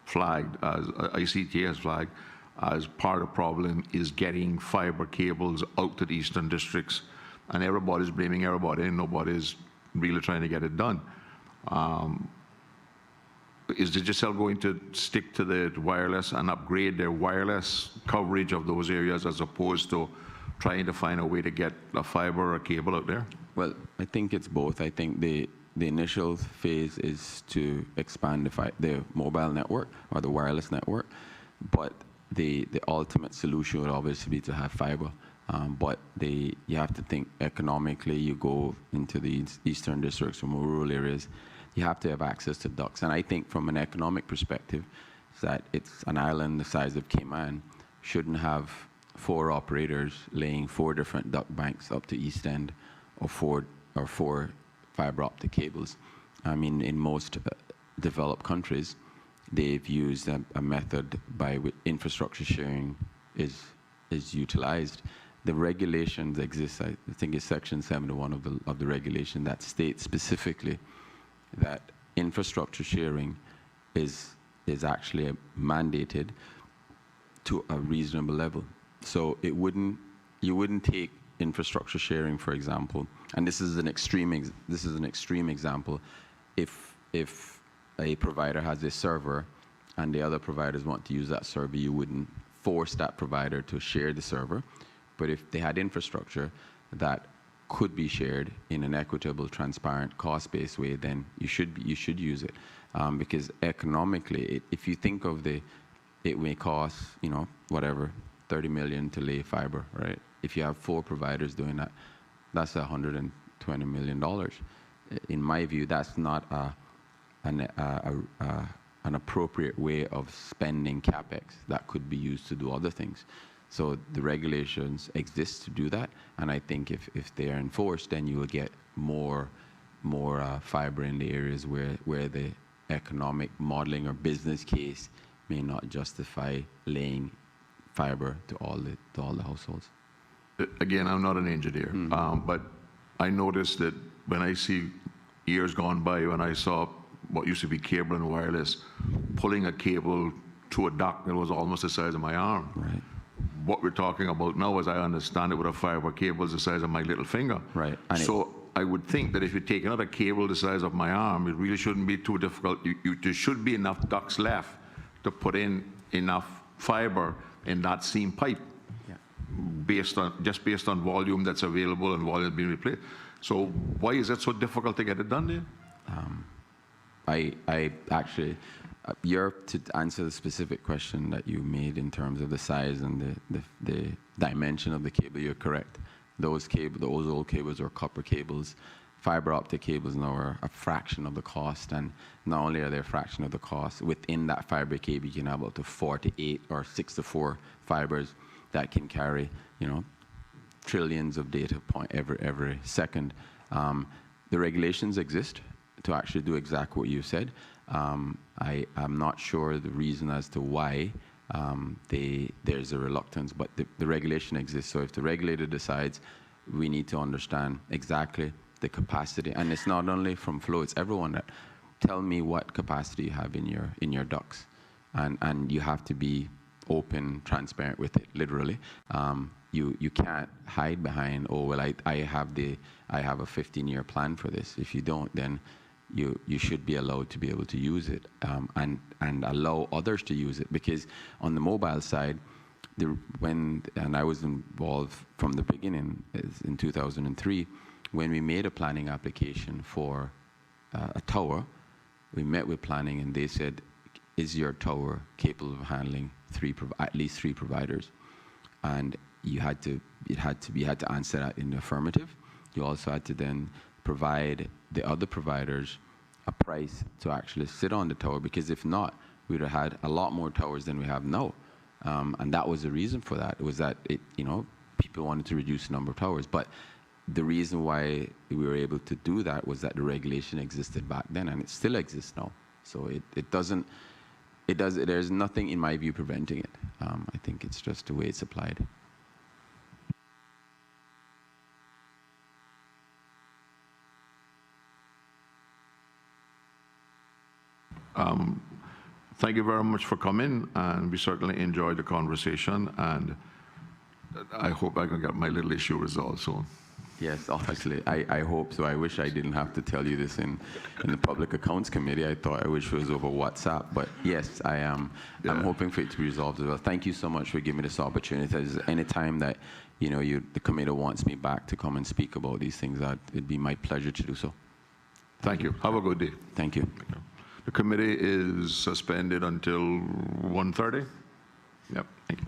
flagged, as ICT has flagged, as part of the problem is getting fiber cables out to the eastern districts, and everybody's blaming everybody and nobody's really trying to get it done. Is Digicel going to stick to the wireless and upgrade their wireless coverage of those areas as opposed to trying to find a way to get a fiber or a cable out there? Well, I think it's both. I think the initial phase is to expand the mobile network or the wireless network, but the ultimate solution would obviously be to have fiber. But you have to think economically. You go into the eastern districts or more rural areas, you have to have access to ducts. And I think from an economic perspective, that it's an island the size of Cayman shouldn't have 4 operators laying 4 different duct banks up to East End or 4 fiber optic cables. I mean, in most developed countries, they've used a method by which infrastructure sharing is utilized. The regulations exist. I think it's Section 71 of the regulation that states specifically that infrastructure sharing is actually mandated to a reasonable level. So you wouldn't take infrastructure sharing, for example, and this is an extreme example. If a provider has a server and the other providers want to use that server, you wouldn't force that provider to share the server. But if they had infrastructure that could be shared in an equitable, transparent, cost-based way, then you should use it, because economically, if you think of it may cost, you know, whatever, 30 million to lay fiber, right? If you have 4 providers doing that, that's $120 million. In my view, that's not an appropriate way of spending capex that could be used to do other things. So the regulations exist to do that, and I think if they are enforced, then you will get more fiber in the areas where the economic modeling or business case may not justify laying fiber to all the households. Again, I'm not an engineer, but I noticed that when I see years gone by, when I saw what used to be cable and wireless, pulling a cable to a duct that was almost the size of my arm. Right. What we're talking about now, as I understand it, with a fiber cable is the size of my little finger. Right. So I would think that if you take another cable the size of my arm, it really shouldn't be too difficult. There should be enough ducts left to put in enough fiber in that same pipe, based on volume that's available and volume being replaced. So why is it so difficult to get it done there? I actually, to answer the specific question that you made in terms of the size and the dimension of the cable, you're correct. Those old cables are copper cables. Fiber optic cables now are a fraction of the cost, and not only are they a fraction of the cost, within that fiber cable you can have up to 4 to 8 or 6 to 4 fibers that can carry, trillions of data point every second. The regulations exist to actually do exactly what you said. I'm not sure the reason as to why there's a reluctance, but the regulation exists. So if the regulator decides, we need to understand exactly the capacity, and it's not only from Flow, it's everyone that tell me what capacity you have in your ducts, and you have to be open, transparent with it, literally. You can't hide behind, oh well, I have a 15-year plan for this. If you don't, then you should be allowed to be able to use it, and allow others to use it, because on the mobile side, and I was involved from the beginning in 2003, when we made a planning application for a tower, we met with planning and they said, is your tower capable of handling at least three providers? And you had to answer that in the affirmative. You also had to then provide the other providers a price to actually sit on the tower, because if not, we'd have had a lot more towers than we have now. And that was the reason for that. It was that people wanted to reduce the number of towers. But the reason why we were able to do that was that the regulation existed back then, and it still exists now. So there's nothing in my view preventing it. I think it's just the way it's applied. Thank you very much for coming, and we certainly enjoyed the conversation, and I hope I can get my little issue resolved soon. Yes, honestly, I hope so. I wish I didn't have to tell you this in the Public Accounts Committee. I wish it was over WhatsApp, but yes, I am. Yeah. I'm hoping for it to be resolved as well. Thank you so much for giving me this opportunity. Any time that the committee wants me back to come and speak about these things, it'd be my pleasure to do so. Thank you. Have a good day. Thank you. The committee is suspended until 1:30. Yep. Thank you.